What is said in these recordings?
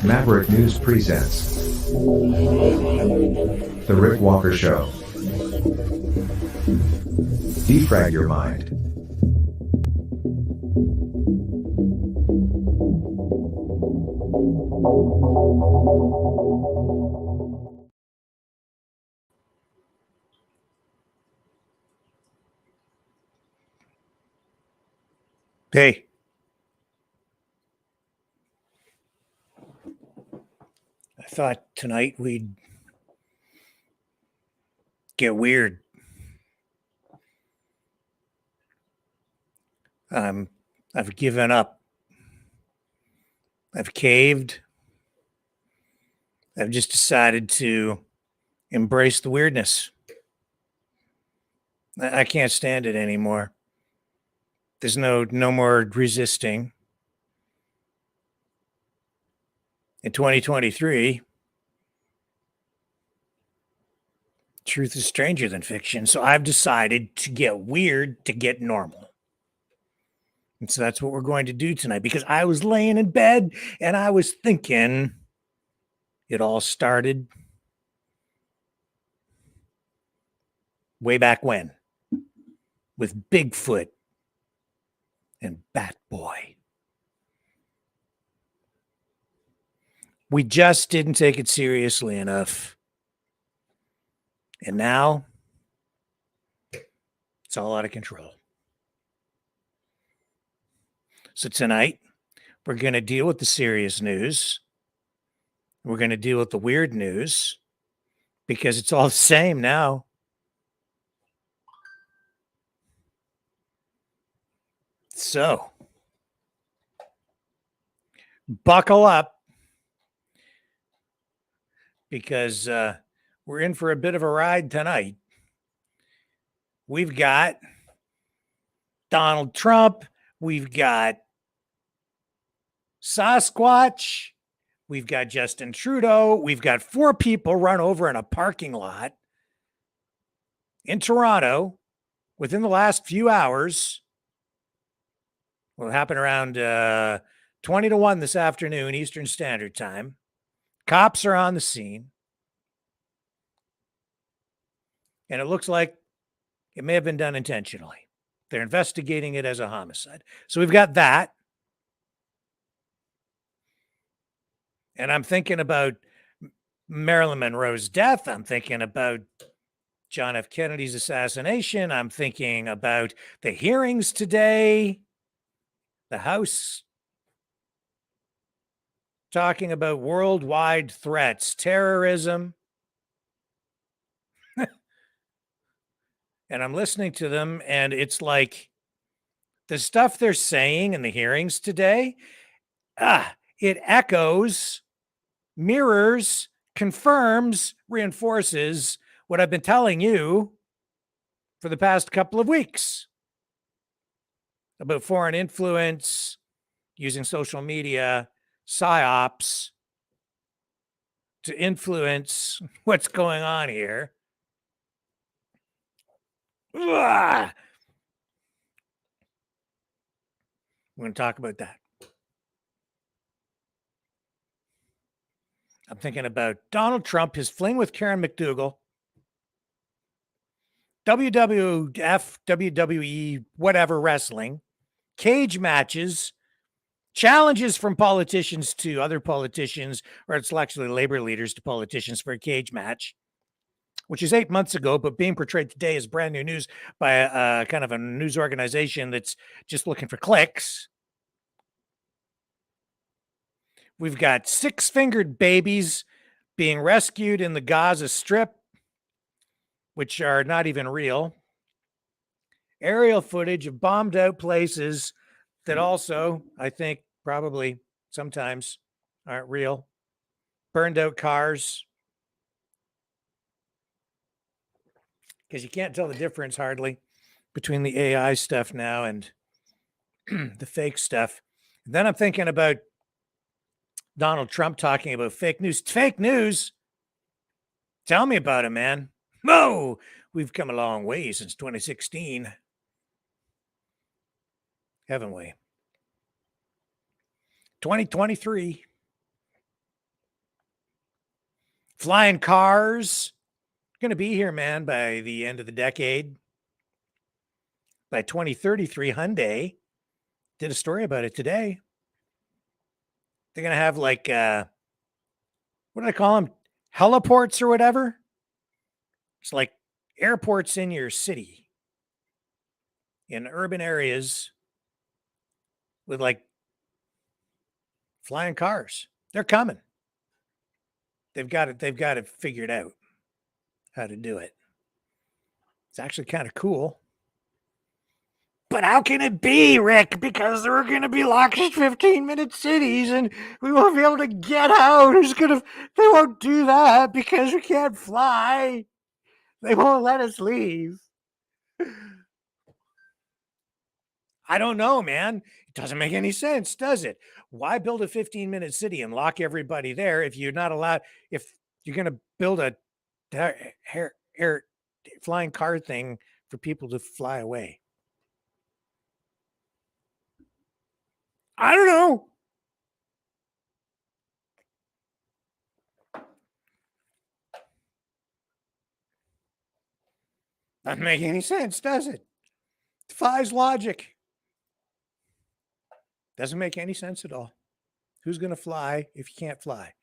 Maverick News presents The Rick Walker Show. Defrag your mind. Hey. I thought tonight we'd get weird. I've given up. I've caved. I've just decided to embrace the weirdness. I can't stand it anymore. There's no more resisting. In 2023, truth is stranger than fiction. So I've decided to get weird to get normal. And so that's what we're going to do tonight, because I was laying in bed and I was thinking it all started way back when with Bigfoot and Bat Boy. We just didn't take it seriously enough. And now it's all out of control. So tonight, we're going to deal with the serious news. We're going to deal with the weird news because it's all the same now. So, buckle up because we're in for a bit of a ride tonight. We've got Donald Trump. We've got Sasquatch. We've got Justin Trudeau. We've got 4 people run over in a parking lot in Toronto within the last few hours. Well, it happened around 20 to 1 this afternoon, Eastern Standard Time. Cops are on the scene. And it looks like it may have been done intentionally. They're investigating it as a homicide. So we've got that. And I'm thinking about Marilyn Monroe's death. I'm thinking about John F. Kennedy's assassination. I'm thinking about the hearings today. The House talking about worldwide threats, terrorism. And I'm listening to them, and it's like the stuff they're saying in the hearings today, it echoes, mirrors, confirms, reinforces what I've been telling you for the past couple of weeks about foreign influence, using social media, psyops to influence what's going on here. We're going to talk about that. I'm thinking about Donald Trump, his fling with Karen McDougal, WWF, WWE, whatever wrestling, cage matches, challenges from politicians to other politicians, or it's actually labor leaders to politicians for a cage match, which is 8 months ago, but being portrayed today as brand new news by a kind of a news organization that's just looking for clicks. We've got 6-fingered babies being rescued in the Gaza Strip, which are not even real. Aerial footage of bombed out places that also, I think, probably sometimes aren't real. Burned out cars. Because you can't tell the difference hardly between the AI stuff now and the fake stuff. And then I'm thinking about Donald Trump talking about fake news. Fake news? Tell me about it, man. Whoa, we've come a long way since 2016. Haven't we? 2023. Flying cars. Going to be here, man, by the end of the decade. By 2033, Hyundai did a story about it today. They're going to have like, what do I call them? Heliports or whatever. It's like airports in your city, in urban areas with like flying cars. They're coming. They've got it figured out how to do it. It's actually kind of cool. But how can it be, Rick? Because there are going to be locked 15-minute cities and we won't be able to get out. They won't do that because we can't fly. They won't let us leave. I don't know, man. It doesn't make any sense, does it? Why build a 15-minute city and lock everybody there if you're not allowed, if you're going to build a air flying car thing for people to fly away? I don't know. Doesn't make any sense, does it? Defies logic. Doesn't make any sense at all. Who's going to fly if you can't fly?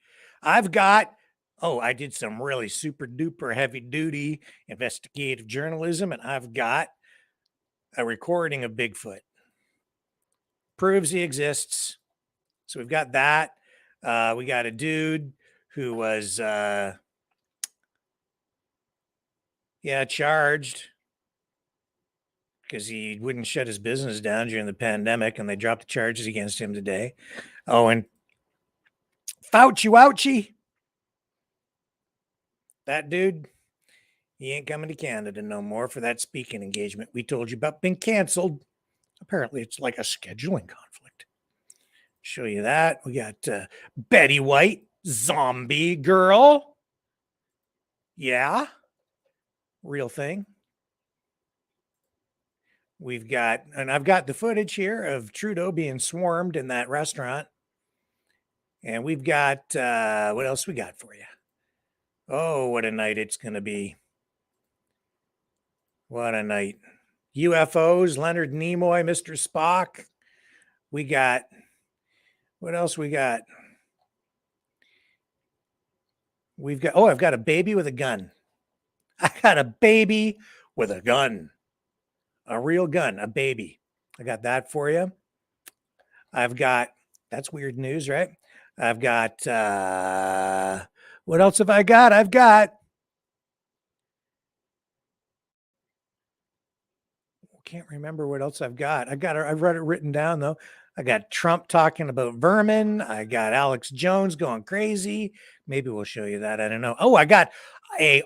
I did some really super duper heavy duty investigative journalism, and I've got a recording of Bigfoot. Proves he exists. So we've got that. We got a dude who was, charged because he wouldn't shut his business down during the pandemic, and they dropped the charges against him today. Oh, and Fauci, that dude, he ain't coming to Canada no more for that speaking engagement we told you about being canceled. Apparently, it's like a scheduling conflict. Show you that. We got Betty White, zombie girl. Yeah. Real thing. I've got the footage here of Trudeau being swarmed in that restaurant. And we've got, what else we got for you? Oh, what a night it's going to be. What a night. UFOs, Leonard Nimoy, Mr. Spock. We got, what else we got? I've got a baby with a gun. I got a baby with a gun. A real gun, a baby. I got that for you. That's weird news, right? I've got, what else have I got? Can't remember what else I've got. I've read it written down though. I got Trump talking about vermin. I got Alex Jones going crazy. Maybe we'll show you that. I don't know. Oh, I've got a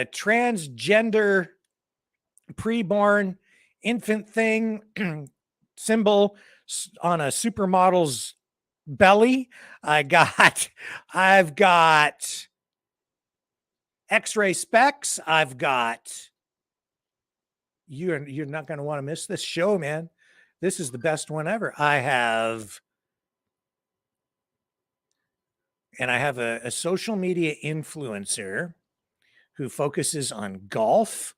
transgender preborn infant thing symbol on a supermodel's belly. I've got X-ray specs. You're not going to want to miss this show, man. This is the best one ever. I have a social media influencer who focuses on golf,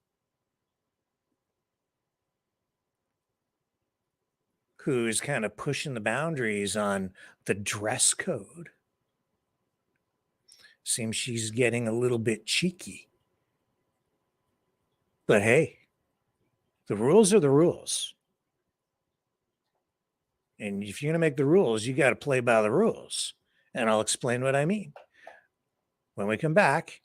who's kind of pushing the boundaries on the dress code. Seems she's getting a little bit cheeky. But hey, the rules are the rules. And if you're going to make the rules, you got to play by the rules. And I'll explain what I mean when we come back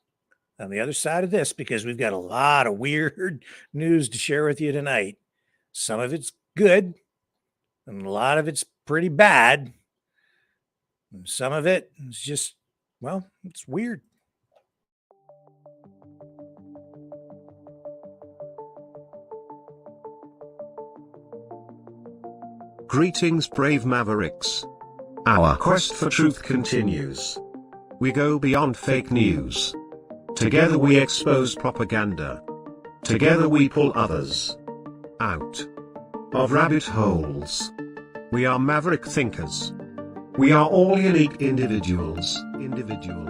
on the other side of this, because we've got a lot of weird news to share with you tonight. Some of it's good, and a lot of it's pretty bad. And some of it is just, well, it's weird. Greetings, brave Mavericks. Our quest for truth continues. We go beyond fake news. Together we expose propaganda. Together we pull others out of rabbit holes. We are Maverick thinkers. We are all unique individuals,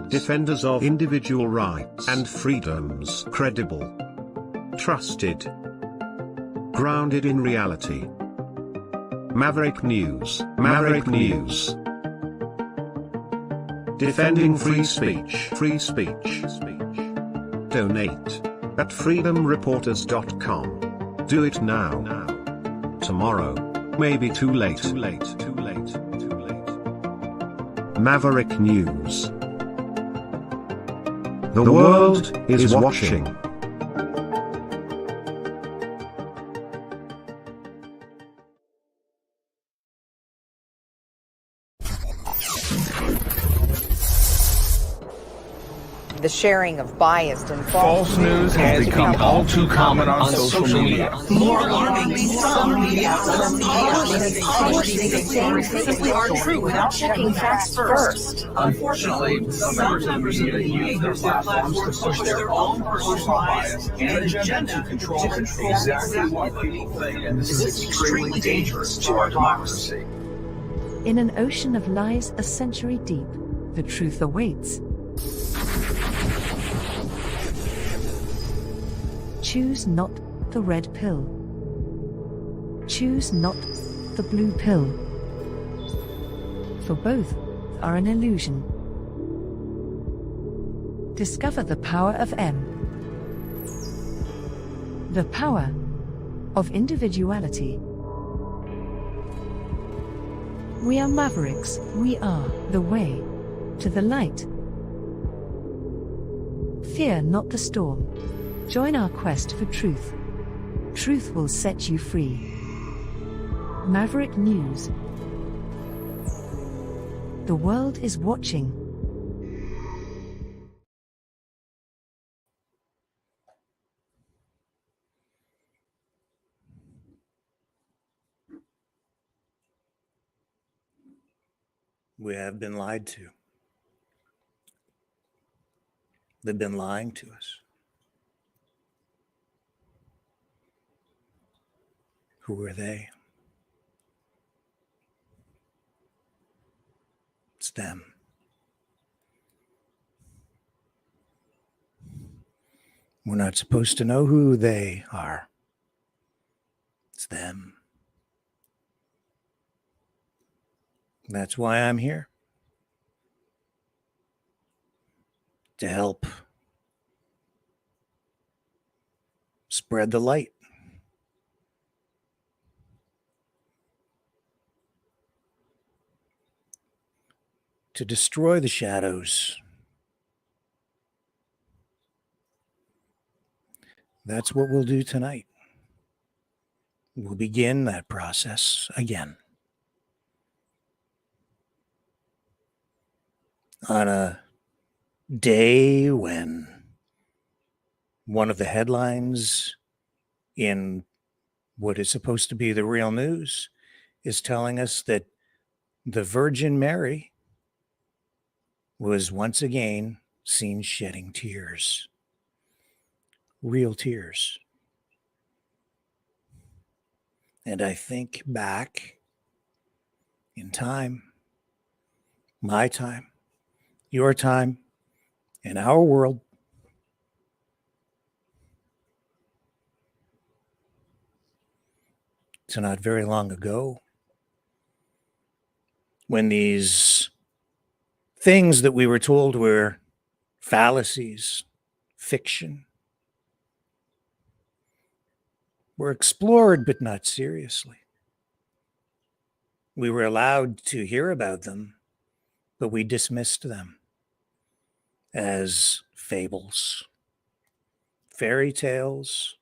defenders of individual rights and freedoms, credible, trusted, grounded in reality. Maverick News, Maverick News. Defending free speech, free speech. Donate at freedomreporters.com. Do it now. Tomorrow may be too late. Maverick News. The world is watching. The sharing of biased and False news has become all too common on social media. More alarming, some media outlets simply aren't true without checking facts first. Unfortunately, some members of the media use their platforms to push their own personal bias and agenda to control exactly what people think, and this is extremely dangerous to our democracy. In an ocean of lies a century deep, the truth awaits. Choose not the red pill. Choose not the blue pill. For both are an illusion. Discover the power of M. The power of individuality. We are mavericks, we are the way to the light. Fear not the storm. Join our quest for truth. Truth will set you free. Maverick News. The world is watching. We have been lied to. They've been lying to us. Who are they? It's them. We're not supposed to know who they are. It's them. That's why I'm here. To help spread the light. To destroy the shadows. That's what we'll do tonight. We'll begin that process again. On a day when one of the headlines in what is supposed to be the real news is telling us that the Virgin Mary was once again seen shedding tears. Real tears. And I think back in time, my time, your time, in our world, to not very long ago, when these things that we were told were fallacies, fiction, were explored but not seriously. We were allowed to hear about them, but we dismissed them as fables, fairy tales,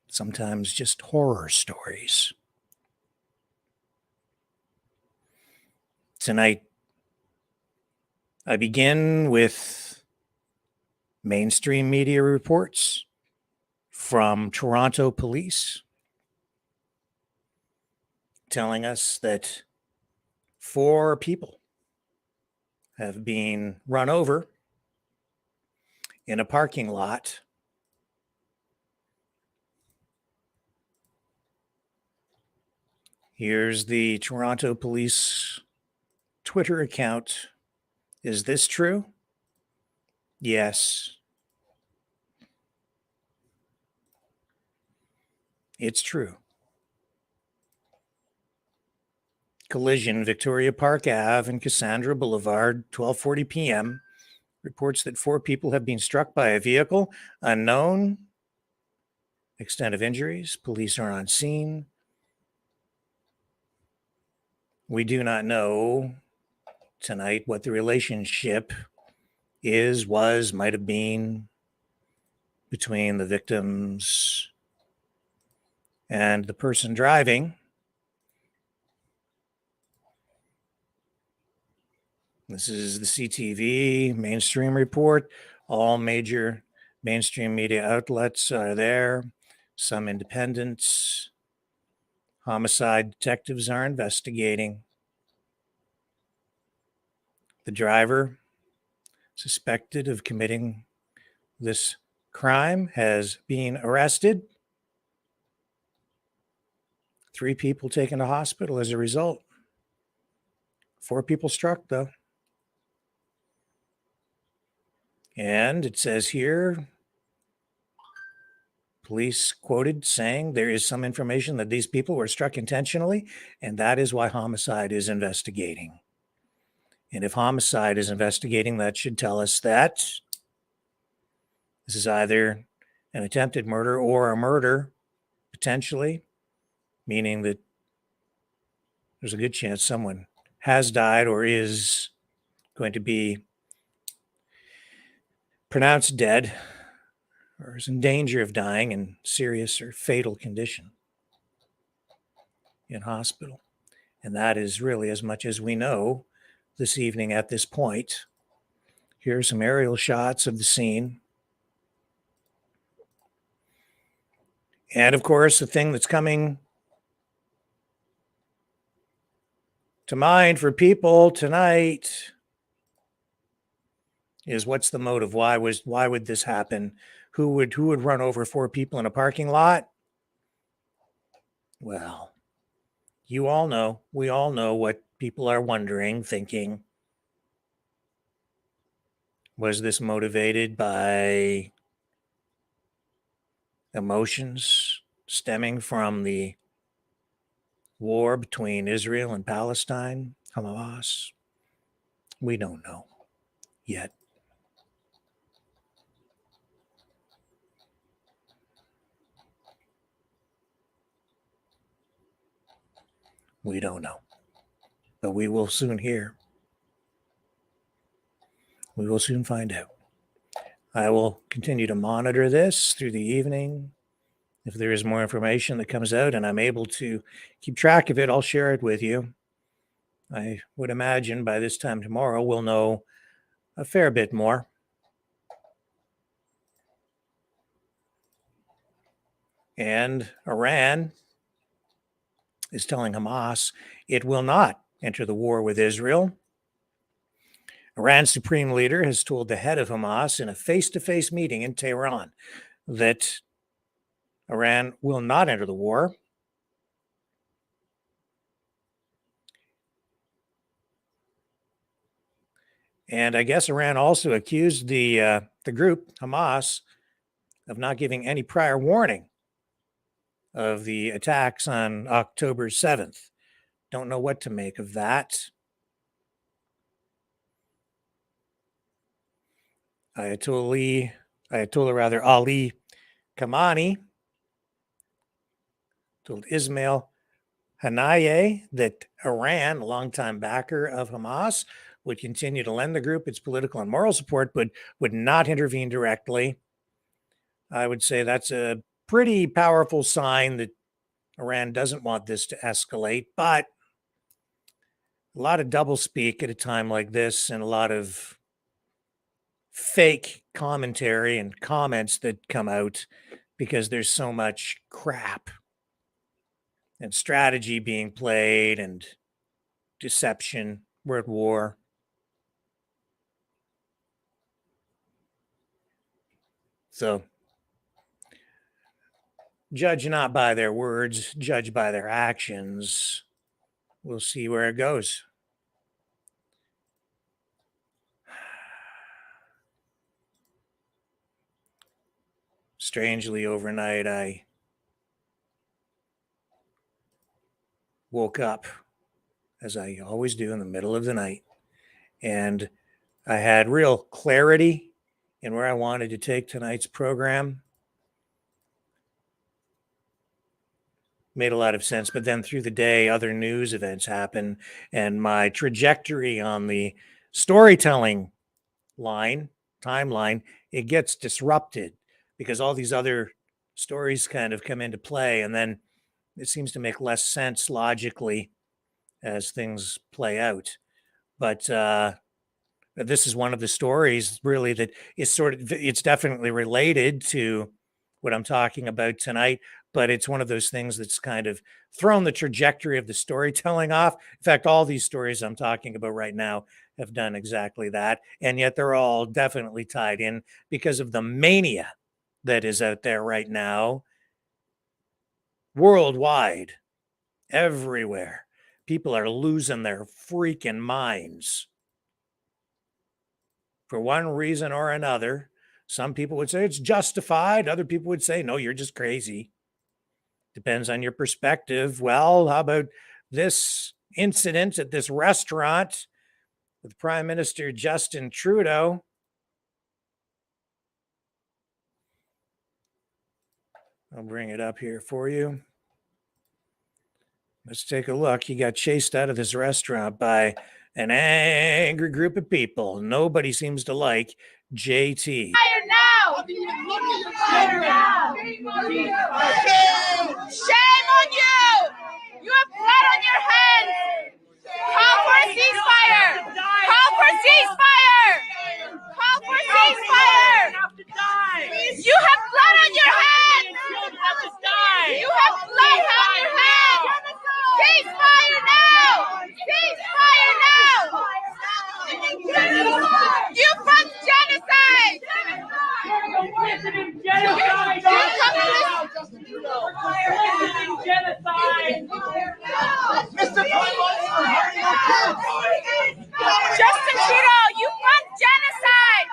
sometimes just horror stories. Tonight, I begin with mainstream media reports from Toronto police telling us that 4 people have been run over in a parking lot Here's the Toronto Police Twitter account. Is this true? Yes. It's true. Collision, Victoria Park Ave and Cassandra Boulevard, 12:40 p.m. Reports that 4 people have been struck by a vehicle. Unknown extent of injuries. Police are on scene. We do not know tonight what the relationship is, was, might have been between the victims and the person driving. This is the CTV mainstream report. All major mainstream media outlets are there. Some independents. Homicide detectives are investigating. The driver, suspected of committing this crime, has been arrested. 3 people taken to hospital as a result. 4 people struck, though. And it says here, police quoted saying there is some information that these people were struck intentionally, and that is why homicide is investigating. And if homicide is investigating, that should tell us that this is either an attempted murder or a murder, potentially, meaning that there's a good chance someone has died or is going to be pronounced dead or is in danger of dying in serious or fatal condition in hospital. And that is really as much as we know this evening at this point. Here are some aerial shots of the scene. And of course, the thing that's coming to mind for people tonight is, what's the motive? Why would this happen? Who would run over 4 people in a parking lot? Well, you all know, we all know what people are wondering, thinking. Was this motivated by emotions stemming from the war between Israel and Palestine, Hamas? We don't know yet. We don't know. But we will soon hear. We will soon find out. I will continue to monitor this through the evening. If there is more information that comes out and I'm able to keep track of it, I'll share it with you. I would imagine by this time tomorrow, we'll know a fair bit more. And Iran is telling Hamas it will not enter the war with Israel. Iran's supreme leader has told the head of Hamas in a face-to-face meeting in Tehran that Iran will not enter the war. And I guess Iran also accused the group, Hamas, of not giving any prior warning of the attacks on October 7th. Don't know what to make of that. Ayatollah Ali Khamenei told Ismail Haniyeh that Iran, a longtime backer of Hamas, would continue to lend the group its political and moral support, but would not intervene directly. I would say that's a pretty powerful sign that Iran doesn't want this to escalate, but a lot of doublespeak at a time like this and a lot of fake commentary and comments that come out because there's so much crap and strategy being played and deception. We're at war. So judge not by their words, judge by their actions. we'll see where it goes. Strangely, overnight, I woke up, as I always do, in the middle of the night, and I had real clarity in where I wanted to take tonight's program. Made a lot of sense, but then through the day, other news events happen, and my trajectory on the storytelling timeline, it gets disrupted because all these other stories kind of come into play, and then it seems to make less sense logically as things play out. But this is one of the stories really that is it's definitely related to what I'm talking about tonight, but it's one of those things that's kind of thrown the trajectory of the storytelling off. In fact, all these stories I'm talking about right now have done exactly that. And yet they're all definitely tied in because of the mania that is out there right now, worldwide, everywhere. People are losing their freaking minds for one reason or another. Some people would say it's justified. Other people would say, no, you're just crazy. Depends on your perspective. Well, how about this incident at this restaurant with Prime Minister Justin Trudeau? I'll bring it up here for you. Let's take a look. He got chased out of this restaurant by an angry group of people. Nobody seems to like JT. Fire now! Fire now! Shame on you! You have blood on your hands! Call for a ceasefire! Call for ceasefire! Call for ceasefire! You have blood on your hands! You have blood on your hands! Ceasefire now! Ceasefire now! You fund genocide! Justin Trudeau, you fund genocide!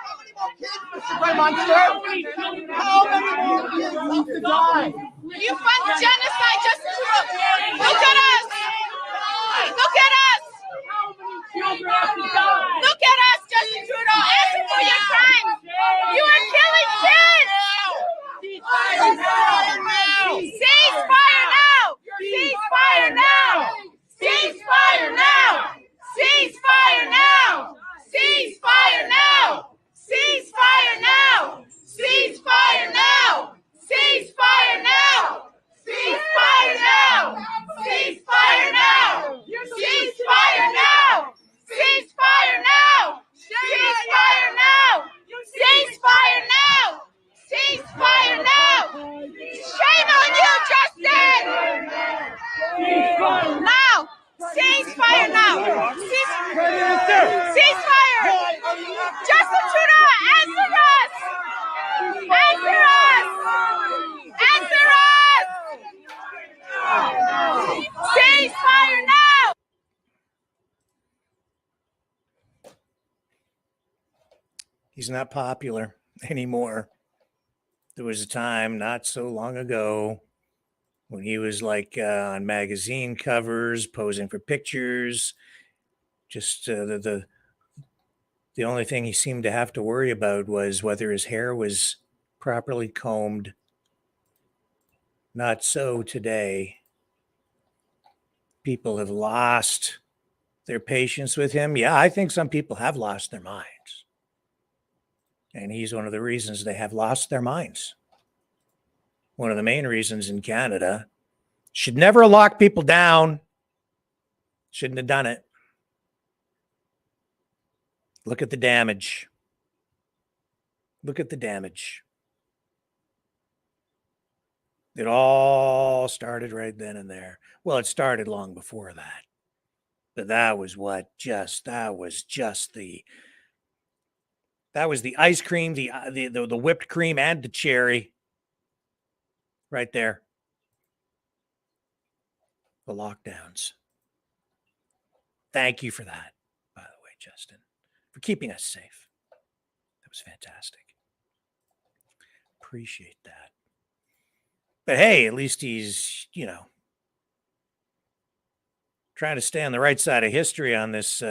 You fund genocide, Justin Trudeau! Look at us! Look at us! Look at us, Justin Trudeau! Answer for your crimes! You are killing kids! Ceasefire now! Ceasefire now! Ceasefire now! Ceasefire now! Ceasefire now! Ceasefire now! Ceasefire now! Ceasefire now! Ceasefire now! Ceasefire now! Ceasefire now! Ceasefire now! Ceasefire now! Ceasefire now! Ceasefire now! Ceasefire now! Shame on you, Justin! Now! Ceasefire now! Ceasefire! Justin Trudeau, answer us! Answer us! Answer us! Ceasefire now! He's not popular anymore. There was a time not so long ago when he was like on magazine covers, posing for pictures. Just the only thing he seemed to have to worry about was whether his hair was properly combed. Not so today. People have lost their patience with him. Yeah, I think some people have lost their minds. And he's one of the reasons they have lost their minds. One of the main reasons in Canada. Should never lock people down. Shouldn't have done it. Look at the damage. Look at the damage. It all started right then and there. Well, it started long before that. But that was the ice cream, the whipped cream and the cherry right there. The lockdowns. Thank you for that, by the way, Justin, for keeping us safe. That was fantastic. Appreciate that. But hey, at least he's, trying to stay on the right side of history on this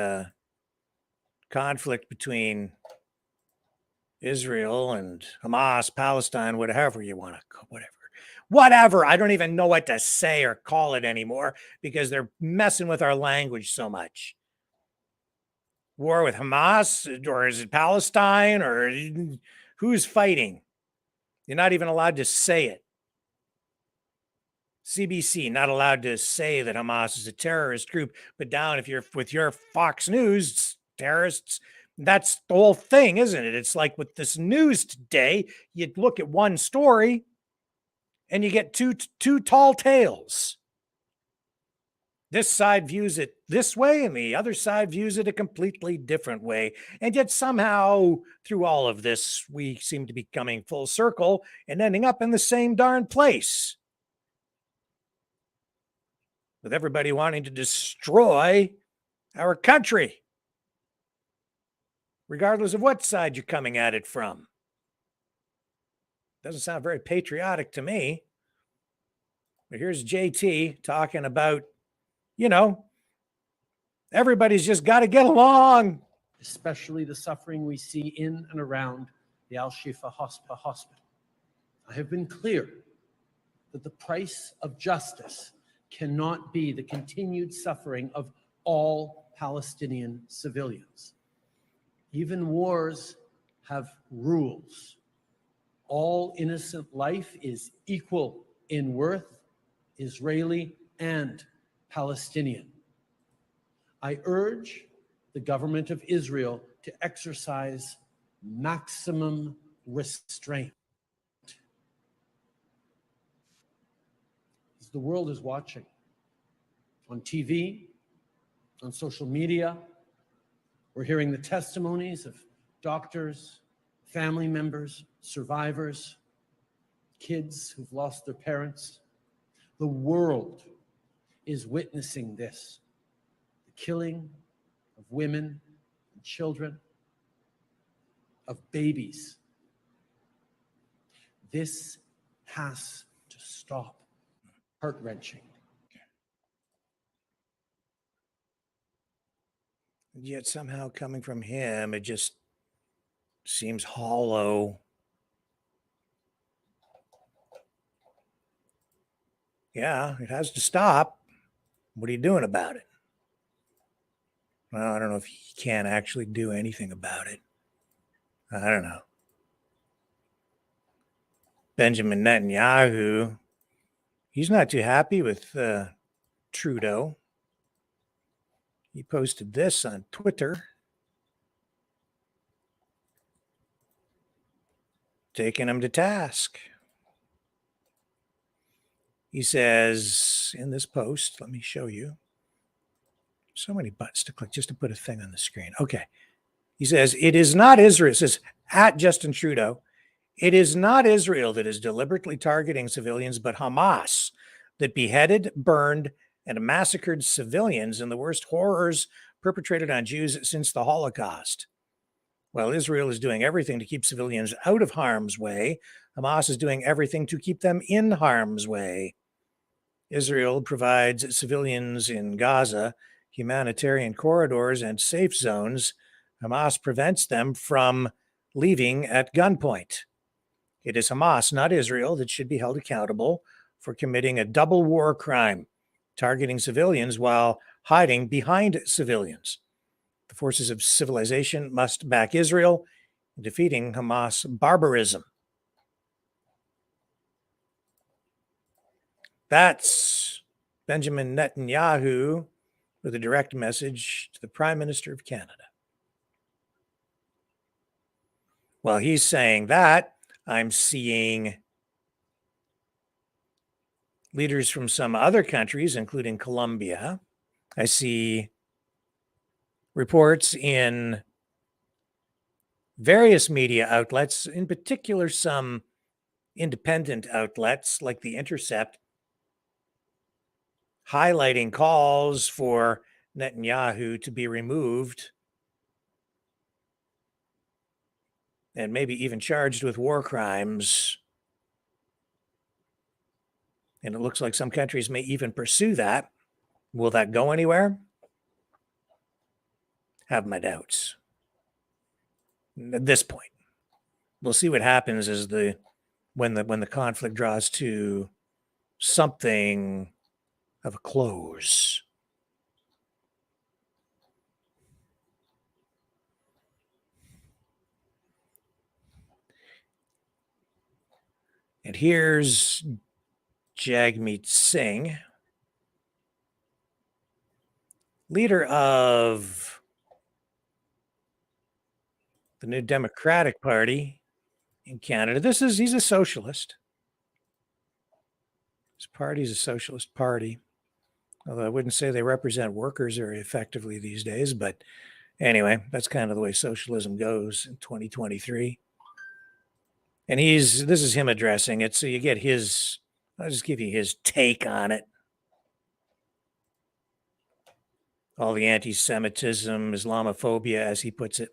conflict between Israel and Hamas, Palestine, whatever you want to, whatever. I don't even know what to say or call it anymore because they're messing with our language so much. War with Hamas, or is it Palestine, or who's fighting? You're not even allowed to say it. CBC not allowed to say that Hamas is a terrorist group, but down if you're with your Fox News terrorists, that's the whole thing, isn't it? It's like with this news today, you look at one story and you get two tall tales. This side views it this way and the other side views it a completely different way. And yet somehow through all of this, we seem to be coming full circle and ending up in the same darn place. With everybody wanting to destroy our country, regardless of what side you're coming at it from. Doesn't sound very patriotic to me. But here's JT talking about, everybody's just got to get along. Especially the suffering we see in and around the Al-Shifa hospital. I have been clear that the price of justice cannot be the continued suffering of all Palestinian civilians. Even wars have rules. All innocent life is equal in worth, Israeli and Palestinian. I urge the government of Israel to exercise maximum restraint. The world is watching on TV, on social media. We're hearing the testimonies of doctors, family members, survivors, kids who've lost their parents. The world is witnessing this, the killing of women and children, of babies. This has to stop. Heart-wrenching. Yet somehow coming from him, it just seems hollow. Yeah, it has to stop. What are you doing about it? Well, I don't know if he can actually do anything about it. I don't know. Benjamin Netanyahu, he's not too happy with Trudeau. He posted this on Twitter, taking him to task. He says in this post, let me show you. So many buttons to click just to put a thing on the screen. Okay. He says, it is not Israel. It says, at Justin Trudeau, it is not Israel that is deliberately targeting civilians, but Hamas that beheaded, burned, and massacred civilians in the worst horrors perpetrated on Jews since the Holocaust. While Israel is doing everything to keep civilians out of harm's way, Hamas is doing everything to keep them in harm's way. Israel provides civilians in Gaza humanitarian corridors and safe zones. Hamas prevents them from leaving at gunpoint. It is Hamas, not Israel, that should be held accountable for committing a double war crime, targeting civilians while hiding behind civilians. The forces of civilization must back Israel in defeating Hamas barbarism. That's Benjamin Netanyahu with a direct message to the Prime Minister of Canada. While he's saying that, I'm seeing leaders from some other countries, including Colombia. I see reports in various media outlets, in particular some independent outlets like The Intercept, highlighting calls for Netanyahu to be removed and maybe even charged with war crimes. And it looks like some countries may even pursue that. Will that go anywhere? Have my doubts. At this point, we'll see what happens as when the conflict draws to something of a close. And here's Jagmeet Singh, leader of the New Democratic Party in Canada. He's a socialist. His party's a socialist party, although I wouldn't say they represent workers very effectively these days. But anyway, that's kind of the way socialism goes in 2023. And this is him addressing it. So you get I'll just give you his take on it. All the anti-Semitism, Islamophobia, as he puts it.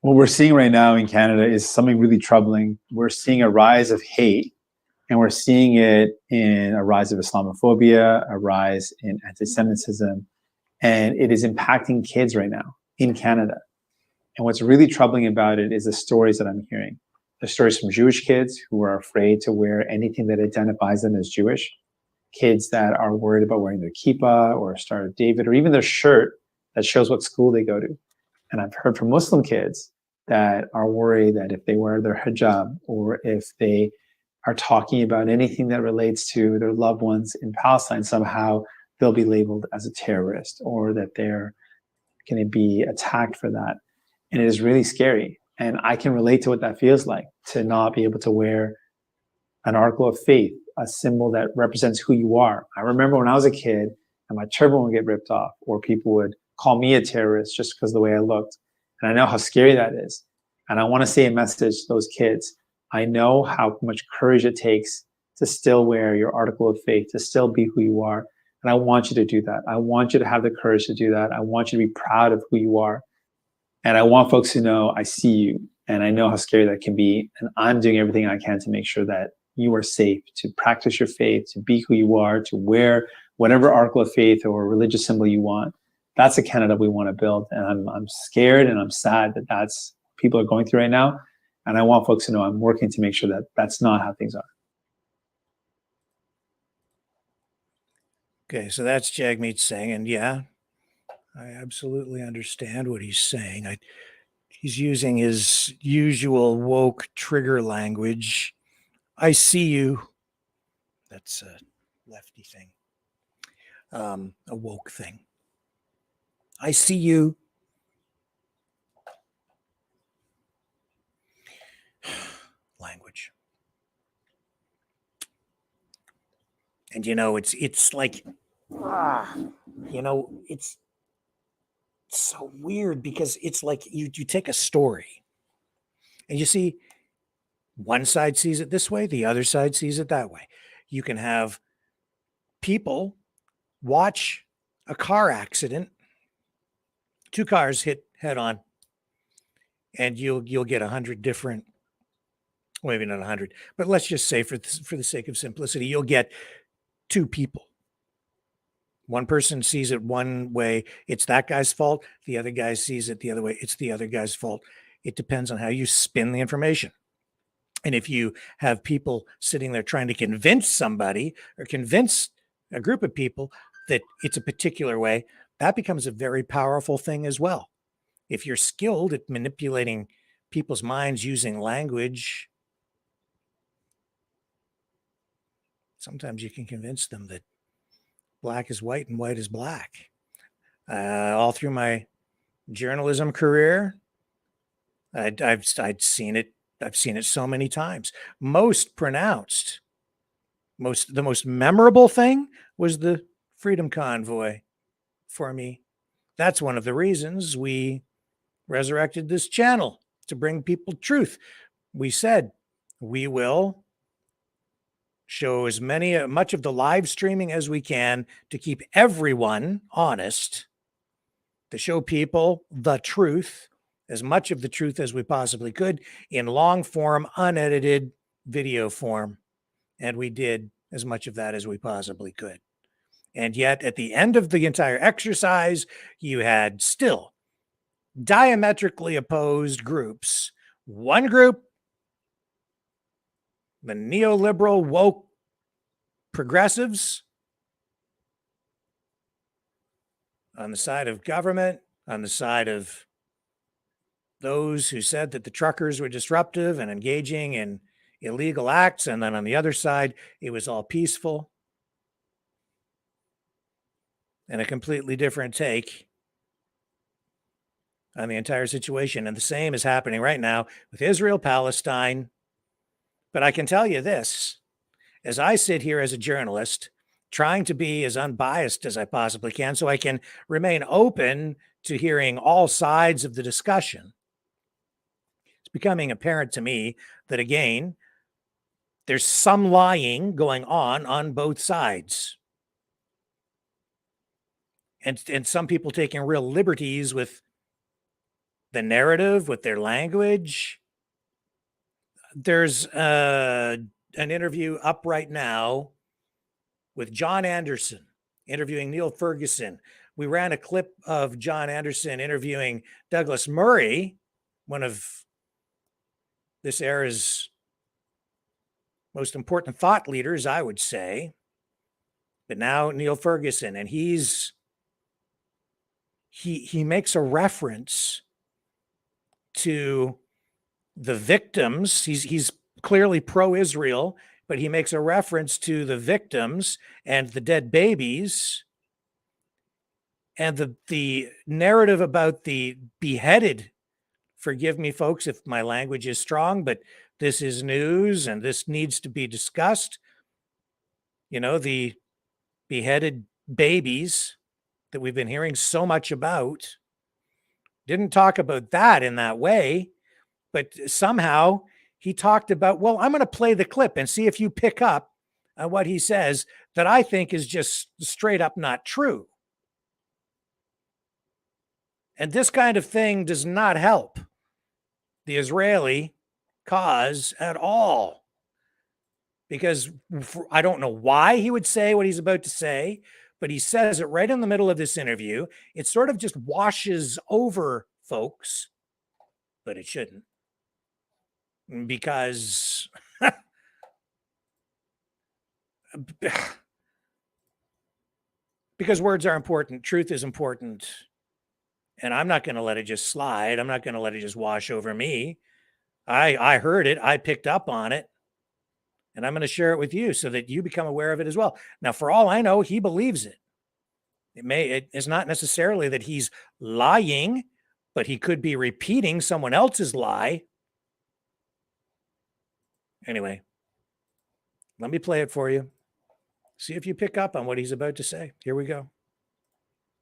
What we're seeing right now in Canada is something really troubling. We're seeing a rise of hate, and we're seeing it in a rise of Islamophobia, a rise in anti-Semitism, and it is impacting kids right now in Canada. And what's really troubling about it is the stories that I'm hearing. The stories from Jewish kids who are afraid to wear anything that identifies them as Jewish, kids that are worried about wearing their kippah or a Star of David, or even their shirt that shows what school they go to. And I've heard from Muslim kids that are worried that if they wear their hijab or if they are talking about anything that relates to their loved ones in Palestine, somehow they'll be labeled as a terrorist or that they're going to be attacked for that. And it is really scary. And I can relate to what that feels like, to not be able to wear an article of faith, a symbol that represents who you are. I remember when I was a kid and my turban would get ripped off, or people would call me a terrorist just because of the way I looked. And I know how scary that is. And I want to say a message to those kids. I know how much courage it takes to still wear your article of faith, to still be who you are. And I want you to do that. I want you to have the courage to do that. I want you to be proud of who you are. And I want folks to know I see you and I know how scary that can be. And I'm doing everything I can to make sure that you are safe, to practice your faith, to be who you are, to wear whatever article of faith or religious symbol you want. That's the Canada we want to build. And I'm scared and I'm sad that that's what people are going through right now. And I want folks to know I'm working to make sure that that's not how things are. Okay, so that's Jagmeet Singh. And yeah, I absolutely understand what he's saying. He's using his usual woke trigger language. I see you. That's a lefty thing, a woke thing. I see you. Language. And it's like, it's so weird because it's like you take a story and you see one side sees it this way, the other side sees it that way. You can have people watch a car accident, two cars hit head on, and you'll get 100 different, well, maybe not 100, but let's just say for the sake of simplicity, you'll get two people. One person sees it one way, it's that guy's fault. The other guy sees it the other way, it's the other guy's fault. It depends on how you spin the information. And if you have people sitting there trying to convince somebody or convince a group of people that it's a particular way, that becomes a very powerful thing as well. If you're skilled at manipulating people's minds using language, sometimes you can convince them that black is white and white is black. All through my journalism career, I've seen it. I've seen it so many times. Most pronounced, the most memorable thing was the Freedom Convoy for me. That's one of the reasons we resurrected this channel, to bring people truth. We said we will show much of the live streaming as we can to keep everyone honest to show people the truth, as much of the truth as we possibly could, in long form, unedited video form. And we did as much of that as we possibly could. And yet, at the end of the entire exercise, you had still diametrically opposed groups. One group, the neoliberal woke progressives, on the side of government, on the side of those who said that the truckers were disruptive and engaging in illegal acts. And then on the other side, it was all peaceful. And a completely different take on the entire situation. And the same is happening right now with Israel, Palestine. But I can tell you this, as I sit here as a journalist, trying to be as unbiased as I possibly can so I can remain open to hearing all sides of the discussion, it's becoming apparent to me that, again, there's some lying going on both sides. And some people taking real liberties with the narrative, with their language. There's an interview up right now with John Anderson interviewing Neil Ferguson. We ran a clip of John Anderson interviewing Douglas Murray, one of this era's most important thought leaders, I would say. But now Neil Ferguson, and he makes a reference to the victims. He's clearly pro-Israel, but he makes a reference to the victims and the dead babies and the narrative about the beheaded. Forgive me, folks, if my language is strong, but this is news and this needs to be discussed. You know, the beheaded babies that we've been hearing so much about. Didn't talk about that in that way, but somehow he talked about, well, I'm going to play the clip and see if you pick up on what he says that I think is just straight up not true. And this kind of thing does not help the Israeli cause at all. Because I don't know why he would say what he's about to say, but he says it right in the middle of this interview. It sort of just washes over folks, but it shouldn't. Because words are important, truth is important, and I'm not going to let it just slide. I'm not going to let it just wash over me. I heard it, I picked up on it, and I'm going to share it with you so that you become aware of it as well. Now, for all I know, he believes it. It's not necessarily that he's lying, but he could be repeating someone else's lie. Anyway, let me play it for you. See if you pick up on what he's about to say. Here we go.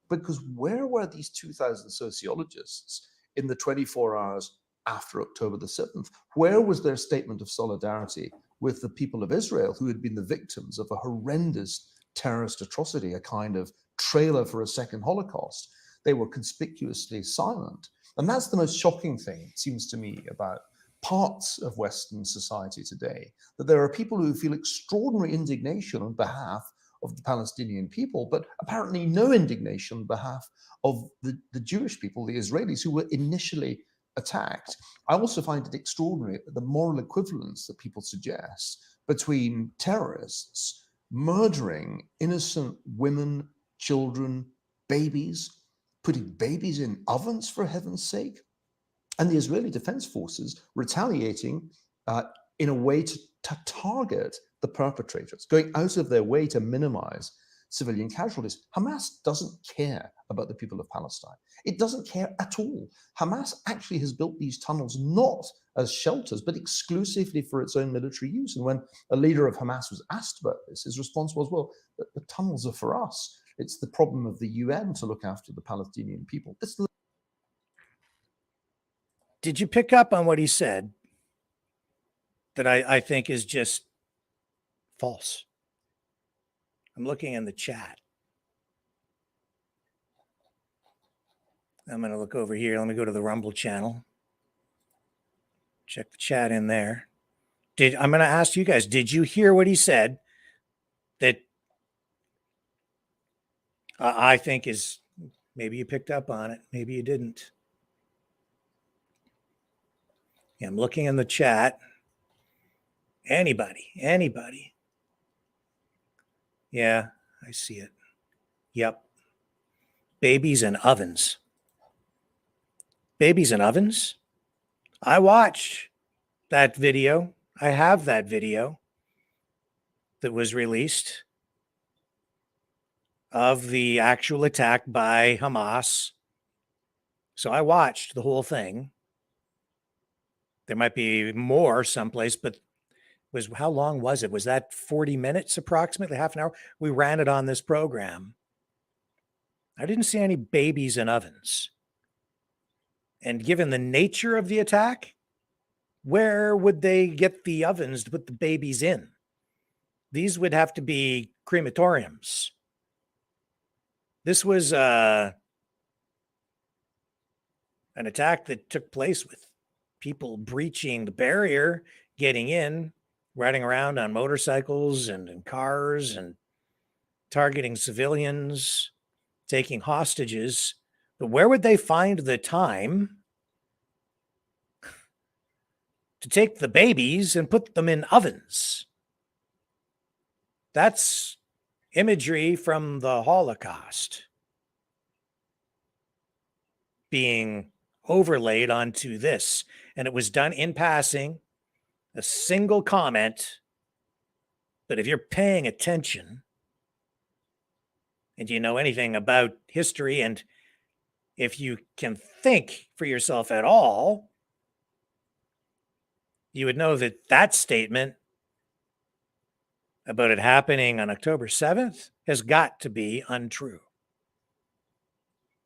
Because where were these 2,000 sociologists in the 24 hours after October the 7th? Where was their statement of solidarity with the people of Israel who had been the victims of a horrendous terrorist atrocity, a kind of trailer for a second Holocaust? They were conspicuously silent. And that's the most shocking thing, it seems to me, about parts of Western society today, that there are people who feel extraordinary indignation on behalf of the Palestinian people, but apparently no indignation on behalf of the Jewish people, the Israelis, who were initially attacked. I also find it extraordinary the moral equivalence that people suggest between terrorists murdering innocent women, children, babies, putting babies in ovens, for heaven's sake, and the Israeli Defense Forces retaliating in a way to target the perpetrators, going out of their way to minimize civilian casualties. Hamas doesn't care about the people of Palestine. It doesn't care at all. Hamas actually has built these tunnels not as shelters, but exclusively for its own military use. And when a leader of Hamas was asked about this, his response was, well, the tunnels are for us. It's the problem of the UN to look after the Palestinian people. Did you pick up on what he said that I think is just false? I'm looking in the chat. I'm going to look over here. Let me go to the Rumble channel. Check the chat in there. I'm going to ask you guys, did you hear what he said that I think is, maybe you picked up on it, maybe you didn't. Yeah, I'm looking in the chat. Anybody. Yeah, I see it. Yep. Babies and ovens. Babies and ovens? I watch that video. I have that video that was released of the actual attack by Hamas. So I watched the whole thing. There might be more someplace, but how long was it? Was that 40 minutes approximately, half an hour? We ran it on this program. I didn't see any babies in ovens. And given the nature of the attack, where would they get the ovens to put the babies in? These would have to be crematoriums. This was an attack that took place with people breaching the barrier, getting in, riding around on motorcycles and in cars and targeting civilians, taking hostages. But where would they find the time to take the babies and put them in ovens? That's imagery from the Holocaust being overlaid onto this. And it was done in passing, a single comment. But if you're paying attention and you know anything about history, and if you can think for yourself at all, you would know that that statement about it happening on October 7th has got to be untrue.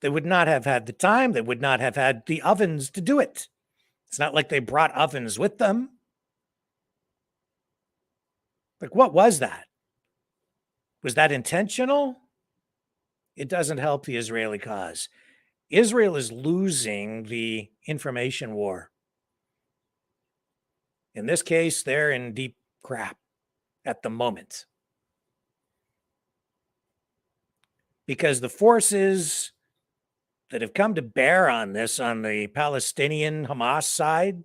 They would not have had the time. They would not have had the ovens to do it. It's not like they brought ovens with them. Like, what was that? Was that intentional? It doesn't help the Israeli cause. Israel is losing the information war. In this case, they're in deep crap at the moment. Because the forces that have come to bear on this, on the Palestinian Hamas side,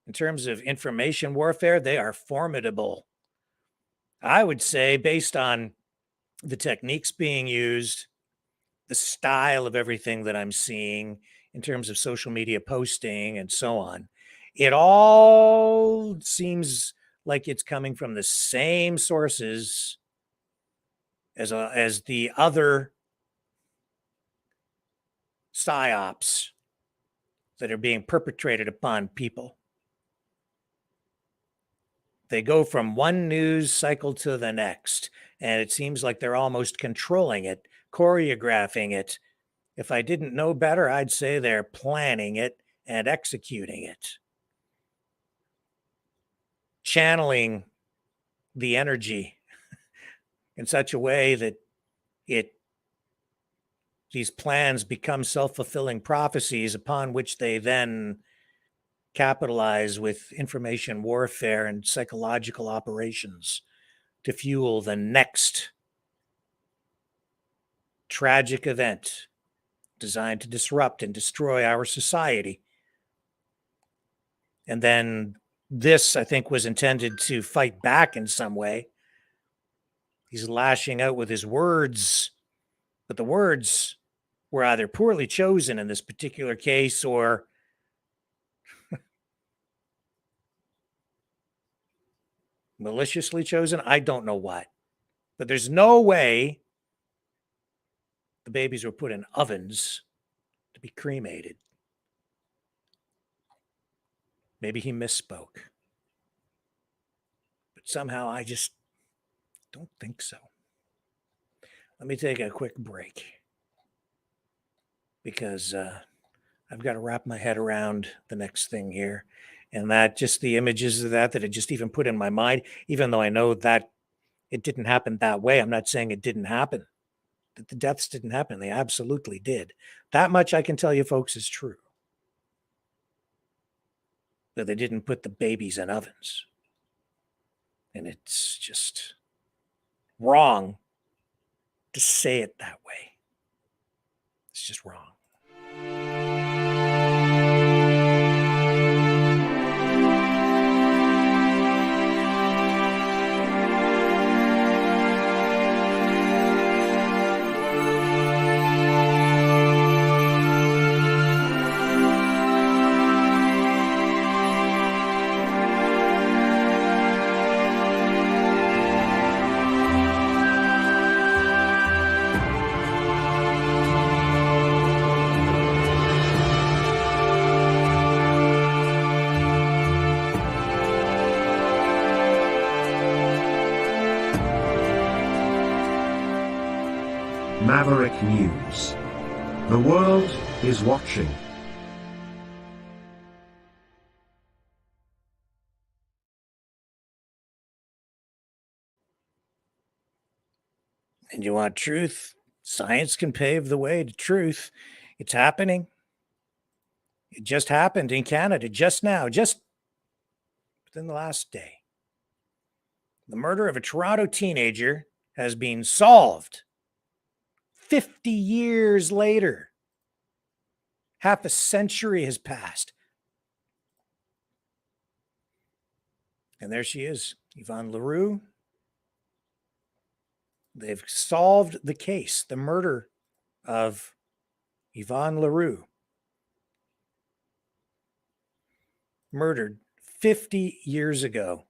in terms of information warfare, they are formidable. I would say, based on the techniques being used, the style of everything that I'm seeing in terms of social media posting and so on, it all seems like it's coming from the same sources as the other psyops that are being perpetrated upon people. They go from one news cycle to the next, and it seems like they're almost controlling it, choreographing it. If I didn't know better, I'd say they're planning it and executing it, channeling the energy in such a way that these plans become self-fulfilling prophecies upon which they then capitalize with information warfare and psychological operations to fuel the next tragic event designed to disrupt and destroy our society. And then this, I think, was intended to fight back in some way. He's lashing out with his words, but the words were either poorly chosen in this particular case or maliciously chosen. I don't know what. But there's no way the babies were put in ovens to be cremated. Maybe he misspoke. But somehow I just don't think so. Let me take a quick break because I've got to wrap my head around the next thing here. And that just the images of that it just even put in my mind, even though I know that it didn't happen that way. I'm not saying it didn't happen. that the deaths didn't happen. They absolutely did. That much I can tell you, folks, is true. That they didn't put the babies in ovens. And it's just wrong to say it that way. It's just wrong. Maverick News. The world is watching. And you want truth? Science can pave the way to truth. It's happening. It just happened in Canada just now, just within the last day. The murder of a Toronto teenager has been solved 50 years later. Half a century has passed. And there she is, Yvonne LaRue. They've solved the case, the murder of Yvonne LaRue. Murdered 50 years ago.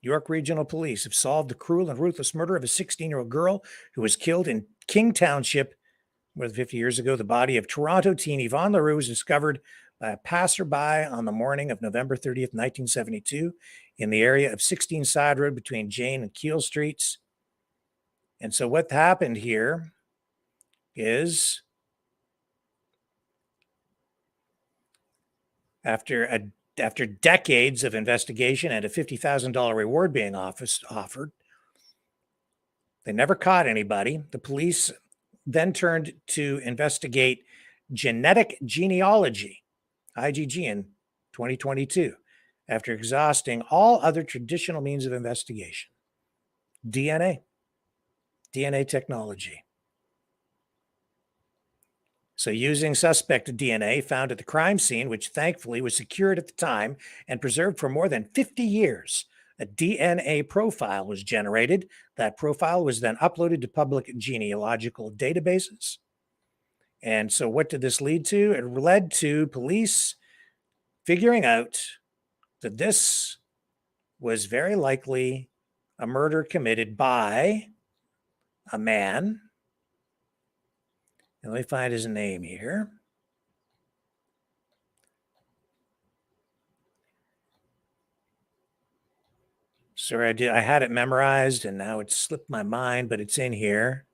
York Regional Police have solved the cruel and ruthless murder of a 16-year-old girl who was killed in King Township more than 50 years ago. The body of Toronto teen Yvonne LaRue was discovered by a passerby on the morning of November 30th, 1972, in the area of 16 Side Road between Jane and Keele Streets. And so what happened here is after decades of investigation and a $50,000 reward being offered, they never caught anybody. The police then turned to investigate genetic genealogy, IgG, in 2022, after exhausting all other traditional means of investigation. DNA technology. So using suspect DNA found at the crime scene, which thankfully was secured at the time and preserved for more than 50 years, a DNA profile was generated. That profile was then uploaded to public genealogical databases. And so what did this lead to? It led to police figuring out that this was very likely a murder committed by a man. And let me find his name here. Sorry, I had it memorized and now it's slipped my mind, but it's in here.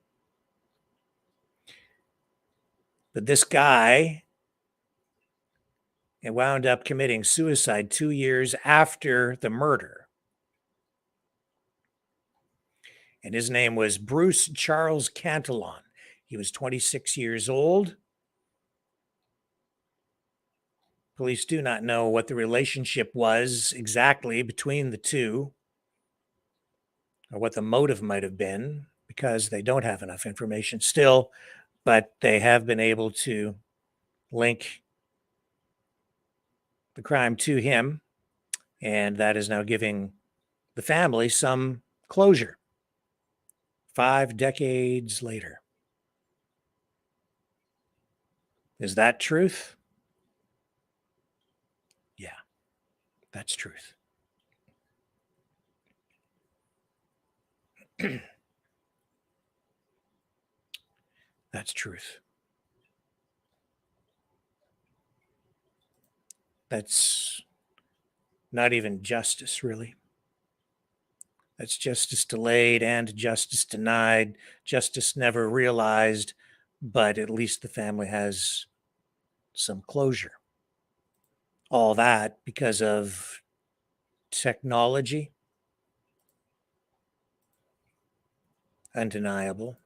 But this guy, it wound up committing suicide 2 years after the murder. And his name was Bruce Charles Cantillon. He was 26 years old. Police do not know what the relationship was exactly between the two, or what the motive might have been, because they don't have enough information still, but they have been able to link the crime to him, and that is now giving the family some closure 5 decades later. Is that truth? Yeah, that's truth. That's truth. That's not even justice, really. That's justice delayed and justice denied, justice never realized, but at least the family has some closure. All that because of technology. undeniable,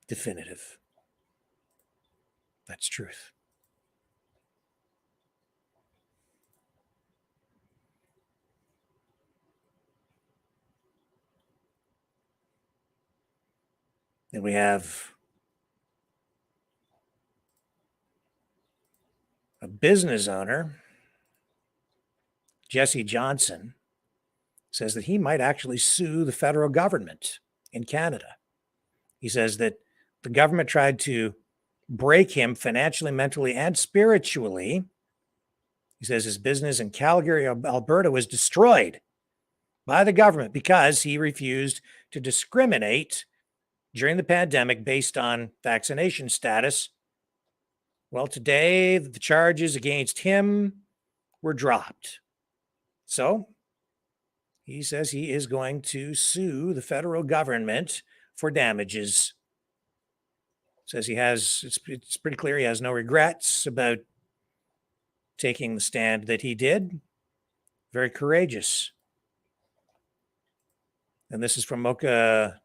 definitive. That's truth. And we have a business owner, Jesse Johnson, says that he might actually sue the federal government in Canada. He says that the government tried to break him financially, mentally, and spiritually. He says his business in Calgary, Alberta was destroyed by the government because he refused to discriminate during the pandemic based on vaccination status. Well, today the charges against him were dropped. So he says he is going to sue the federal government for damages. Says he has, it's pretty clear he has no regrets about taking the stand that he did. Very courageous. And this is from Mocha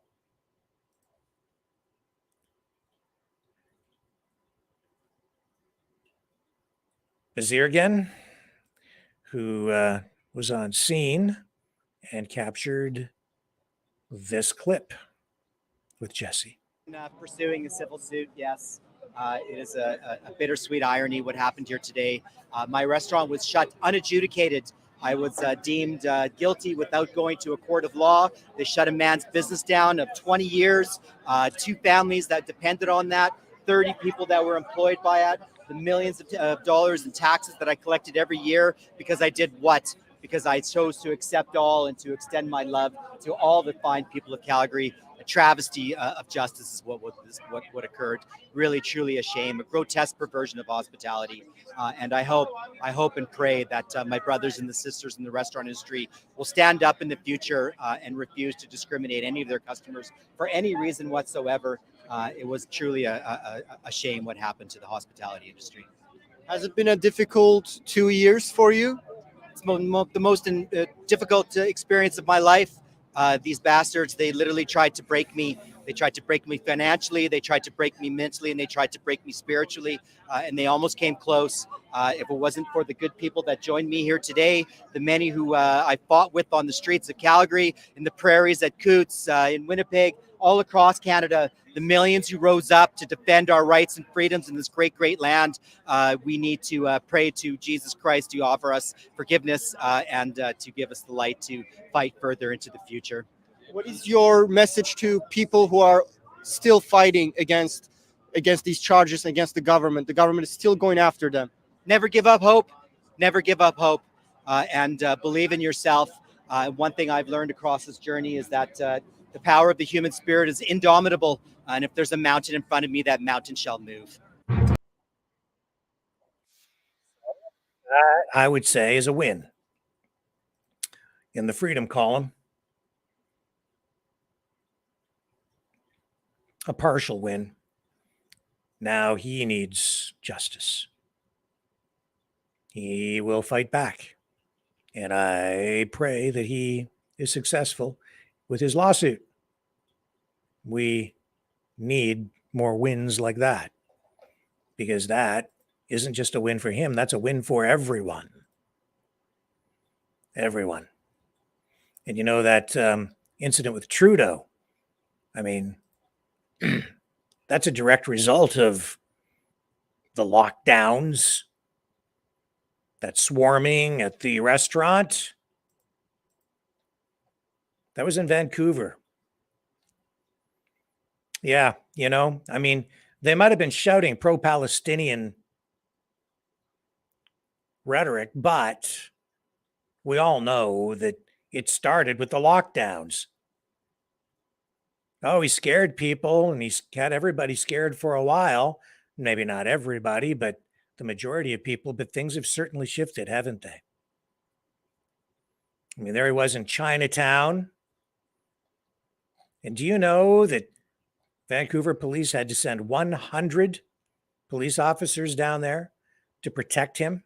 Bazirgan, who was on scene and captured this clip with Jesse. Pursuing a civil suit, yes. It is a bittersweet irony what happened here today. My restaurant was shut unadjudicated. I was deemed guilty without going to a court of law. They shut a man's business down of 20 years, 2 families that depended on that, 30 people that were employed by it, the millions of dollars in taxes that I collected every year because I did what? Because I chose to accept all and to extend my love to all the fine people of Calgary. A travesty of justice is what occurred. Really, truly a shame, a grotesque perversion of hospitality. And I hope and pray that my brothers and the sisters in the restaurant industry will stand up in the future and refuse to discriminate any of their customers for any reason whatsoever. It was truly a shame what happened to the hospitality industry. Has it been a difficult 2 years for you? It's the most difficult experience of my life. These bastards, they literally tried to break me. They tried to break me financially, they tried to break me mentally, and they tried to break me spiritually, and they almost came close. If it wasn't for the good people that joined me here today, the many who I fought with on the streets of Calgary, in the prairies at Coots, in Winnipeg, all across Canada, the millions who rose up to defend our rights and freedoms in this great, great land, we need to pray to Jesus Christ to offer us forgiveness and to give us the light to fight further into the future. What is your message to people who are still fighting against these charges, against the government? The government is still going after them. Never give up hope. Never give up hope. And believe in yourself. One thing I've learned across this journey is that the power of the human spirit is indomitable. And if there's a mountain in front of me, that mountain shall move. I would say is a win in the freedom column. A partial win. Now he needs justice. He will fight back. And I pray that he is successful with his lawsuit. We need more wins like that, because that isn't just a win for him. That's a win for everyone. Everyone. And you know that incident with Trudeau, I mean, that's a direct result of the lockdowns, that swarming at the restaurant. That was in Vancouver. Yeah, you know, I mean, they might have been shouting pro-Palestinian rhetoric, but we all know that it started with the lockdowns. Oh, he scared people, and he's had everybody scared for a while. Maybe not everybody, but the majority of people. But things have certainly shifted, haven't they? I mean, there he was in Chinatown. And do you know that Vancouver police had to send 100 police officers down there to protect him?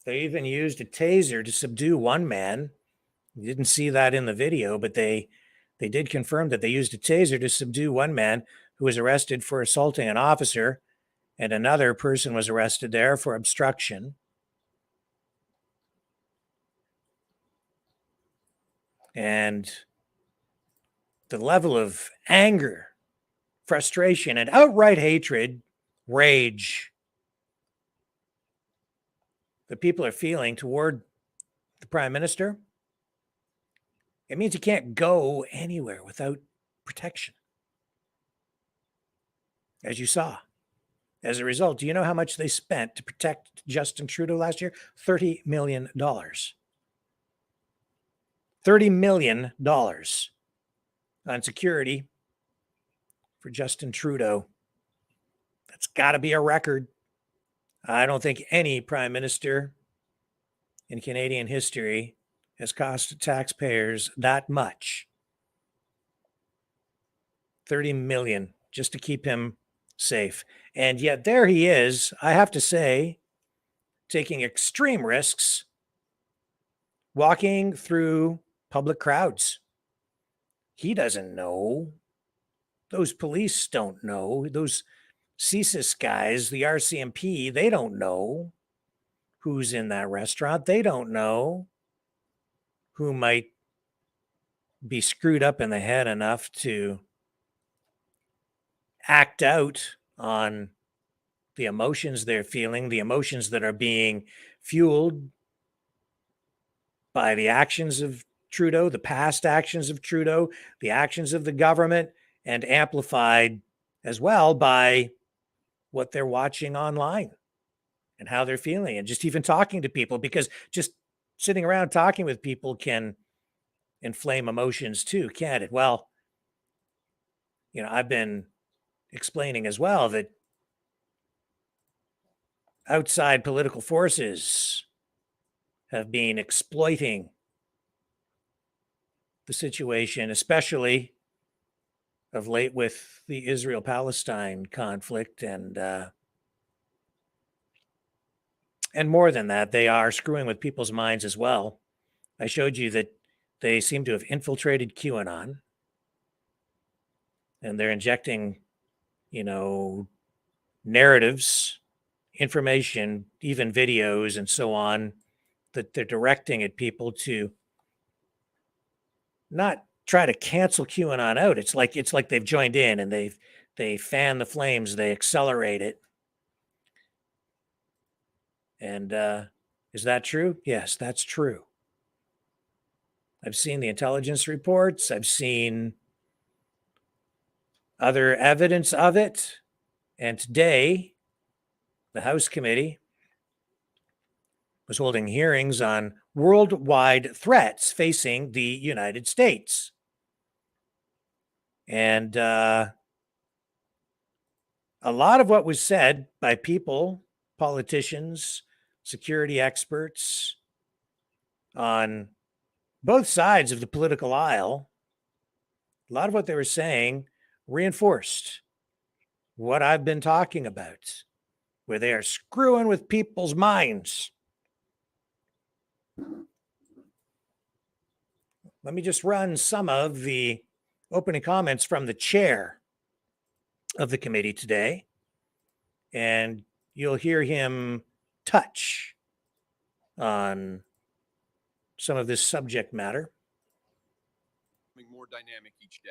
They even used a taser to subdue one man. You didn't see that in the video, but they did confirm that they used a taser to subdue one man who was arrested for assaulting an officer, and another person was arrested there for obstruction. And the level of anger, frustration, and outright hatred, rage that people are feeling toward the prime minister, it means he can't go anywhere without protection. As you saw. As a result, do you know how much they spent to protect Justin Trudeau last year? $30 million. $30 million on security for Justin Trudeau. That's got to be a record. I don't think any prime minister in Canadian history has cost taxpayers that much. $30 million just to keep him safe. And yet there he is, I have to say, taking extreme risks, walking through public crowds. He doesn't know. Those police don't know. Those CSIS guys, the RCMP, they don't know who's in that restaurant. They don't know who might be screwed up in the head enough to act out on the emotions they're feeling, the emotions that are being fueled by the actions of Trudeau, the past actions of Trudeau, the actions of the government, and amplified as well by what they're watching online and how they're feeling, and just even talking to people, because just sitting around talking with people can inflame emotions too, can't it? Well, I've been explaining as well that outside political forces have been exploiting the situation, especially of late with the Israel-Palestine conflict, and more than that, they are screwing with people's minds as well. I showed you that they seem to have infiltrated QAnon, and they're injecting, narratives, information, even videos and so on, that they're directing at people to not try to cancel QAnon out. It's like they've joined in and they fan the flames, they accelerate it. And is that true? Yes, that's true. I've seen the intelligence reports. I've seen other evidence of it. And today, the House Committee was holding hearings on worldwide threats facing the United States. And a lot of what was said by people, politicians, security experts on both sides of the political aisle, a lot of what they were saying reinforced what I've been talking about, where they are screwing with people's minds. Let me just run some of the opening comments from the chair of the committee today, and you'll hear him touch on some of this subject matter. More dynamic each day.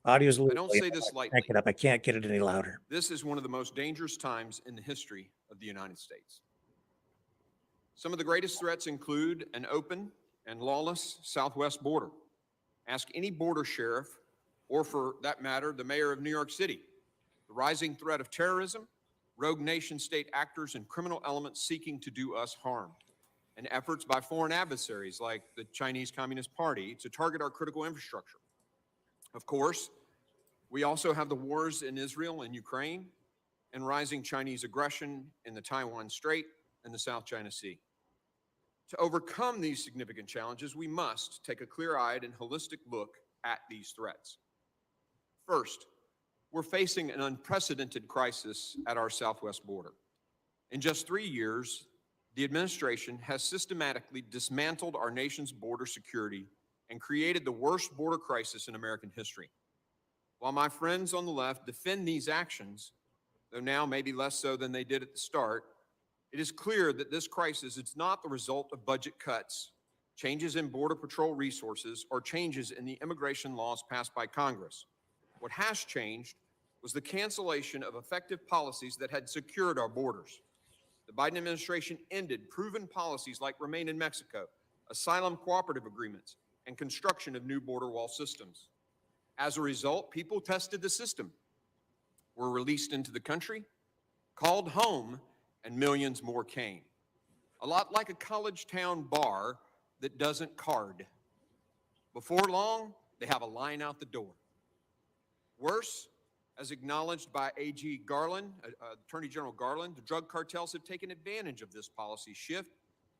Audio's a little. I don't say this lightly. Crank it up. I can't get it any louder. This is one of the most dangerous times in the history of the United States. Some of the greatest threats include an open and lawless southwest border. Ask any border sheriff, or for that matter, the mayor of New York City. The rising threat of terrorism, rogue nation state actors, and criminal elements seeking to do us harm, and efforts by foreign adversaries like the Chinese Communist Party to target our critical infrastructure. Of course, we also have the wars in Israel and Ukraine, and rising Chinese aggression in the Taiwan Strait and the South China Sea. To overcome these significant challenges, we must take a clear-eyed and holistic look at these threats. First, we're facing an unprecedented crisis at our southwest border. In just 3 years, the administration has systematically dismantled our nation's border security and created the worst border crisis in American history. While my friends on the left defend these actions, though now maybe less so than they did at the start, it is clear that this crisis is not the result of budget cuts, changes in Border Patrol resources, or changes in the immigration laws passed by Congress. What has changed was the cancellation of effective policies that had secured our borders. The Biden administration ended proven policies like Remain in Mexico, asylum cooperative agreements, and construction of new border wall systems. As a result, people tested the system, were released into the country, called home, and millions more came. A lot like a college town bar that doesn't card. Before long, they have a line out the door. Worse, as acknowledged by AG Garland, Attorney General Garland, the drug cartels have taken advantage of this policy shift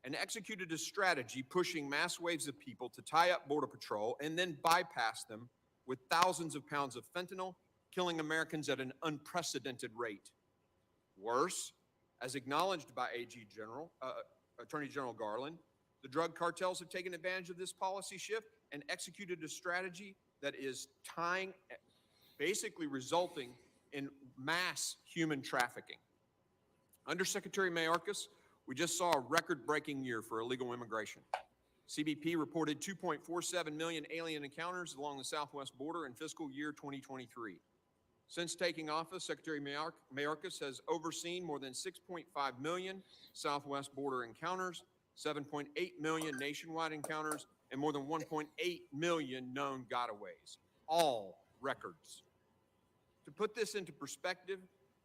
and executed a strategy pushing mass waves of people to tie up Border Patrol and then bypass them with thousands of pounds of fentanyl, killing Americans at an unprecedented rate. Worse, as acknowledged by Attorney General Garland, the drug cartels have taken advantage of this policy shift and executed a strategy that is basically resulting in mass human trafficking. Under Secretary Mayorkas, we just saw a record-breaking year for illegal immigration. CBP reported 2.47 million alien encounters along the southwest border in fiscal year 2023. Since taking office, Secretary Mayorkas has overseen more than 6.5 million southwest border encounters, 7.8 million nationwide encounters, and more than 1.8 million known gotaways, all records. To put this into perspective,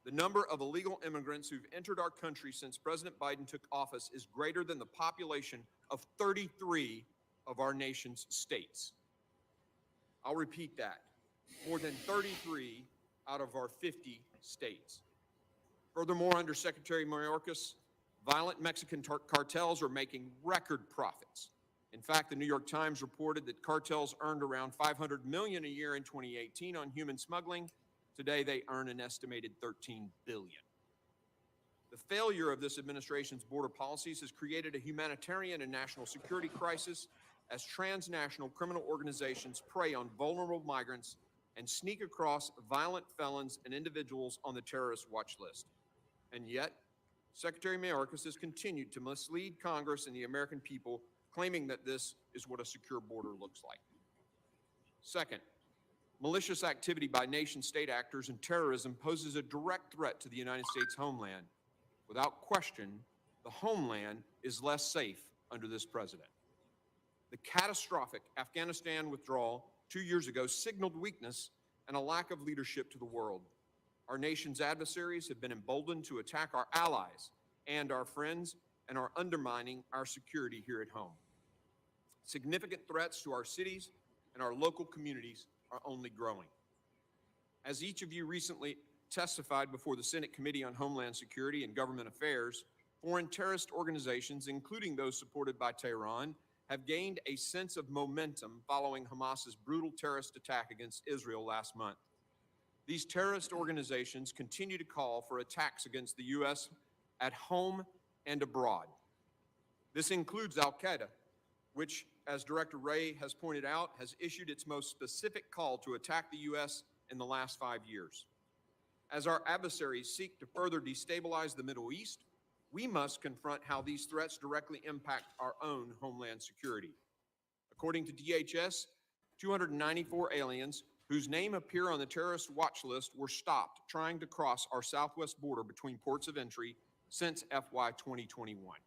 the number of illegal immigrants who've entered our country since President Biden took office is greater than the population of 33 of our nation's states. I'll repeat that. More than 33 out of our 50 states. Furthermore, under Secretary Mayorkas, violent Mexican cartels are making record profits. In fact, the New York Times reported that cartels earned around $500 million a year in 2018 on human smuggling. Today, they earn an estimated $13 billion. The failure of this administration's border policies has created a humanitarian and national security crisis as transnational criminal organizations prey on vulnerable migrants and sneak across violent felons and individuals on the terrorist watch list. And yet, Secretary Mayorkas has continued to mislead Congress and the American people, claiming that this is what a secure border looks like. Second, malicious activity by nation-state actors and terrorism poses a direct threat to the United States homeland. Without question, the homeland is less safe under this president. The catastrophic Afghanistan withdrawal 2 years ago signaled weakness and a lack of leadership to the world. Our nation's adversaries have been emboldened to attack our allies and our friends and are undermining our security here at home. Significant threats to our cities and our local communities are only growing. As each of you recently testified before the Senate Committee on Homeland Security and Government Affairs, foreign terrorist organizations, including those supported by Tehran, have gained a sense of momentum following Hamas's brutal terrorist attack against Israel last month. These terrorist organizations continue to call for attacks against the U.S. at home and abroad. This includes Al-Qaeda, which, as Director Wray has pointed out, has issued its most specific call to attack the U.S. in the last 5 years. As our adversaries seek to further destabilize the Middle East, we must confront how these threats directly impact our own homeland security. According to DHS, 294 aliens whose name appear on the terrorist watch list were stopped trying to cross our southwest border between ports of entry since FY 2021.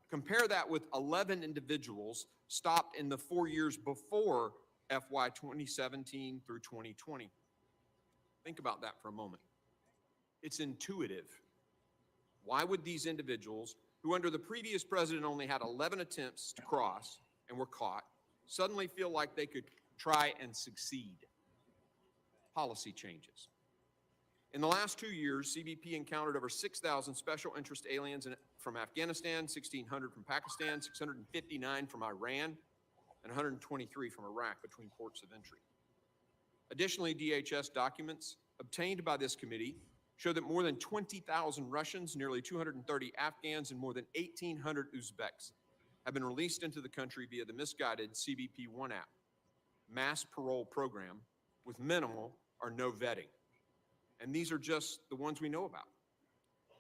Compare that with 11 individuals stopped in the 4 years before FY 2017 through 2020. Think about that for a moment. It's intuitive. Why would these individuals, who under the previous president only had 11 attempts to cross and were caught, suddenly feel like they could try and succeed? Policy changes. In the last 2 years, CBP encountered over 6,000 special interest aliens from Afghanistan, 1,600 from Pakistan, 659 from Iran, and 123 from Iraq between ports of entry. Additionally, DHS documents obtained by this committee show that more than 20,000 Russians, nearly 230 Afghans, and more than 1,800 Uzbeks have been released into the country via the misguided CBP-1 app, mass parole program with minimal or no vetting. And these are just the ones we know about.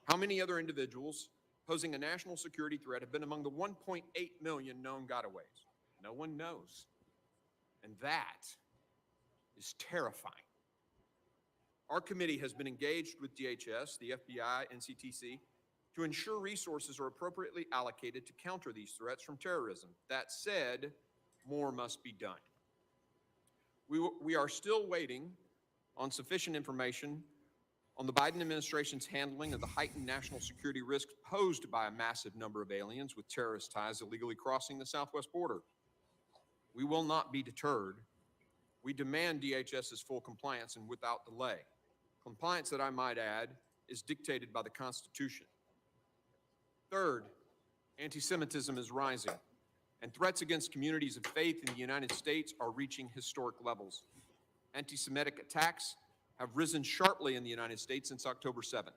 How many other individuals posing a national security threat have been among the 1.8 million known gotaways? No one knows. And that is terrifying. Our committee has been engaged with DHS, the FBI, and CTC to ensure resources are appropriately allocated to counter these threats from terrorism. That said, more must be done. We are still waiting on sufficient information on the Biden administration's handling of the heightened national security risks posed by a massive number of aliens with terrorist ties illegally crossing the southwest border. We will not be deterred. We demand DHS's full compliance and without delay. Compliance that I might add is dictated by the Constitution. Third, anti-Semitism is rising, and threats against communities of faith in the United States are reaching historic levels. Anti-Semitic attacks have risen sharply in the United States since October 7th.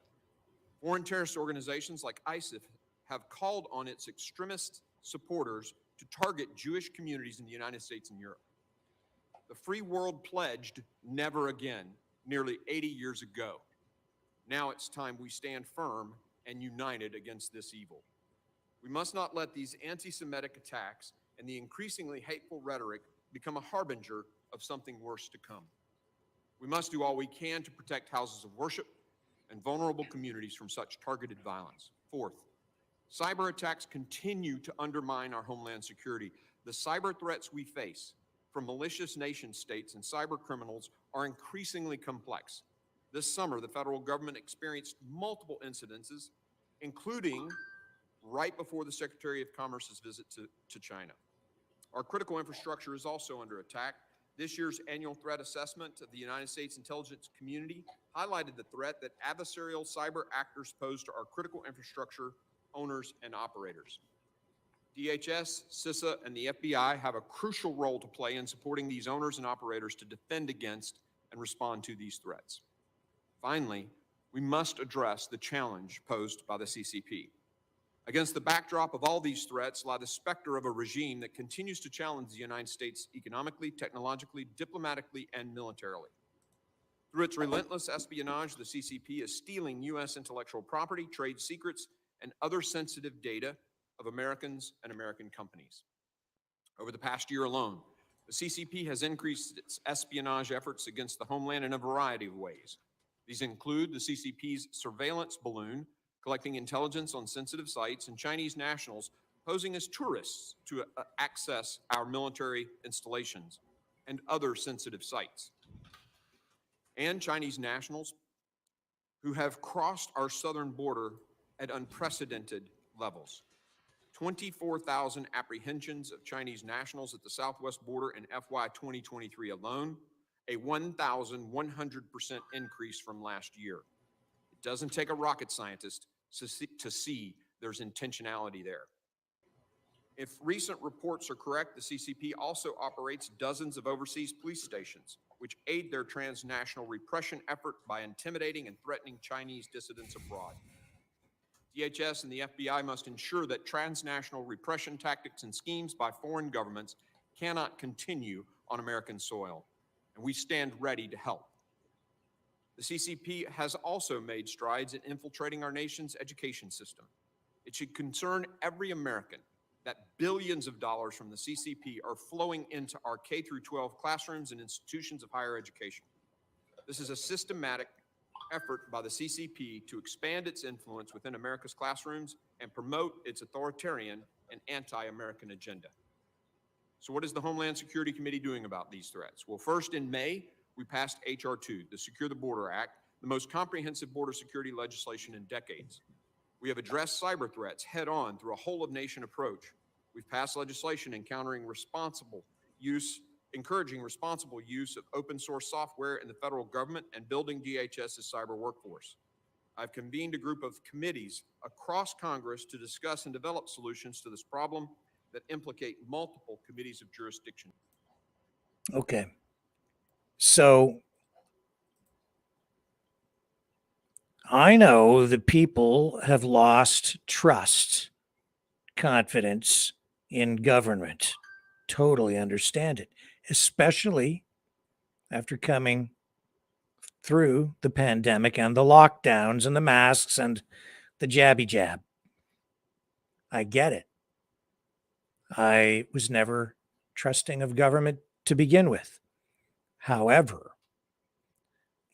Foreign terrorist organizations like ISIS have called on its extremist supporters to target Jewish communities in the United States and Europe. The free world pledged never again nearly 80 years ago. Now it's time we stand firm and united against this evil. We must not let these anti-Semitic attacks and the increasingly hateful rhetoric become a harbinger of something worse to come. We must do all we can to protect houses of worship and vulnerable communities from such targeted violence. Fourth, cyber attacks continue to undermine our homeland security. The cyber threats we face from malicious nation states and cyber criminals are increasingly complex. This summer, the federal government experienced multiple incidences, including right before the Secretary of Commerce's visit to China. Our critical infrastructure is also under attack. This year's annual threat assessment of the United States intelligence community highlighted the threat that adversarial cyber actors pose to our critical infrastructure owners and operators. DHS, CISA, and the FBI have a crucial role to play in supporting these owners and operators to defend against and respond to these threats. Finally, we must address the challenge posed by the CCP. Against the backdrop of all these threats lie the specter of a regime that continues to challenge the United States economically, technologically, diplomatically, and militarily. Through its relentless espionage, the CCP is stealing U.S. intellectual property, trade secrets, and other sensitive data of Americans and American companies. Over the past year alone, the CCP has increased its espionage efforts against the homeland in a variety of ways. These include the CCP's surveillance balloon, collecting intelligence on sensitive sites, and Chinese nationals posing as tourists to access our military installations and other sensitive sites. And Chinese nationals who have crossed our southern border at unprecedented levels. 24,000 apprehensions of Chinese nationals at the southwest border in FY 2023 alone, a 1,100% increase from last year. It doesn't take a rocket scientist to see there's intentionality there. If recent reports are correct, the CCP also operates dozens of overseas police stations, which aid their transnational repression effort by intimidating and threatening Chinese dissidents abroad. DHS and the FBI must ensure that transnational repression tactics and schemes by foreign governments cannot continue on American soil, and we stand ready to help. The CCP has also made strides in infiltrating our nation's education system. It should concern every American that billions of dollars from the CCP are flowing into our K-12 classrooms and institutions of higher education. This is a systematic effort by the CCP to expand its influence within America's classrooms and promote its authoritarian and anti-American agenda. So what is the Homeland Security Committee doing about these threats? Well, first in May, we passed H.R. 2, the Secure the Border Act, the most comprehensive border security legislation in decades. We have addressed cyber threats head on through a whole of nation approach. We've passed legislation encouraging responsible use of open source software in the federal government and building DHS's cyber workforce. I've convened a group of committees across Congress to discuss and develop solutions to this problem that implicate multiple committees of jurisdiction. Okay. So I know that people have lost trust, confidence in government. Totally understand it, especially after coming through the pandemic and the lockdowns and the masks and the jabby jab. I get it. I was never trusting of government to begin with. However,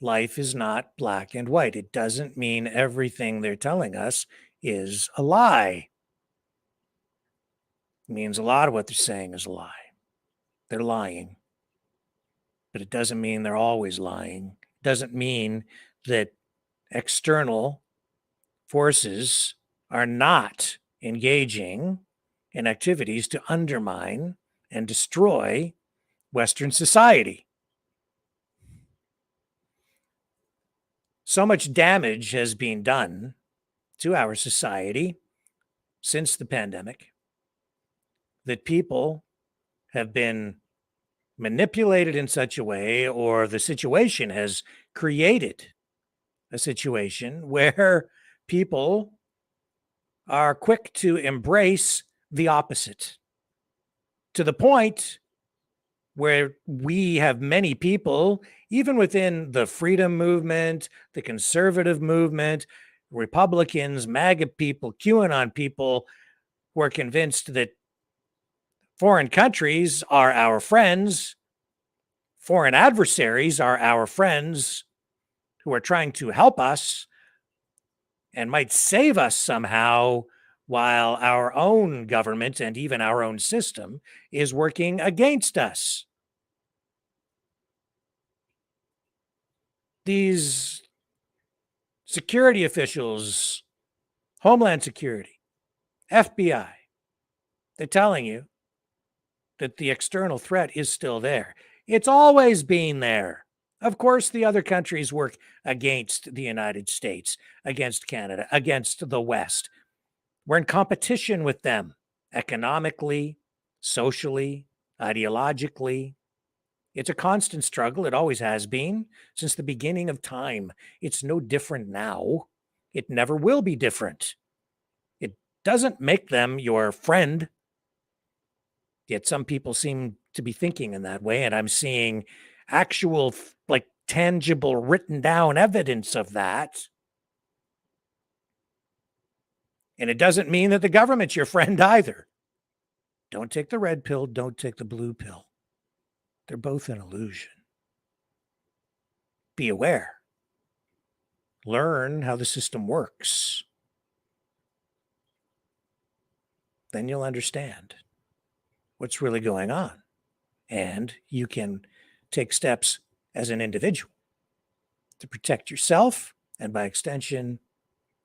life is not black and white. It doesn't mean everything they're telling us is a lie. It means a lot of what they're saying is a lie. They're lying. But it doesn't mean they're always lying. It doesn't mean that external forces are not engaging in activities to undermine and destroy Western society. So much damage has been done to our society since the pandemic that people have been manipulated in such a way, or the situation has created a situation where people are quick to embrace the opposite, to the point where we have many people, even within the freedom movement, the conservative movement, Republicans, MAGA people, QAnon people, who are convinced that foreign countries are our friends, foreign adversaries are our friends who are trying to help us and might save us somehow, while our own government and even our own system is working against us. These security officials, Homeland Security, FBI, they're telling you that the external threat is still there. It's always been there. Of course, the other countries work against the United States, against Canada, against the West. We're in competition with them economically, socially, ideologically. It's a constant struggle. It always has been since the beginning of time. It's no different now. It never will be different. It doesn't make them your friend. Yet some people seem to be thinking in that way, and I'm seeing actual, like, tangible, written down evidence of that. And it doesn't mean that the government's your friend either. Don't take the red pill, don't take the blue pill. They're both an illusion. Be aware. Learn how the system works. Then you'll understand what's really going on. And you can take steps as an individual to protect yourself and, by extension,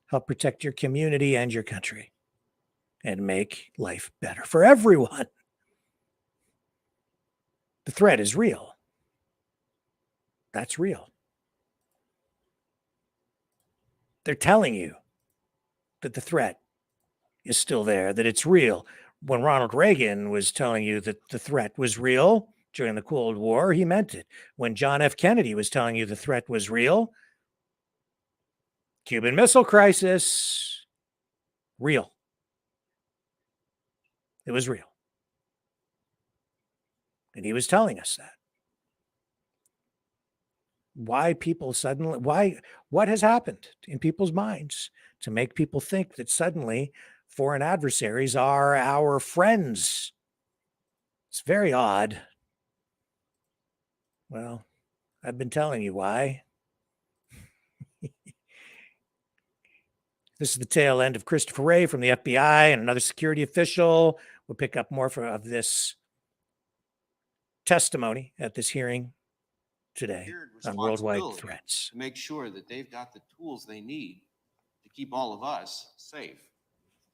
help protect your community and your country and make life better for everyone. The threat is real. That's real. They're telling you that the threat is still there, that it's real. When Ronald Reagan was telling you that the threat was real during the Cold War, he meant it. When John F. Kennedy was telling you the threat was real, Cuban Missile Crisis, real. It was real. And he was telling us that. Why people suddenly, what has happened in people's minds to make people think that suddenly foreign adversaries are our friends? It's very odd. Well, I've been telling you why. This is the tail end of Christopher Wray from the FBI and another security official. We'll pick up more of this testimony at this hearing today on worldwide threats. To make sure that they've got the tools they need to keep all of us safe.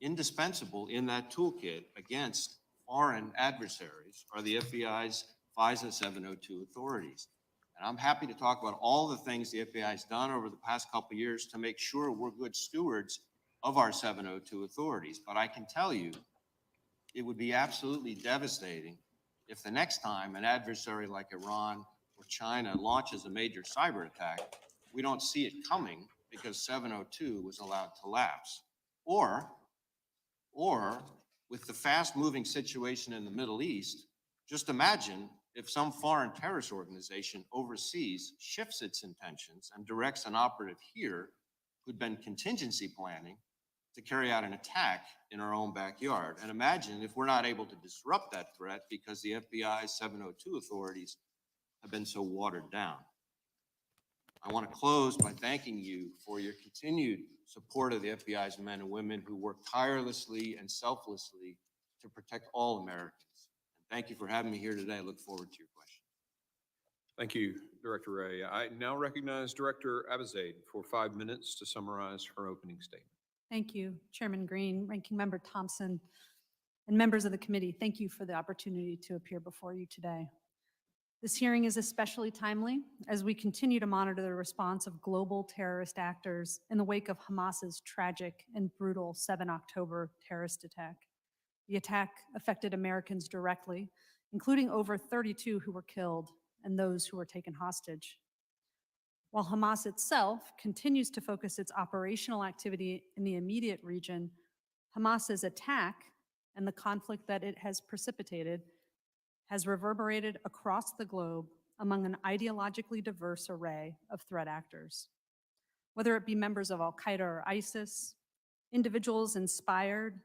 Indispensable in that toolkit against foreign adversaries are the FBI's FISA 702 authorities. And I'm happy to talk about all the things the FBI has done over the past couple of years to make sure we're good stewards of our 702 authorities. But I can tell you, it would be absolutely devastating if the next time an adversary like Iran or China launches a major cyber attack, we don't see it coming because 702 was allowed to lapse. Or with the fast-moving situation in the Middle East, just imagine if some foreign terrorist organization overseas shifts its intentions and directs an operative here who'd been contingency planning to carry out an attack in our own backyard. And imagine if we're not able to disrupt that threat because the FBI's 702 authorities have been so watered down. I want to close by thanking you for your continued support of the FBI's men and women who work tirelessly and selflessly to protect all Americans. And thank you for having me here today. I look forward to your questions. Thank you, Director Ray. I now recognize Director Abizaid for 5 minutes to summarize her opening statement. Thank you, Chairman Green, Ranking Member Thompson, and members of the committee. Thank you for the opportunity to appear before you today. This hearing is especially timely as we continue to monitor the response of global terrorist actors in the wake of Hamas's tragic and brutal 7 October terrorist attack. The attack affected Americans directly, including over 32 who were killed and those who were taken hostage. While Hamas itself continues to focus its operational activity in the immediate region, Hamas's attack and the conflict that it has precipitated has reverberated across the globe among an ideologically diverse array of threat actors. Whether it be members of Al-Qaeda or ISIS, individuals inspired,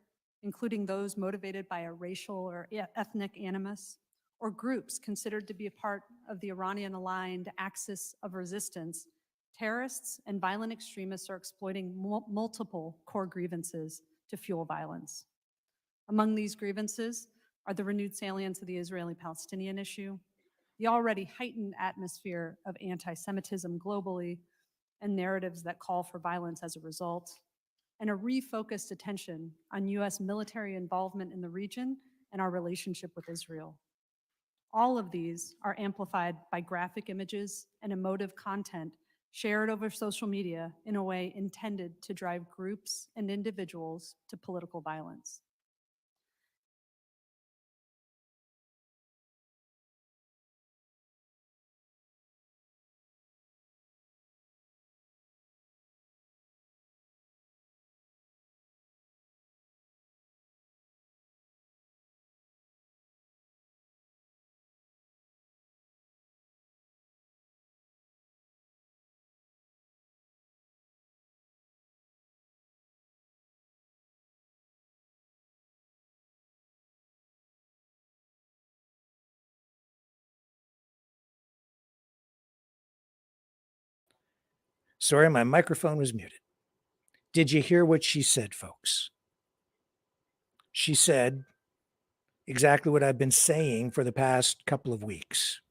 including those motivated by a racial or ethnic animus, or groups considered to be a part of the Iranian-aligned axis of resistance, terrorists and violent extremists are exploiting multiple core grievances to fuel violence. Among these grievances are the renewed salience of the Israeli-Palestinian issue, the already heightened atmosphere of anti-Semitism globally, and narratives that call for violence as a result, and a refocused attention on U.S. military involvement in the region and our relationship with Israel. All of these are amplified by graphic images and emotive content shared over social media in a way intended to drive groups and individuals to political violence. Sorry, my microphone was muted. Did you hear what she said, folks? She said exactly what I've been saying for the past couple of weeks.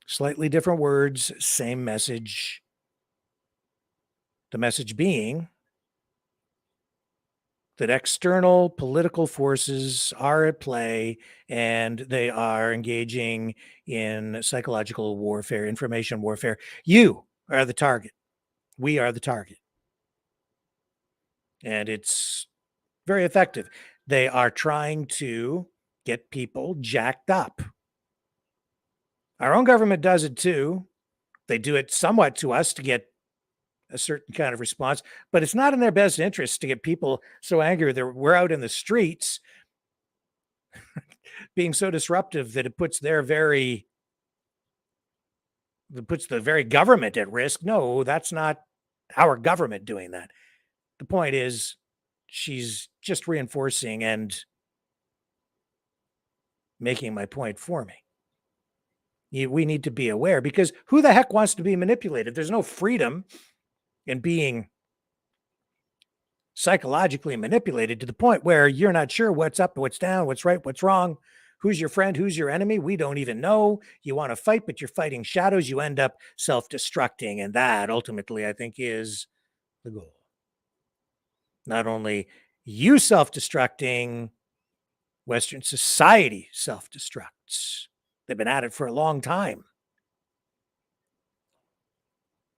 Slightly different words, same message. The message being that external political forces are at play and they are engaging in psychological warfare, information warfare. You are the target. We are the target. And it's very effective. They are trying to get people jacked up. Our own government does it too. They do it somewhat to us to get a certain kind of response, but it's not in their best interest to get people so angry that we're out in the streets being so disruptive that it puts the very government at risk. No, that's not our government doing that. The point is, she's just reinforcing and making my point for me. We need to be aware, because who the heck wants to be manipulated? There's no freedom in being psychologically manipulated to the point where you're not sure what's up, what's down, what's right, what's wrong, who's your friend, who's your enemy. We don't even know. You want to fight, but you're fighting shadows. You end up self-destructing. And that ultimately, I think, is the goal. Not only you self-destructing, Western society self-destructs. They've been at it for a long time.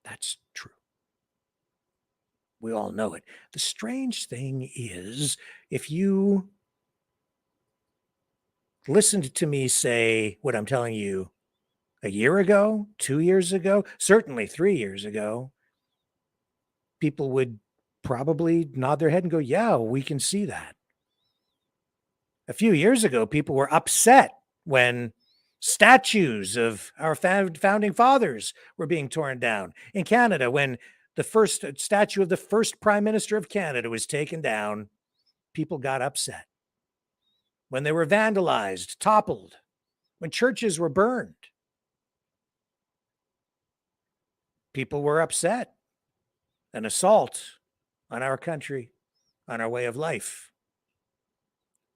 That's true. We all know it. The strange thing is, if you listened to me say what I'm telling you a year ago, 2 years ago, certainly 3 years ago, people would probably nod their head and go, yeah, we can see that. A few years ago, people were upset when statues of our founding fathers were being torn down. In Canada, when the first statue of the first Prime Minister of Canada was taken down, people got upset. When they were vandalized, toppled, when churches were burned, people were upset. An assault on our country, on our way of life.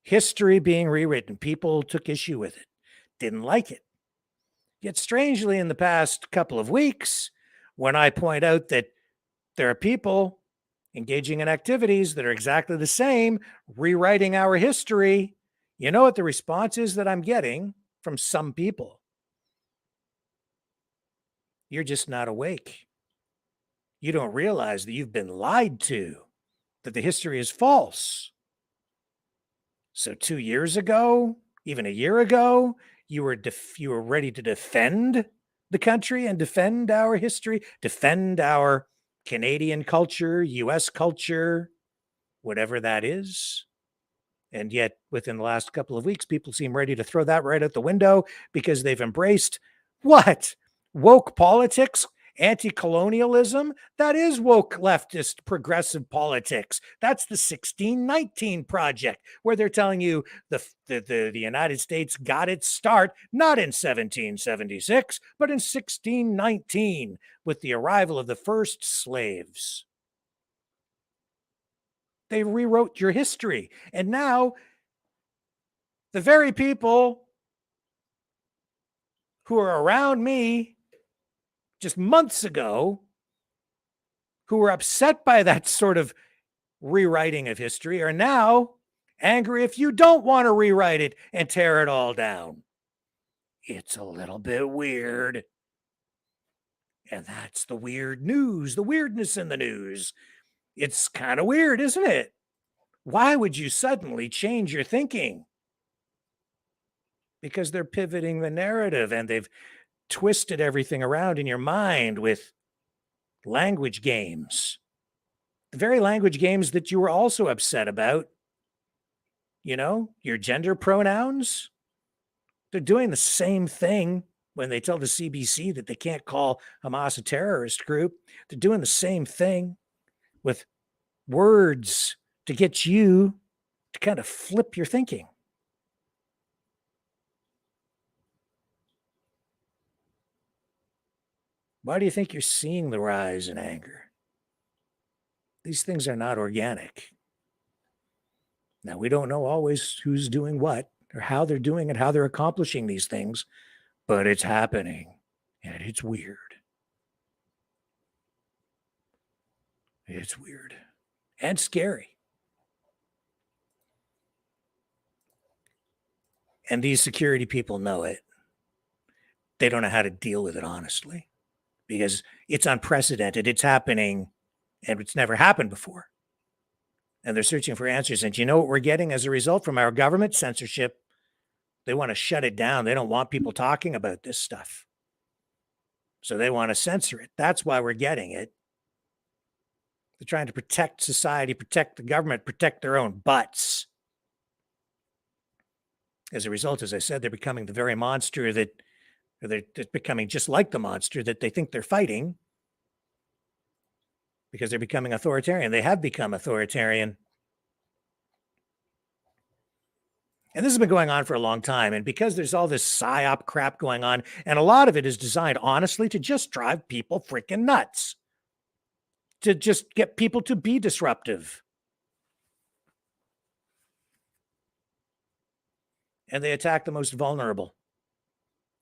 History being rewritten. People took issue with it, didn't like it. Yet strangely, in the past couple of weeks, when I point out that there are people engaging in activities that are exactly the same, rewriting our history, you know what the response is that I'm getting from some people? You're just not awake. You don't realize that you've been lied to, that the history is false. So 2 years ago, even a year ago, you were ready to defend the country and defend our history, defend our Canadian culture, US culture, whatever that is. And yet, within the last couple of weeks, people seem ready to throw that right out the window because they've embraced what? Woke politics, anti-colonialism. That is woke leftist progressive politics. That's the 1619 Project, where they're telling you the United States got its start not in 1776, but in 1619 with the arrival of the first slaves. They rewrote your history. And now the very people who are around me just months ago, who were upset by that sort of rewriting of history, are now angry if you don't want to rewrite it and tear it all down. It's a little bit weird. And that's the weird news, the weirdness in the news. It's kind of weird, isn't it? Why would you suddenly change your thinking? Because they're pivoting the narrative and they've twisted everything around in your mind with language games. The very language games that you were also upset about. You know, your gender pronouns. They're doing the same thing when they tell the CBC that they can't call Hamas a terrorist group. They're doing the same thing with words to get you to kind of flip your thinking. Why do you think you're seeing the rise in anger? These things are not organic. Now, we don't know always who's doing what or how they're doing it, how they're accomplishing these things, but it's happening and it's weird. It's weird and scary. And these security people know it. They don't know how to deal with it, honestly, because it's unprecedented. It's happening and it's never happened before. And they're searching for answers. And you know what we're getting as a result from our government? Censorship. They want to shut it down. They don't want people talking about this stuff. So they want to censor it. That's why we're getting it. They're trying to protect society, protect the government, protect their own butts. As a result, as I said, they're becoming the very monster that they're becoming just like the monster that they think they're fighting. Because they're becoming authoritarian. They have become authoritarian. And this has been going on for a long time. And because there's all this PSYOP crap going on, and a lot of it is designed, honestly, to just drive people freaking nuts. To just get people to be disruptive. And they attack the most vulnerable.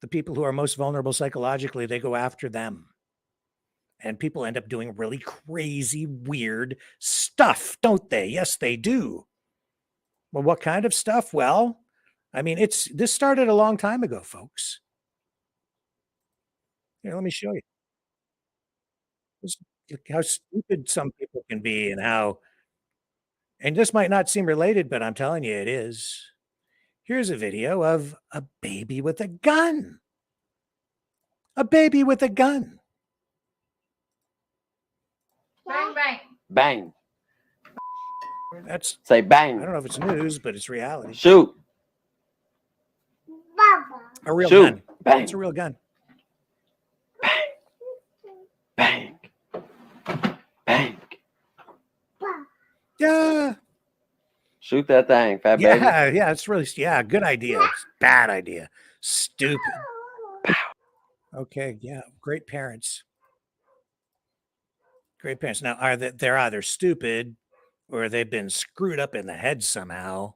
The people who are most vulnerable psychologically, they go after them. And people end up doing really crazy, weird stuff, don't they? Yes, they do. Well, what kind of stuff? Well, I mean, this started a long time ago, folks. Here, let me show you. How stupid some people can be and this might not seem related, but I'm telling you it is. Here's a video of a baby with a gun. A baby with a gun. Bang, bang. Bang. That's Say bang. I don't know if it's news, but it's reality. Shoot. A real Shoot. gun. Bang. It's a real gun. Bang. Bang. Yeah. Shoot that thing, fat baby. Yeah, it's really, good idea. It's bad idea. Stupid. Okay, yeah, great parents. Great parents. Now, they're either stupid or they've been screwed up in the head somehow.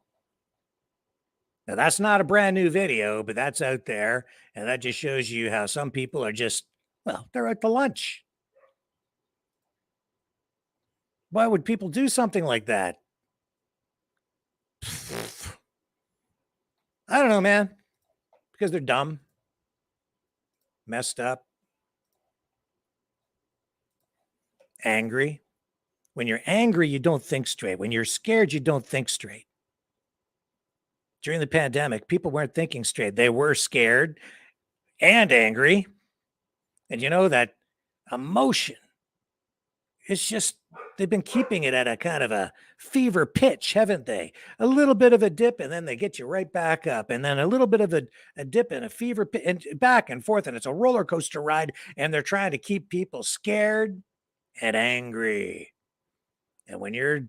Now, that's not a brand new video, but that's out there. And that just shows you how some people are just, well, they're at the lunch. Why would people do something like that? I don't know, man. Because they're dumb, messed up, angry. When you're angry, you don't think straight. When you're scared, you don't think straight. During the pandemic, people weren't thinking straight. They were scared and angry. And you know that emotion, it's just, they've been keeping it at a kind of a fever pitch, haven't they? A little bit of a dip, and then they get you right back up. And then a little bit of a dip and a fever pitch, and back and forth. And it's a roller coaster ride. And they're trying to keep people scared and angry. And when you're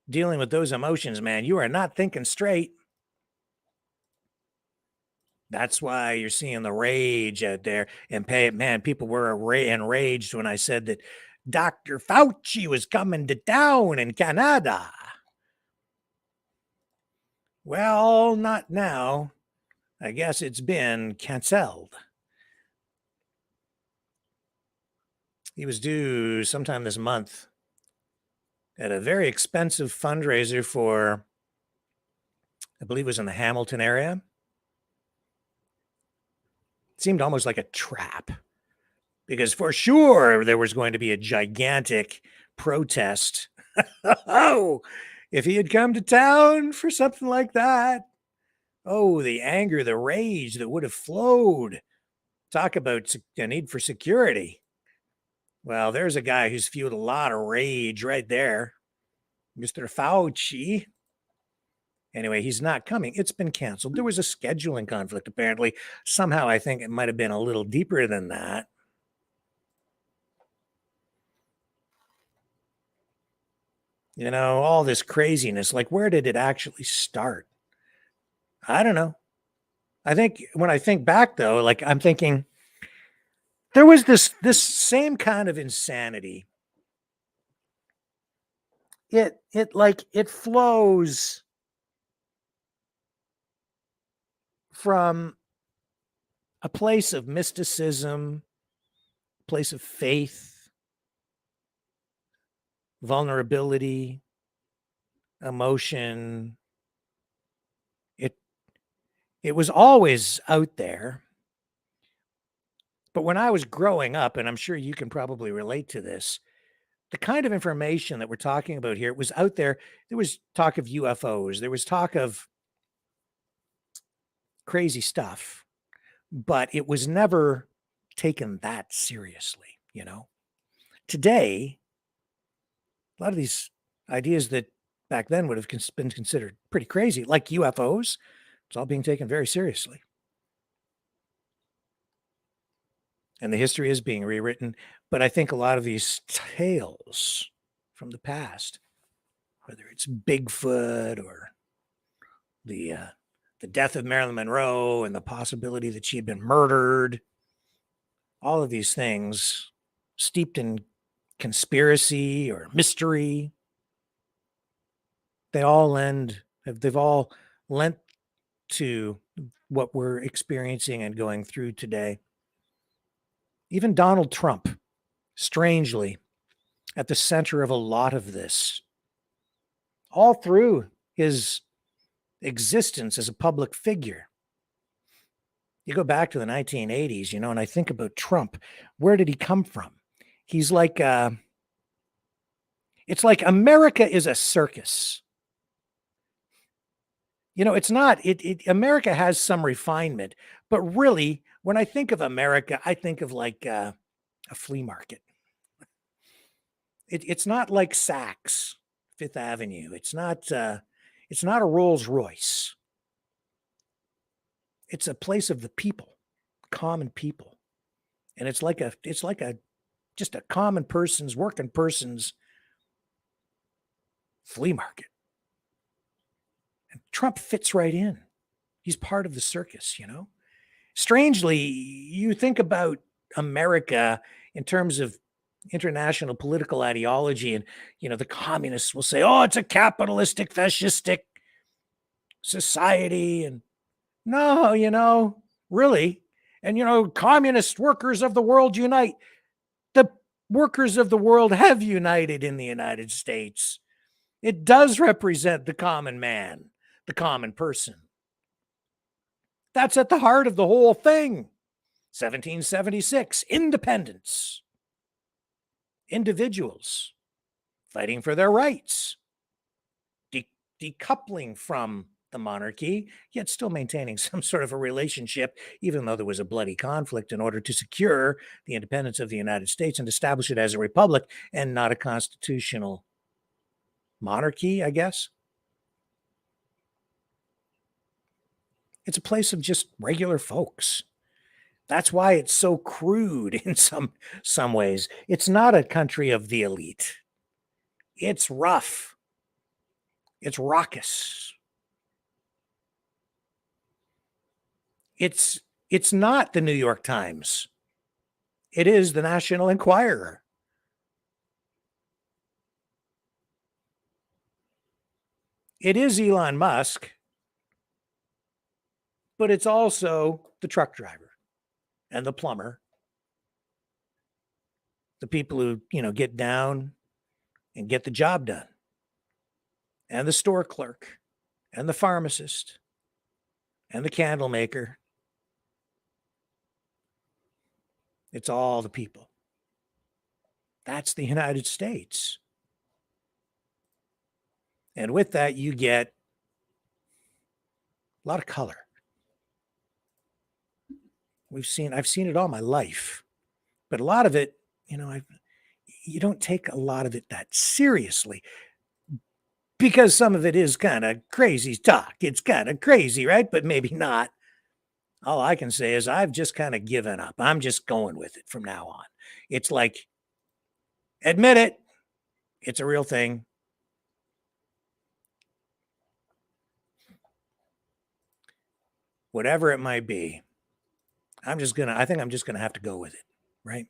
dealing with those emotions, man, you are not thinking straight. That's why you're seeing the rage out there. And man, people were enraged when I said that Dr. Fauci was coming to town in Canada. Well, not now. I guess it's been canceled. He was due sometime this month at a very expensive fundraiser for, I believe it was in the Hamilton area. It seemed almost like a trap, because for sure there was going to be a gigantic protest. Oh, if he had come to town for something like that. Oh, the anger, the rage that would have flowed. Talk about a need for security. Well, there's a guy who's fueled a lot of rage right there. Mr. Fauci. Anyway, he's not coming. It's been canceled. There was a scheduling conflict, apparently. Somehow, I think it might have been a little deeper than that. You know, all this craziness, like, where did it actually start? I don't know. I think when I think back, though, like, I'm thinking there was this same kind of insanity. It flows from a place of mysticism, a place of faith, vulnerability, emotion. It was always out there. But when I was growing up, and I'm sure you can probably relate to this, the kind of information that we're talking about here, it was out there. There was talk of UFOs. There was talk of crazy stuff, but it was never taken that seriously, you know? Today, a lot of these ideas that back then would have been considered pretty crazy, like UFOs, it's all being taken very seriously. And the history is being rewritten. But I think a lot of these tales from the past, whether it's Bigfoot or the death of Marilyn Monroe and the possibility that she had been murdered, all of these things steeped in conspiracy or mystery, they've all lent to what we're experiencing and going through today. Even Donald Trump, strangely, at the center of a lot of this, all through his existence as a public figure. You go back to the 1980s, you know, and I think about Trump. Where did he come from? He's like, it's like America is a circus. You know, it's not, America has some refinement, but really When I think of America, I think of like a flea market. It's not like Saks, Fifth Avenue. It's not a Rolls Royce. It's a place of the people, common people. And it's like just a common person's, working person's flea market. And Trump fits right in. He's part of the circus, you know? Strangely, you think about America in terms of international political ideology, and, you know, the communists will say, oh, it's a capitalistic, fascistic society. And no, you know, really. And, you know, communist workers of the world unite. The workers of the world have united in the United States. It does represent the common man, the common person. That's at the heart of the whole thing. 1776, independence. Individuals fighting for their rights, decoupling from the monarchy, yet still maintaining some sort of a relationship, even though there was a bloody conflict, in order to secure the independence of the United States and establish it as a republic and not a constitutional monarchy, I guess. It's a place of just regular folks. That's why it's so crude in some ways. It's not a country of the elite. It's rough. It's raucous. It's not the New York Times. It is the National Enquirer. It is Elon Musk, but it's also the truck driver and the plumber, the people who, you know, get down and get the job done, and the store clerk, and the pharmacist, and the candle maker. It's all the people. That's the United States. And with that, you get a lot of color. I've seen it all my life, but a lot of it, you know, you don't take a lot of it that seriously, because some of it is kind of crazy talk. It's kind of crazy, right? But maybe not. All I can say is I've just kind of given up. I'm just going with it from now on. It's like, admit it. It's a real thing. Whatever it might be, I think I'm just going to have to go with it, right?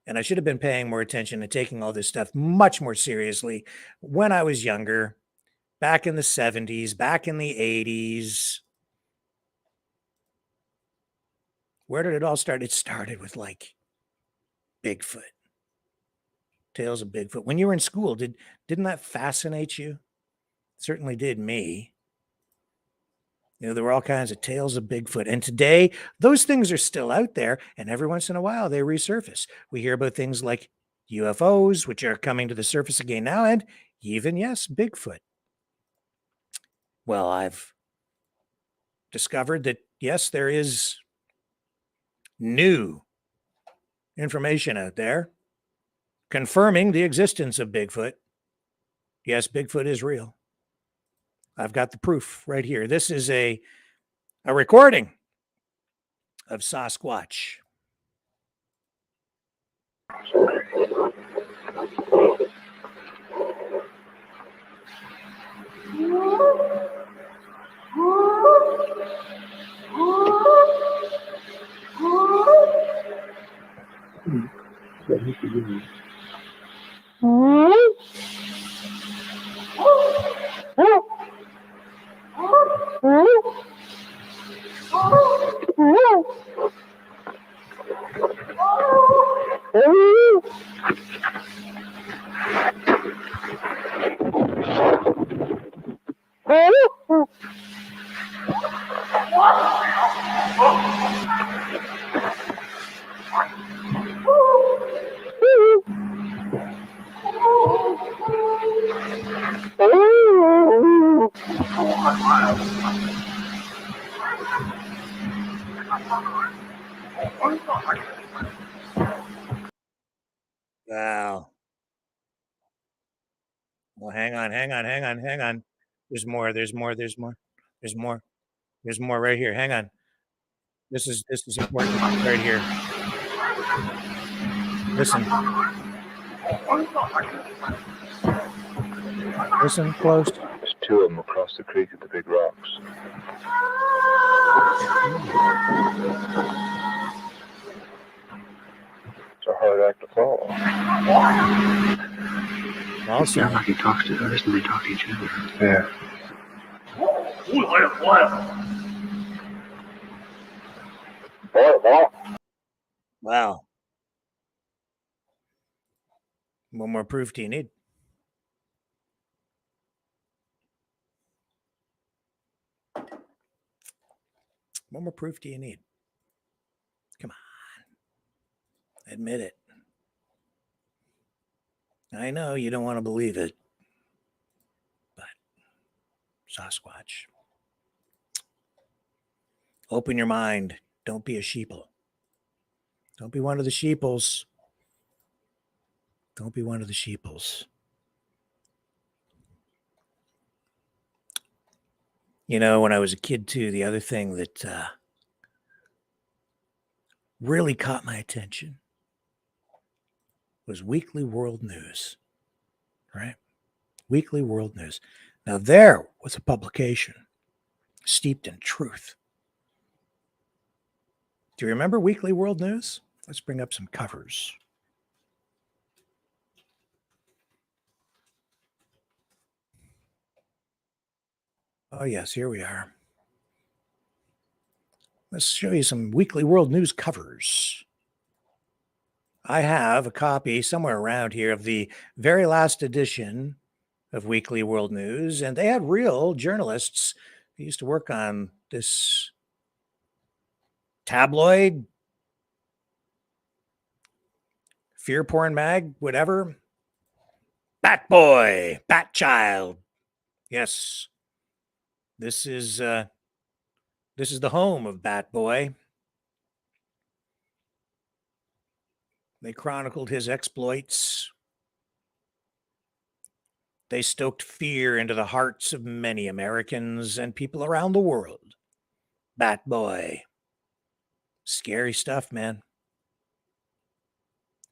And I should have been paying more attention and taking all this stuff much more seriously when I was younger, back in the 70s, back in the 80s. Where did it all start? It started with like Bigfoot, tales of Bigfoot. When you were in school, didn't that fascinate you? It certainly did me. You know, there were all kinds of tales of Bigfoot. And today, those things are still out there. And every once in a while, they resurface. We hear about things like UFOs, which are coming to the surface again now. And even, yes, Bigfoot. Well, I've discovered that, yes, there is new information out there confirming the existence of Bigfoot. Yes, Bigfoot is real. I've got the proof right here. This is a recording of Sasquatch. Wow. Well, hang on. There's more. There's more right here. Hang on. This is important right here. Listen. Listen close. There's two of them across the creek at the big rocks. It's a hard act to follow. Also, yeah, like he talks to others and they talk to each other. Yeah. Wow. What more proof do you need? What more proof do you need? Come on. Admit it. I know you don't want to believe it, but Sasquatch. Open your mind. Don't be a sheeple. Don't be one of the sheeples. Don't be one of the sheeples. You know, when I was a kid too, the other thing that really caught my attention was Weekly World News, right? Weekly World News. Now there was a publication steeped in truth. Do you remember Weekly World News? Let's bring up some covers. Oh, yes, here we are. Let's show you some Weekly World News covers. I have a copy somewhere around here of the very last edition of Weekly World News, and they had real journalists who used to work on this tabloid, fear porn mag, whatever. Bat Boy, Bat Child. Yes. This is the home of Bat Boy. They chronicled his exploits. They stoked fear into the hearts of many Americans and people around the world. Bat Boy. Scary stuff, man.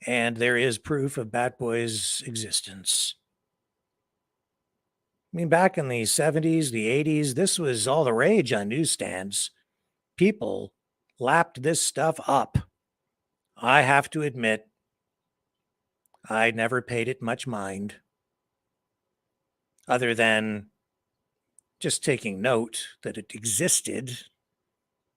And there is proof of Bat Boy's existence. I mean, back in the 70s, the 80s, this was all the rage on newsstands. People lapped this stuff up. I have to admit, I never paid it much mind, other than just taking note that it existed,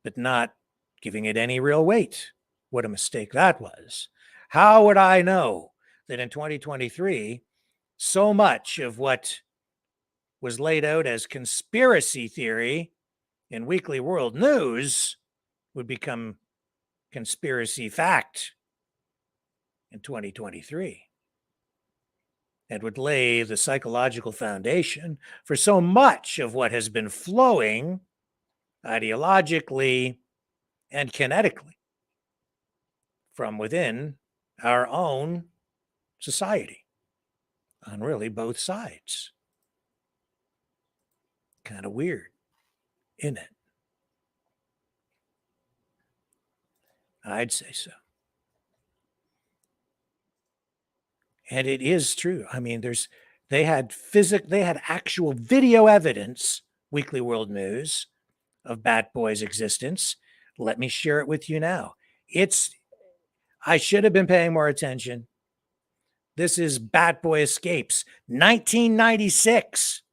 but not giving it any real weight. What a mistake that was. How would I know that in 2023, so much of what was laid out as conspiracy theory in Weekly World News would become conspiracy fact in 2023? And would lay the psychological foundation for so much of what has been flowing ideologically and kinetically from within our own society on really both sides. Kind of weird, isn't it? I'd say so. And it is true. I mean, they had actual video evidence, Weekly World News, of Bat Boy's existence. Let me share it with you now. I should have been paying more attention. This is Bat Boy Escapes, 1996.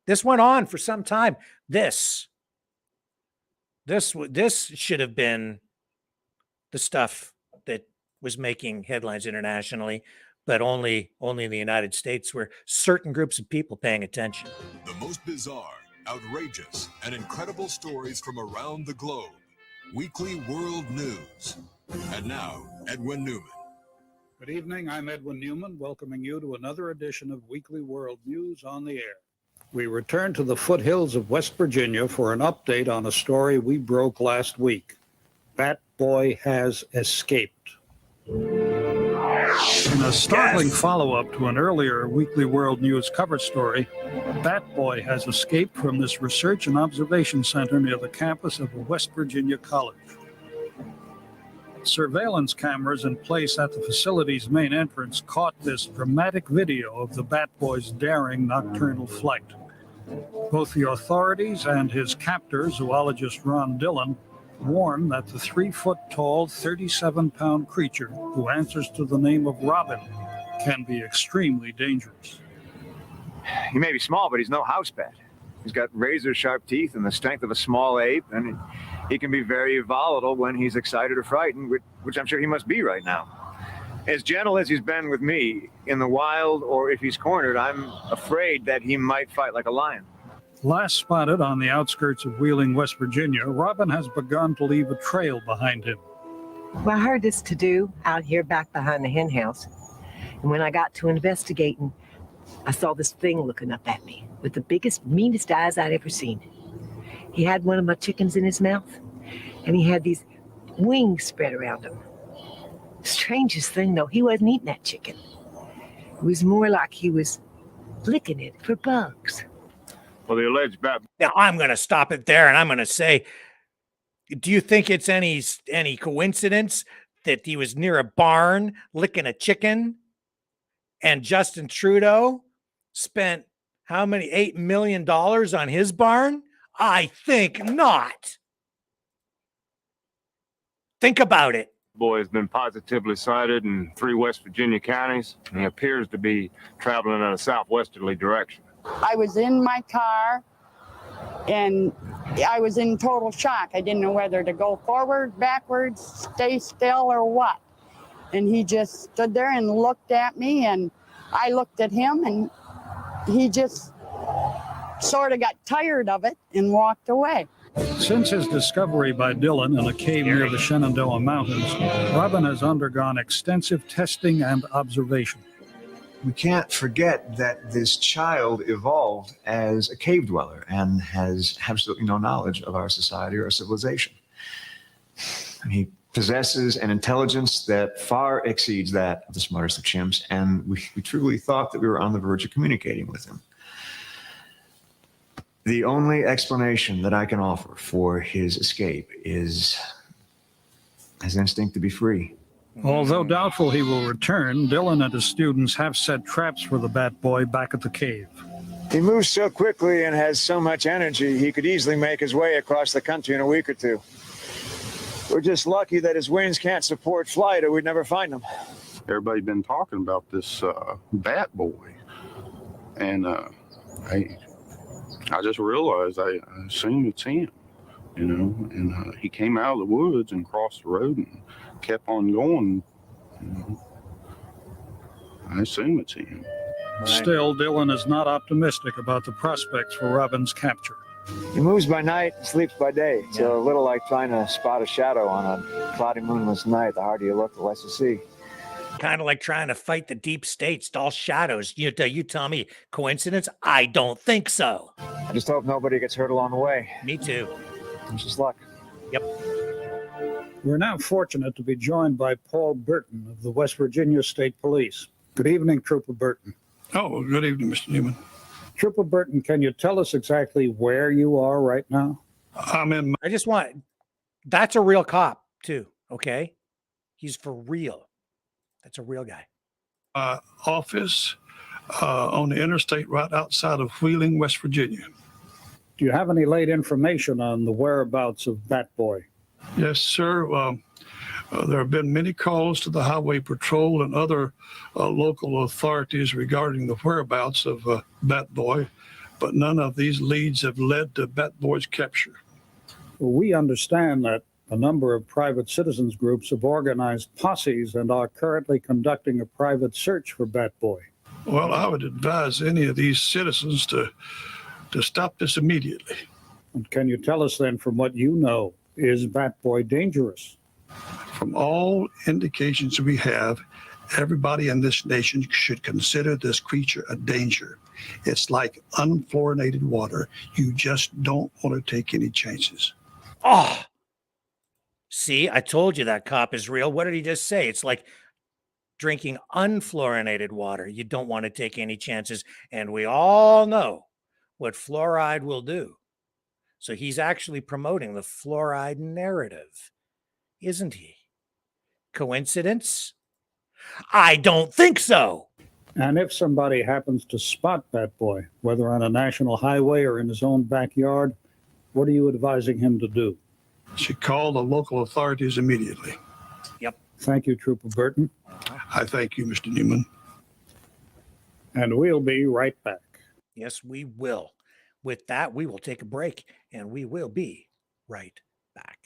This went on for some time. This should have been the stuff that was making headlines internationally, but only in the United States, where certain groups of people paying attention. The most bizarre, outrageous, and incredible stories from around the globe. Weekly World News. And now, Edwin Newman. Good evening, I'm Edwin Newman, welcoming you to another edition of Weekly World News on the air. We return to the foothills of West Virginia for an update on a story we broke last week. Bat Boy has escaped. In a startling follow-up to an earlier Weekly World News cover story, Bat Boy has escaped from this research and observation center near the campus of a West Virginia college. Surveillance cameras in place at the facility's main entrance caught this dramatic video of the Bat Boy's daring nocturnal flight. Both the authorities and his captor, zoologist Ron Dillon, warn that the 3-foot-tall, 37-pound creature, who answers to the name of Robin, can be extremely dangerous. He may be small, but he's no house bat. He's got razor-sharp teeth and the strength of a small ape, and he can be very volatile when he's excited or frightened, which I'm sure he must be right now. As gentle as he's been with me in the wild, or if he's cornered, I'm afraid that he might fight like a lion. Last spotted on the outskirts of Wheeling, West Virginia, Robin has begun to leave a trail behind him. Well, I heard this to-do out here back behind the hen house. And when I got to investigating, I saw this thing looking up at me with the biggest, meanest eyes I'd ever seen. He had one of my chickens in his mouth, and he had these wings spread around him. Strangest thing, though, he wasn't eating that chicken. It was more like he was licking it for bugs. Well, the alleged bat. Now, I'm going to stop it there, and I'm going to say, do you think it's any coincidence that he was near a barn licking a chicken, and Justin Trudeau spent how many, $8 million on his barn? I think not. Think about it. Boy has been positively sighted in 3 West Virginia counties, and he appears to be traveling in a southwesterly direction. I was in my car, and I was in total shock. I didn't know whether to go forward, backwards, stay still, or what. And he just stood there and looked at me, and I looked at him, and he just sort of got tired of it and walked away. Since his discovery by Dillon in a cave near the Shenandoah Mountains, Robin has undergone extensive testing and observation. We can't forget that this child evolved as a cave dweller and has absolutely no knowledge of our society or our civilization. He possesses an intelligence that far exceeds that of the smartest of chimps, and we truly thought that we were on the verge of communicating with him. The only explanation that I can offer for his escape is his instinct to be free. Although doubtful he will return, Dillon and his students have set traps for the Bat Boy back at the cave. He moves so quickly and has so much energy, he could easily make his way across the country in a week or two. We're just lucky that his wings can't support flight, or we'd never find him. Everybody's been talking about this Bat Boy, and I just realized I assume it's him, you know, and he came out of the woods and crossed the road and kept on going. You know. I assume it's him. Still, Dillon is not optimistic about the prospects for Robin's capture. He moves by night and sleeps by day. It's a little like trying to spot a shadow on a cloudy, moonless night. The harder you look, the less you see. Kind of like trying to fight the deep state. It's all shadows. You tell me, coincidence? I don't think so. I just hope nobody gets hurt along the way. Me too. It's just luck. Yep. We're now fortunate to be joined by Paul Burton of the West Virginia State Police. Good evening, Trooper Burton. Oh, good evening, Mr. Newman. Trooper Burton, can you tell us exactly where you are right now? I just want, that's a real cop too, okay? He's for real. That's a real guy. Office on the interstate right outside of Wheeling, West Virginia. Do you have any late information on the whereabouts of Bat Boy? Yes, sir. There have been many calls to the Highway Patrol and other local authorities regarding the whereabouts of Bat Boy, but none of these leads have led to Bat Boy's capture. Well, we understand that a number of private citizens groups have organized posses and are currently conducting a private search for Bat Boy. Well, I would advise any of these citizens to stop this immediately. And can you tell us then, from what you know, is Bat Boy dangerous? From all indications we have, everybody in this nation should consider this creature a danger. It's like unfluoridated water. You just don't want to take any chances. Oh, See, I told you that cop is real. What did he just say? It's like drinking unfluorinated water. You don't want to take any chances. And we all know what fluoride will do. So he's actually promoting the fluoride narrative, isn't he? Coincidence? I don't think so. And if somebody happens to spot that boy, whether on a national highway or in his own backyard, what are you advising him to do? Should call the local authorities immediately. Yep. Thank you, Trooper Burton. I thank you, Mr. Newman. And we'll be right back. Yes, we will. With that, we will take a break, and we will be right back.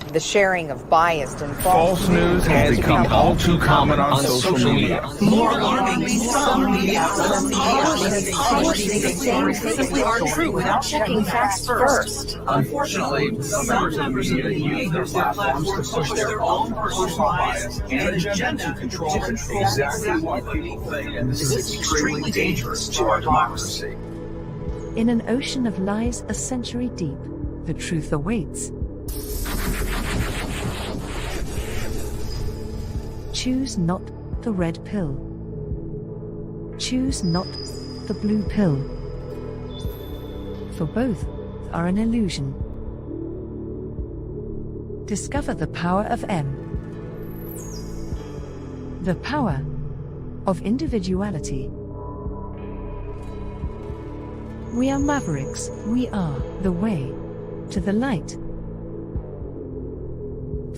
The sharing of biased and false news has become all too common on social media. More alarmingly, some media simply aren't true without checking facts first. Unfortunately, some members of media use their platforms to push their own personal bias and agenda to control exactly what people think, and this is extremely dangerous to our democracy. In an ocean of lies a century deep, the truth awaits. Choose not the red pill. Choose not the blue pill. For both are an illusion. Discover the power of M. The power of individuality. We are Mavericks. We are the way to the light.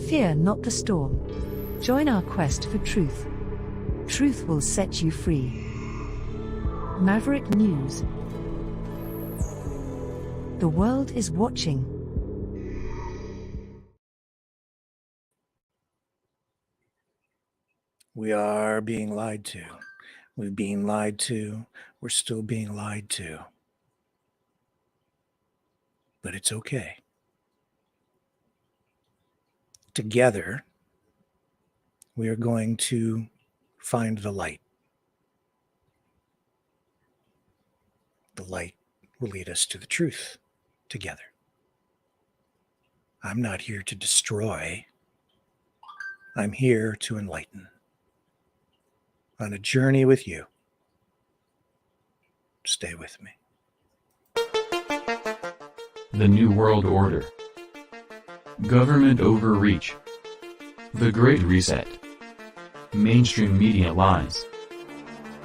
Fear not the storm. Join our quest for truth. Truth will set you free. Maverick News. The world is watching. We are being lied to. We've been lied to. We're still being lied to. But it's okay. Together, we are going to find the light. The light will lead us to the truth together. I'm not here to destroy. I'm here to enlighten. On a journey with you. Stay with me. The New World Order. Government overreach. The Great Reset. Mainstream media lies.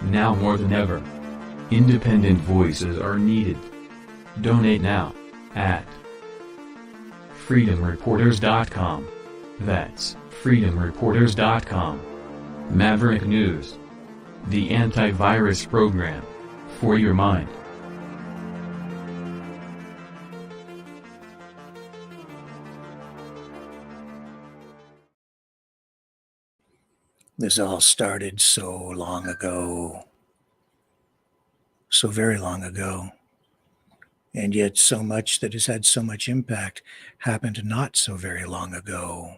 Now more than ever, independent voices are needed. Donate now at freedomreporters.com. That's freedomreporters.com. Maverick News. The antivirus program for your mind. This all started so long ago. So very long ago. And yet so much that has had so much impact happened not so very long ago.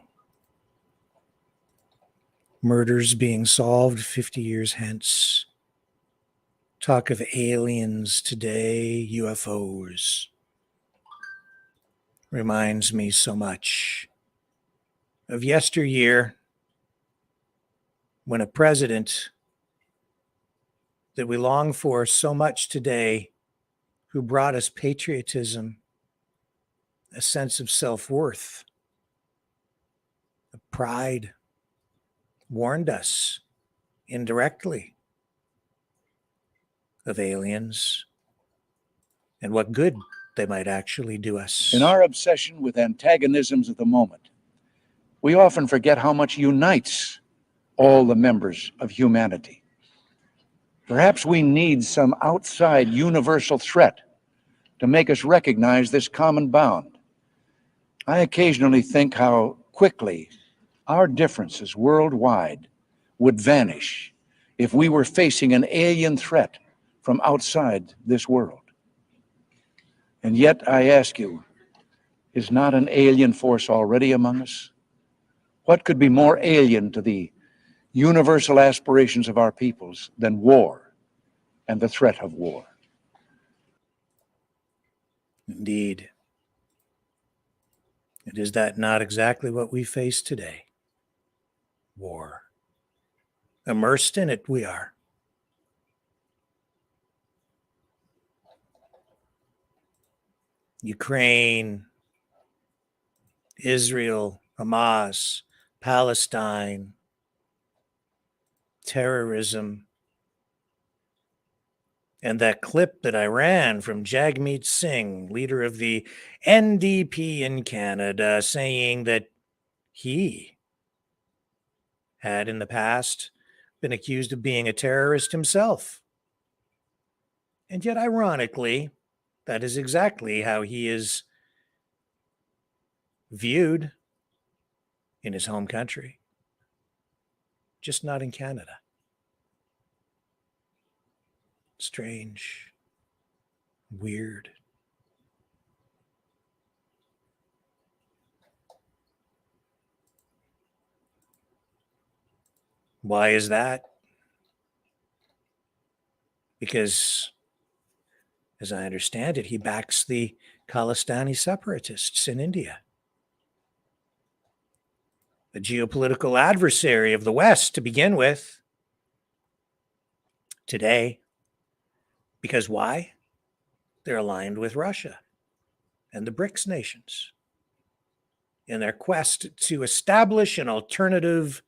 Murders being solved 50 years hence. Talk of aliens today, UFOs. Reminds me so much of yesteryear, when a president that we long for so much today, who brought us patriotism, a sense of self-worth, a pride, warned us indirectly of aliens and what good they might actually do us. In our obsession with antagonisms of the moment, we often forget how much unites all the members of humanity. Perhaps we need some outside universal threat to make us recognize this common bound. I occasionally think how quickly our differences worldwide would vanish if we were facing an alien threat from outside this world. And yet, I ask you, is not an alien force already among us? What could be more alien to the universal aspirations of our peoples than war and the threat of war? Indeed. And is that not exactly what we face today? War. Immersed in it, we are. Ukraine, Israel, Hamas, Palestine, terrorism, and that clip that I ran from Jagmeet Singh, leader of the NDP in Canada, saying that he had in the past been accused of being a terrorist himself. And yet, ironically, that is exactly how he is viewed in his home country, just not in Canada. Strange, weird. Why is that? Because, as I understand it, he backs the Khalistani separatists in India, the geopolitical adversary of the West to begin with. Today, because why? They're aligned with Russia and the BRICS nations in their quest to establish an alternative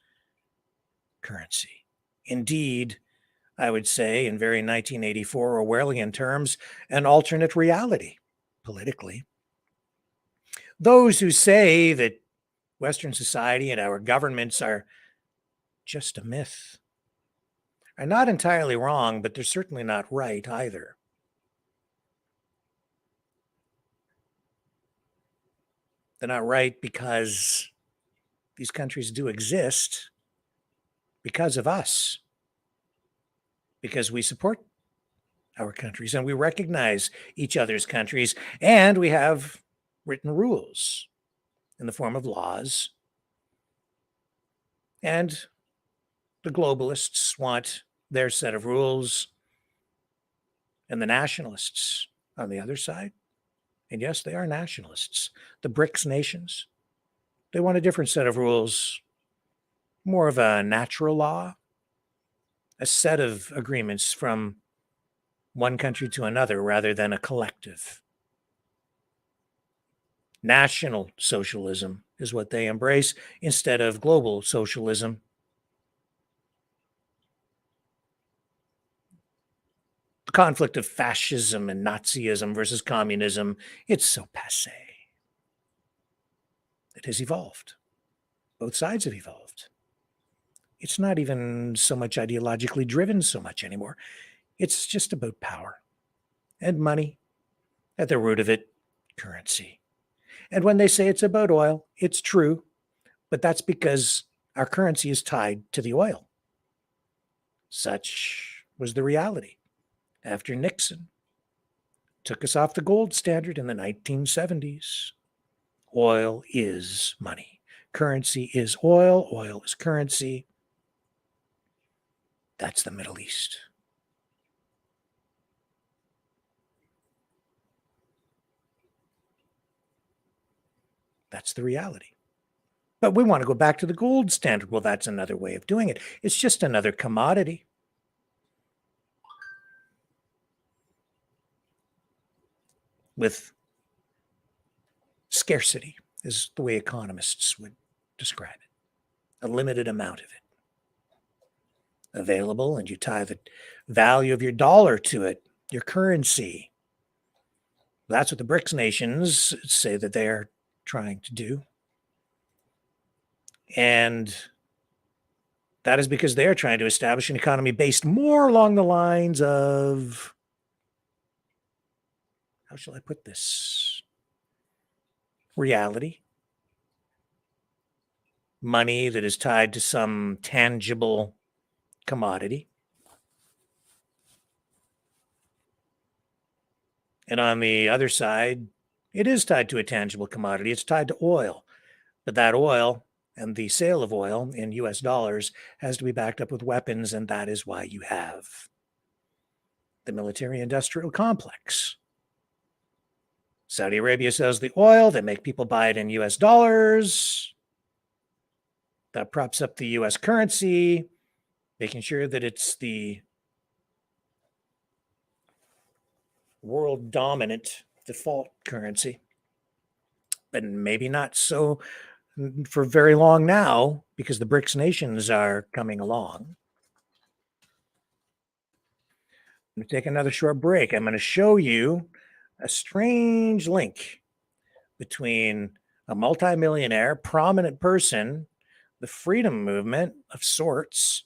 currency. Indeed, I would say, in very 1984 Orwellian terms, an alternate reality politically. Those who say that Western society and our governments are just a myth are not entirely wrong, but they're certainly not right either. They're not right because these countries do exist because of us, because we support our countries and we recognize each other's countries, and we have written rules in the form of laws. And the globalists want their set of rules, and the nationalists on the other side, and yes, they are nationalists, the BRICS nations, they want a different set of rules, more of a natural law, a set of agreements from one country to another rather than a collective. National socialism is what they embrace instead of global socialism. The conflict of fascism and Nazism versus communism, it's so passé. It has evolved. Both sides have evolved. It's not even so much ideologically driven so much anymore. It's just about power and money. At the root of it, currency. And when they say it's about oil, it's true, but that's because our currency is tied to the oil. Such was the reality after Nixon took us off the gold standard in the 1970s. Oil is money. Currency is oil. Oil is currency. That's the Middle East. That's the reality. But we want to go back to the gold standard. Well, that's another way of doing it. It's just another commodity. With scarcity, is the way economists would describe it. A limited amount of it available, and you tie the value of your dollar to it, your currency. That's what the BRICS nations say that they're trying to do. And that is because they're trying to establish an economy based more along the lines of, how shall I put this? Reality. Money that is tied to some tangible commodity. And on the other side, it is tied to a tangible commodity. It's tied to oil. But that oil and the sale of oil in US dollars has to be backed up with weapons, and that is why you have the military-industrial complex. Saudi Arabia sells the oil. They make people buy it in US dollars. That props up the US currency, making sure that it's the world dominant default currency. But maybe not so for very long now, because the BRICS nations are coming along. I'm going to take another short break. I'm going to show you a strange link between a multimillionaire, prominent person, the freedom movement of sorts,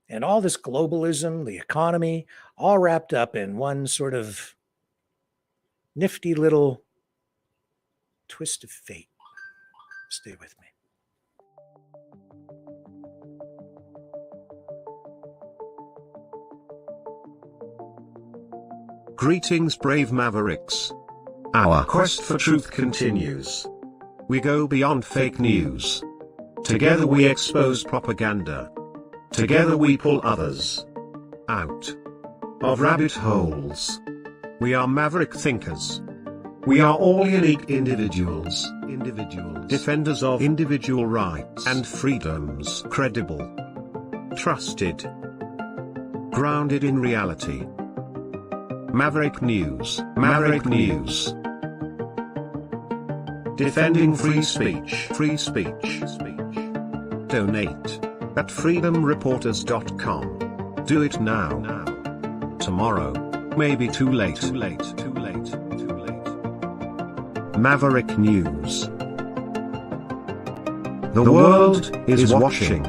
and all this globalism, the economy, all wrapped up in one sort of nifty little twist of fate. Stay with me. Greetings, brave Mavericks. Our quest for truth continues. We go beyond fake news. Together we expose propaganda. Together we pull others out of rabbit holes. We are maverick thinkers. We are all unique individuals. Defenders of individual rights and freedoms. Credible. Trusted. Grounded in reality. Maverick News. Maverick News. Defending free speech. Free speech. Donate at freedomreporters.com. Do it now. Tomorrow may be too late. Maverick News. The world is watching.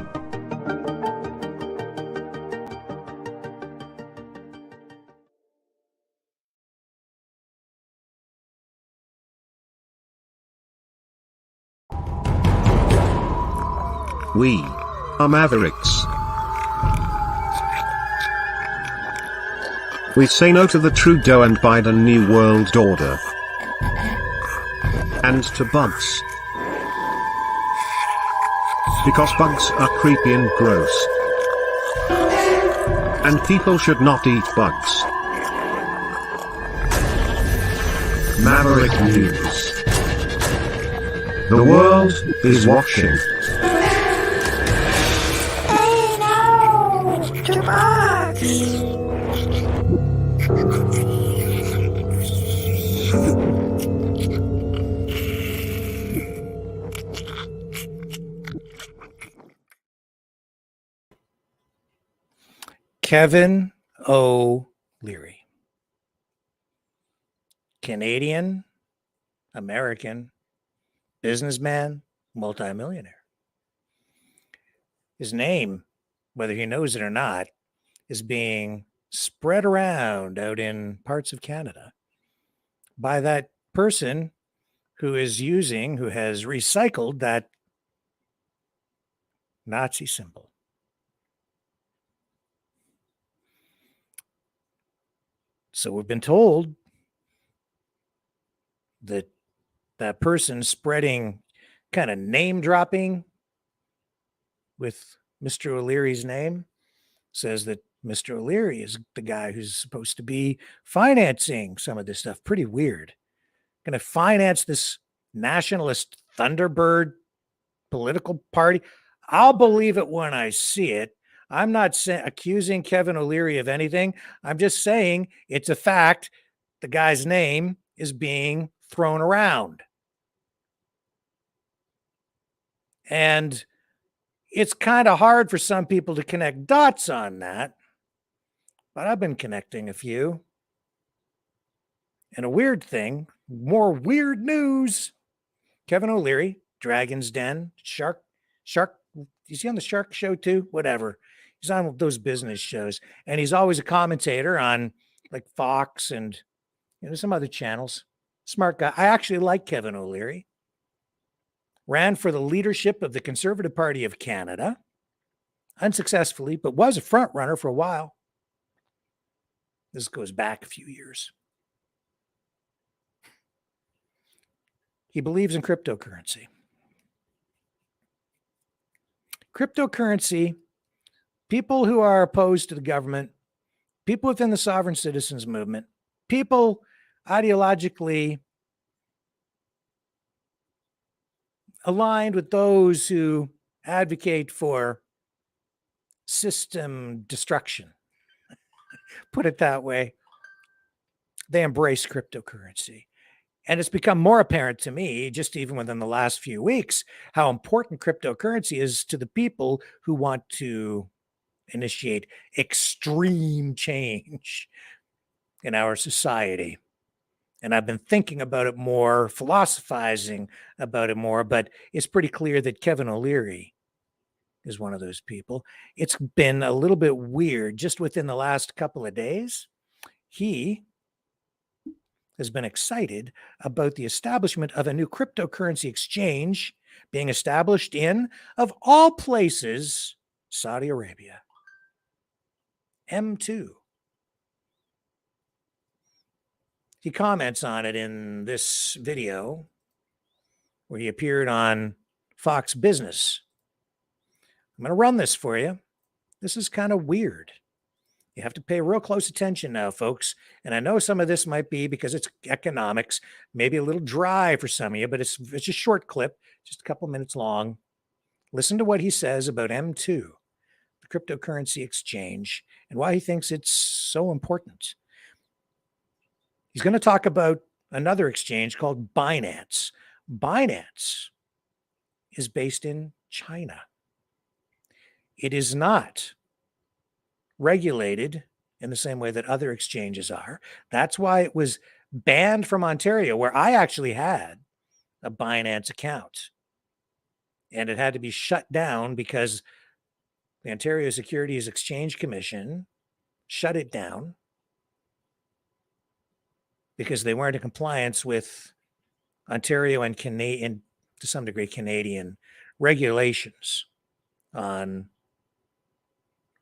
We are Mavericks. We say no to the Trudeau and Biden New World Order. And to bugs. Because bugs are creepy and gross. And people should not eat bugs. Maverick News. The world is watching. Kevin O'Leary, Canadian, American, businessman, multimillionaire. His name, whether he knows it or not, is being spread around out in parts of Canada by that person who has recycled that Nazi symbol. So we've been told that that person spreading kind of name dropping with Mr. O'Leary's name says that Mr. O'Leary is the guy who's supposed to be financing some of this stuff. Pretty weird. Going to finance this nationalist Thunderbird political party. I'll believe it when I see it. I'm not accusing Kevin O'Leary of anything. I'm just saying it's a fact. The guy's name is being thrown around. And it's kind of hard for some people to connect dots on that. But I've been connecting a few. And a weird thing, more weird news. Kevin O'Leary, Dragon's Den, Shark, is he on the Shark Show too? Whatever. He's on those business shows. And he's always a commentator on like Fox and some other channels. Smart guy. I actually like Kevin O'Leary. Ran for the leadership of the Conservative Party of Canada. Unsuccessfully, but was a front runner for a while. This goes back a few years. He believes in cryptocurrency. Cryptocurrency, people who are opposed to the government, people within the sovereign citizens movement, people ideologically aligned with those who advocate for system destruction. Put it that way. They embrace cryptocurrency. And it's become more apparent to me, just even within the last few weeks, how important cryptocurrency is to the people who want to initiate extreme change in our society. And I've been thinking about it more, philosophizing about it more, but it's pretty clear that Kevin O'Leary is one of those people. It's been a little bit weird just within the last couple of days. He has been excited about the establishment of a new cryptocurrency exchange being established in, of all places, Saudi Arabia. M2. He comments on it in this video where he appeared on Fox Business. I'm going to run this for you. This is kind of weird. You have to pay real close attention now, folks. And I know some of this might be because it's economics, maybe a little dry for some of you, but it's a short clip, just a couple minutes long. Listen to what he says about M2, the cryptocurrency exchange, and why he thinks it's so important. He's going to talk about another exchange called Binance. Binance is based in China. It is not regulated in the same way that other exchanges are. That's why it was banned from Ontario, where I actually had a Binance account. And it had to be shut down because the Ontario Securities Exchange Commission shut it down because they weren't in compliance with Ontario and Canadian, to some degree, Canadian regulations on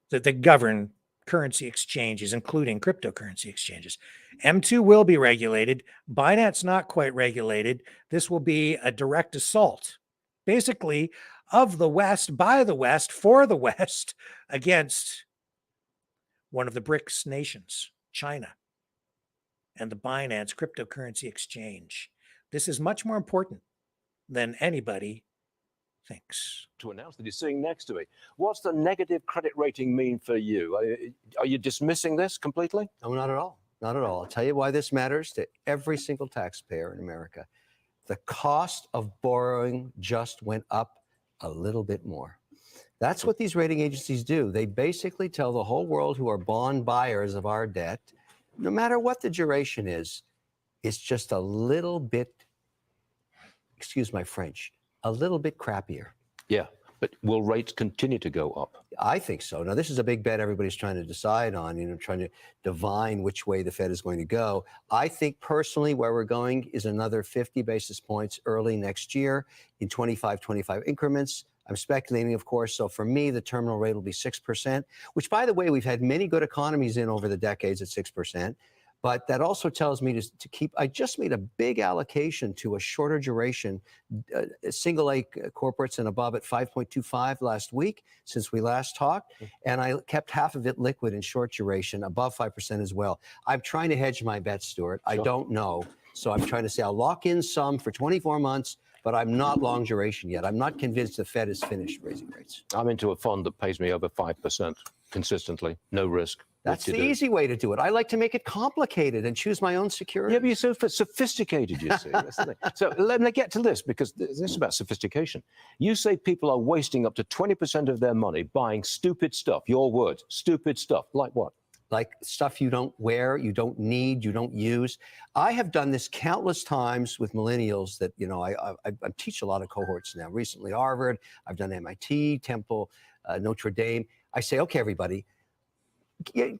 that govern currency exchanges, including cryptocurrency exchanges. M2 will be regulated. Binance not quite regulated. This will be a direct assault, basically, of the West, by the West, for the West, against one of the BRICS nations, China, and the Binance cryptocurrency exchange. This is much more important than anybody thinks. To announce that he's sitting next to me. What's the negative credit rating mean for you? Are you dismissing this completely? No, not at all. Not at all. I'll tell you why this matters to every single taxpayer in America. The cost of borrowing just went up a little bit more. That's what these rating agencies do. They basically tell the whole world who are bond buyers of our debt, no matter what the duration is, it's just a little bit, excuse my French, a little bit crappier. Yeah, but will rates continue to go up? I think so. Now, this is a big bet everybody's trying to decide on, trying to divine which way the Fed is going to go. I think personally where we're going is another 50 basis points early next year in 25 increments. I'm speculating, of course. So for me, the terminal rate will be 6%, which, by the way, we've had many good economies in over the decades at 6%. But that also tells me to keep, I just made a big allocation to a shorter duration, single A corporates and above at 5.25 last week since we last talked. And I kept half of it liquid in short duration, above 5% as well. I'm trying to hedge my bets, Stuart. I don't know. So I'm trying to say I'll lock in some for 24 months, but I'm not long duration yet. I'm not convinced the Fed is finished raising rates. I'm into a fund that pays me over 5% consistently, no risk. That's the easy way to do it. I like to make it complicated and choose my own security. Yeah, but you're so sophisticated, you see. That's the thing. So let me get to this, because this is about sophistication. You say people are wasting up to 20% of their money buying stupid stuff. Your words, stupid stuff. Like what? Like stuff you don't wear, you don't need, you don't use. I have done this countless times with millennials that, I teach a lot of cohorts now. Recently, Harvard, I've done MIT, Temple, Notre Dame. I say, okay, everybody,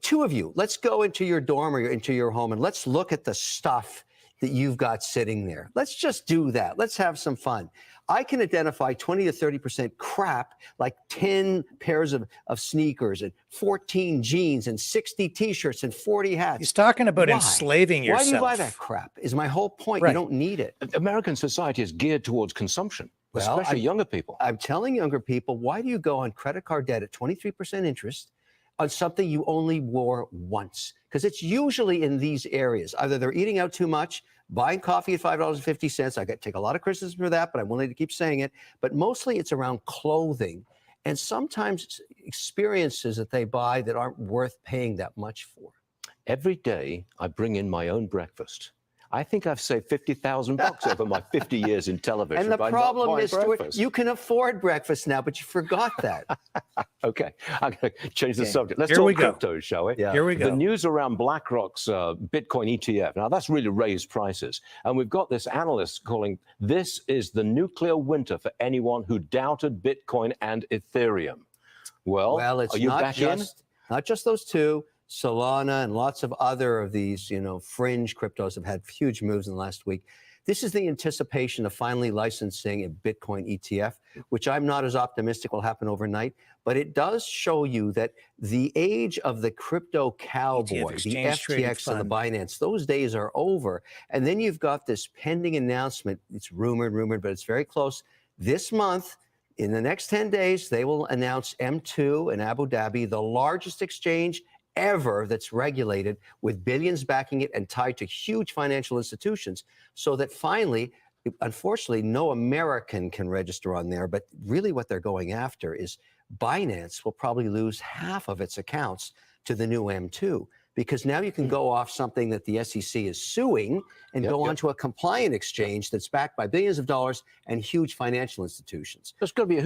two of you, let's go into your dorm or into your home and let's look at the stuff that you've got sitting there. Let's just do that. Let's have some fun. I can identify 20 to 30% crap, like 10 pairs of sneakers and 14 jeans and 60 T-shirts and 40 hats. He's talking about enslaving yourself. Why do you buy that crap? Is my whole point. Right. You don't need it. American society is geared towards consumption, especially younger people. I'm telling younger people, why do you go on credit card debt at 23% interest, on something you only wore once, because it's usually in these areas. Either they're eating out too much, buying coffee at $5.50. I take a lot of criticism for that, but I'm willing to keep saying it. But mostly it's around clothing and sometimes experiences that they buy that aren't worth paying that much for. Every day I bring in my own breakfast. I think I've saved $50,000 over my 50 years in television. And the by not problem buying is, Stuart, breakfast. you can afford breakfast now, but you forgot that. Okay, I'm going to change the subject. Let's Here talk we go. cryptos, shall we? Yeah. Here we go. The news around BlackRock's Bitcoin ETF. Now, that's really raised prices. And we've got this analyst calling this is the nuclear winter for anyone who doubted Bitcoin and Ethereum. Well, it's are you not back in? not just those two. Solana and lots of other of these, fringe cryptos have had huge moves in the last week. This is the anticipation of finally licensing a Bitcoin ETF, which I'm not as optimistic will happen overnight, but it does show you that the age of the crypto cowboy, the FTX and the Binance, those days are over. And then you've got this pending announcement. It's rumored, but it's very close. This month, in the next 10 days, they will announce M2 in Abu Dhabi, the largest exchange ever that's regulated, with billions backing it and tied to huge financial institutions, so that finally, unfortunately, no American can register on there. But really what they're going after is Binance will probably lose half of its accounts to the new M2, because now you can go off something that the SEC is suing and go onto a compliant exchange that's backed by billions of dollars and huge financial institutions. There's going to be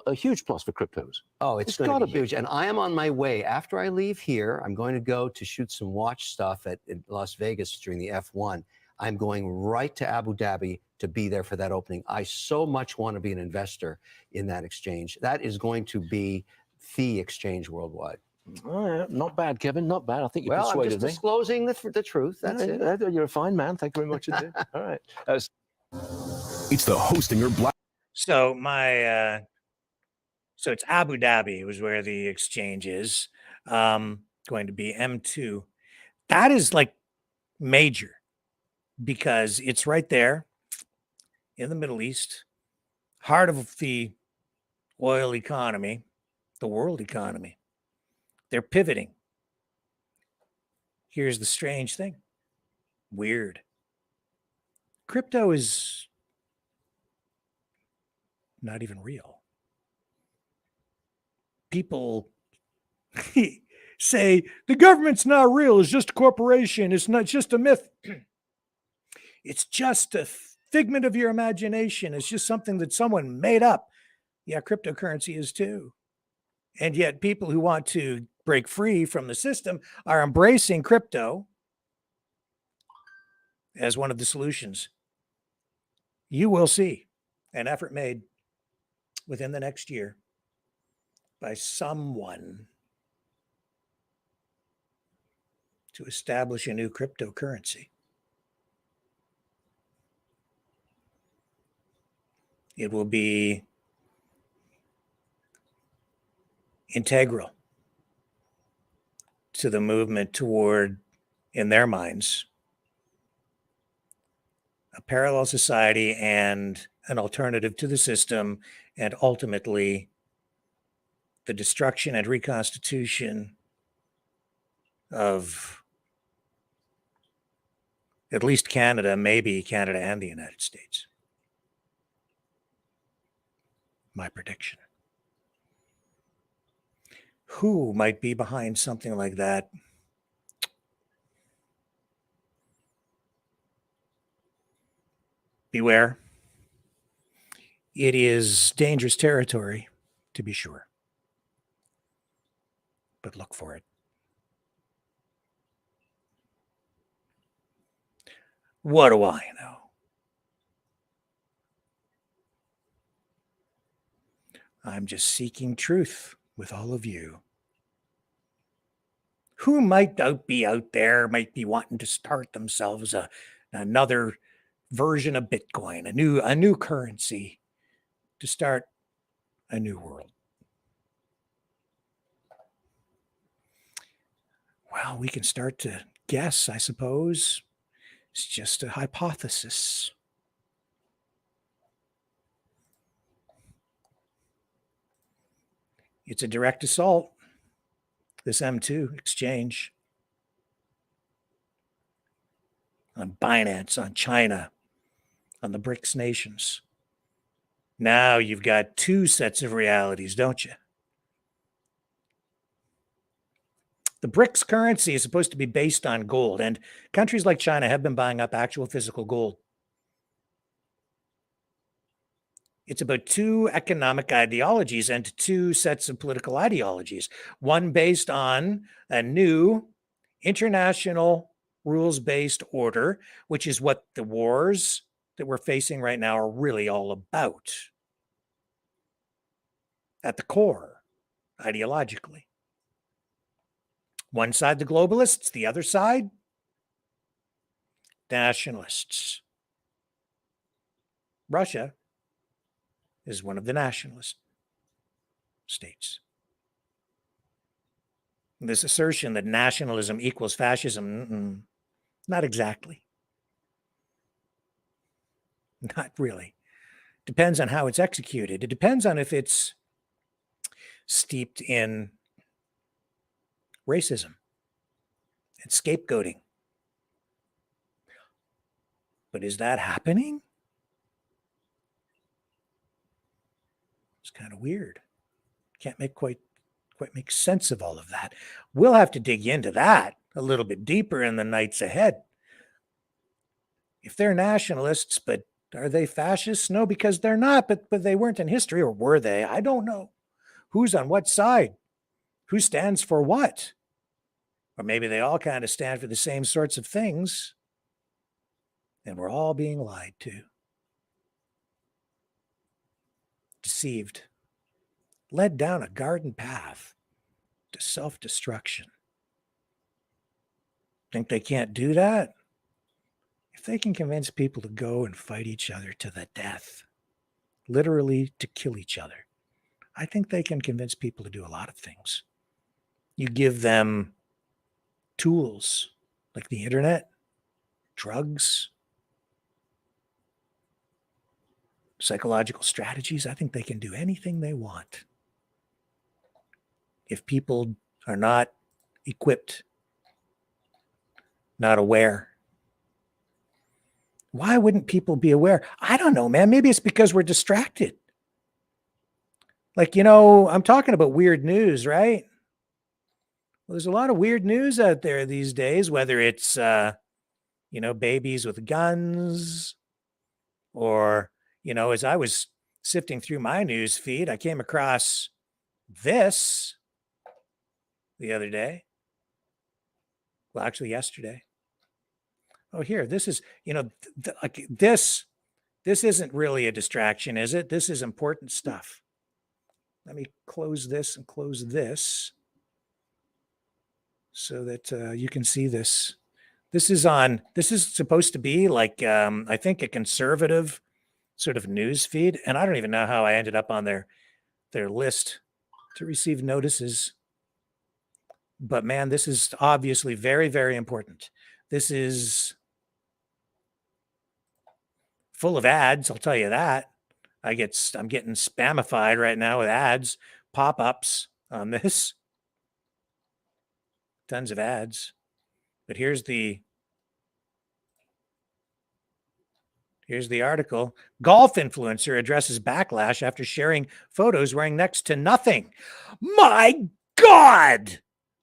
a huge plus for cryptos. Oh, it's going to be huge. And I am on my way. After I leave here, I'm going to go to shoot some watch stuff at Las Vegas during the F1. I'm going right to Abu Dhabi to be there for that opening. I so much want to be an investor in that exchange. That is going to be the exchange worldwide. All right, not bad, Kevin. Not bad. I think you persuaded I'm just me. disclosing the truth. That's it. You're a fine man. Thank you very much indeed. All right. It's the Hostinger Black. So so it's Abu Dhabi was where the exchange is going to be M2. That is like major, because it's right there in the Middle East, heart of the oil economy, the world economy. They're pivoting. Here's the strange thing. Weird. Crypto is not even real. People say the government's not real. It's just a corporation. It's not just a myth. It's just a figment of your imagination. It's just something that someone made up. Yeah, cryptocurrency is too. And yet people who want to break free from the system are embracing crypto as one of the solutions. You will see an effort made within the next year by someone to establish a new cryptocurrency. It will be integral to the movement toward, in their minds, a parallel society and an alternative to the system, and ultimately the destruction and reconstitution of at least Canada, maybe Canada and the United States. My prediction. Who might be behind something like that? Beware. It is dangerous territory, to be sure. But look for it. What do I know? I'm just seeking truth with all of you. Who might be out there, might be wanting to start themselves another version of Bitcoin, a new currency to start a new world. Well, we can start to guess, I suppose. It's just a hypothesis. It's a direct assault this M2 exchange on Binance, on China, on the BRICS nations. Now you've got two sets of realities, don't you? The BRICS currency is supposed to be based on gold, and countries like China have been buying up actual physical gold. It's about two economic ideologies and two sets of political ideologies, one based on a new international rules-based order, which is what the wars that we're facing right now are really all about at the core, ideologically. One side, the globalists, the other side, nationalists. Russia is one of the nationalist states. This assertion that nationalism equals fascism, not exactly. Not really. Depends on how it's executed. It depends on if it's steeped in racism and scapegoating. But is that happening? It's kind of weird. Can't quite make sense of all of that. We'll have to dig into that a little bit deeper in the nights ahead. If they're nationalists, but are they fascists? No, because they're not, but they weren't in history, or were they? I don't know. Who's on what side? Who stands for what? Or maybe they all kind of stand for the same sorts of things, and we're all being lied to. Deceived. Led down a garden path to self-destruction. Think they can't do that? If they can convince people to go and fight each other to the death, literally to kill each other, I think they can convince people to do a lot of things. You give them tools like the internet, drugs, psychological strategies. I think they can do anything they want. If people are not equipped, not aware. Why wouldn't people be aware? I don't know, man. Maybe it's because we're distracted. Like, I'm talking about weird news, right? Well, there's a lot of weird news out there these days, whether it's, babies with guns, or, as I was sifting through my news feed, I came across this the other day. Well, actually yesterday. Oh, here, this is, this isn't really a distraction, is it? This is important stuff. Let me close this and close this so that you can see this. This is supposed to be like, I think, a conservative sort of news feed. And I don't even know how I ended up on their list to receive notices. But man, this is obviously very, very important. This is full of ads, I'll tell you that. I'm getting spamified right now with ads, pop-ups on this. Tons of ads. But here's the article. Golf influencer addresses backlash after sharing photos wearing next to nothing. My God!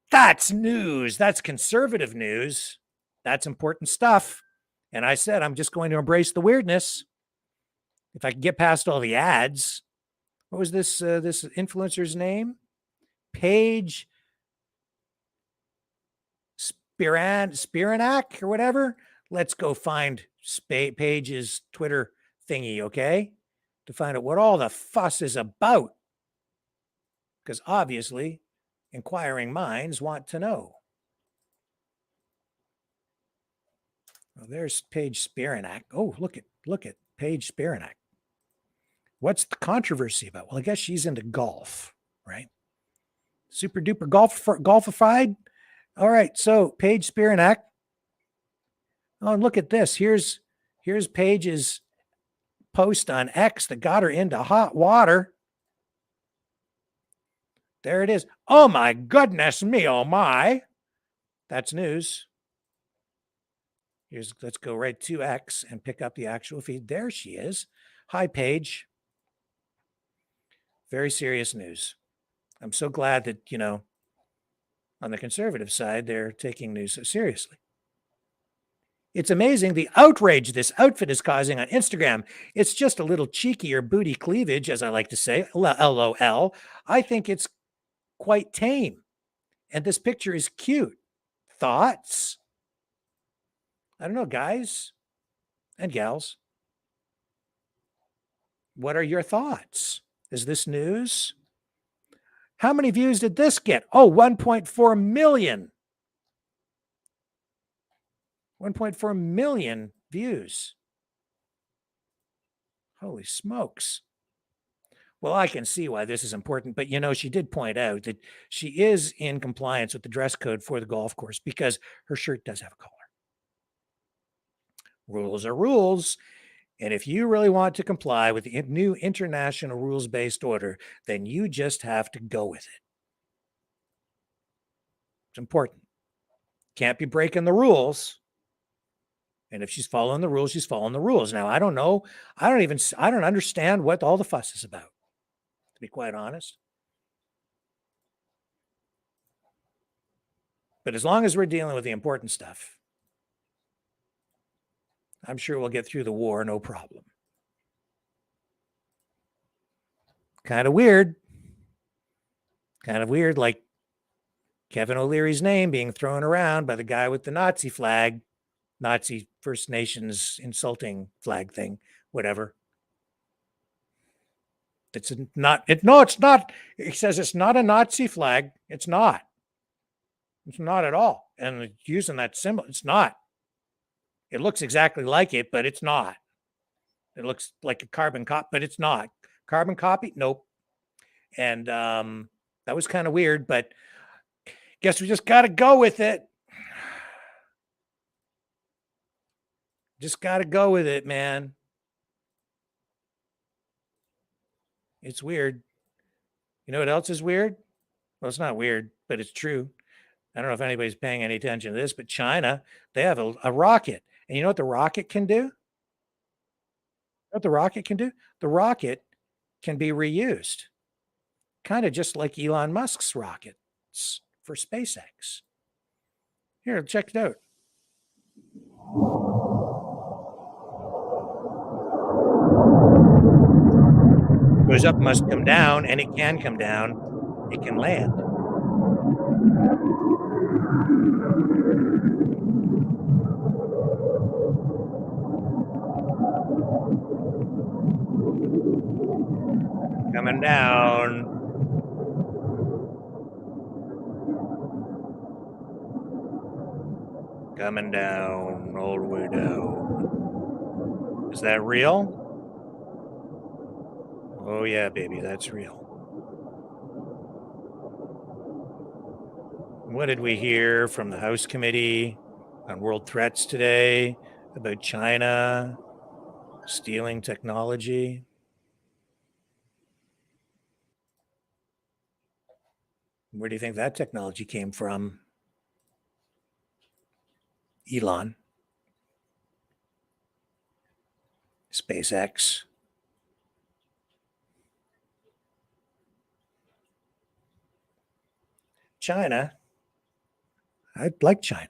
That's news. That's conservative news. That's important stuff. And I said, I'm just going to embrace the weirdness. If I can get past all the ads. What was this influencer's name? Paige Spiranak or whatever. Let's go find Paige's Twitter thingy, okay? To find out what all the fuss is about. Because obviously, inquiring minds want to know. Well, there's Paige Spiranak. Oh, look at Paige Spiranak. What's the controversy about? Well, I guess she's into golf, right? Super duper golfified. All right, so Paige Spiranak. Oh, and look at this. Here's Paige's post on X that got her into hot water. There it is. Oh my goodness me, oh my. That's news. Let's go right to X and pick up the actual feed. There she is. Hi, Paige. Very serious news. I'm so glad that, on the conservative side, they're taking news so seriously. It's amazing the outrage this outfit is causing on Instagram. It's just a little cheekier booty cleavage, as I like to say. LOL. I think it's quite tame. And this picture is cute. Thoughts? I don't know, guys and gals. What are your thoughts? Is this news? How many views did this get? Oh, 1.4 million. 1.4 million views. Holy smokes. Well, I can see why this is important, but she did point out that she is in compliance with the dress code for the golf course because her shirt does have a collar. Rules are rules. And if you really want to comply with the new international rules-based order, then you just have to go with it. It's important. Can't be breaking the rules. And if she's following the rules, she's following the rules. Now, I don't know. I don't understand what all the fuss is about, to be quite honest. But as long as we're dealing with the important stuff, I'm sure we'll get through the war, no problem. Kind of weird, like Kevin O'Leary's name being thrown around by the guy with the Nazi flag, Nazi First Nations insulting flag thing, whatever. It's not. It says it's not a Nazi flag. It's not. It's not at all. And using that symbol, it's not. It looks exactly like it, but it's not. It looks like a carbon copy, but it's not. Carbon copy? Nope. And that was kind of weird, but guess we just got to go with it. Just got to go with it, man. It's weird. You know what else is weird? Well, it's not weird, but it's true. I don't know if anybody's paying any attention to this, but China, they have a rocket. And you know what the rocket can do? You know what the rocket can do? The rocket can be reused. Kind of just like Elon Musk's rockets for SpaceX. Here, check it out. Goes up, must come down, and it can come down. It can land. Coming down. Coming down, all the way down. Is that real? Oh yeah, baby, that's real. What did we hear from the House Committee on World Threats today about China stealing technology? Where do you think that technology came from? Elon. SpaceX. China. I like China.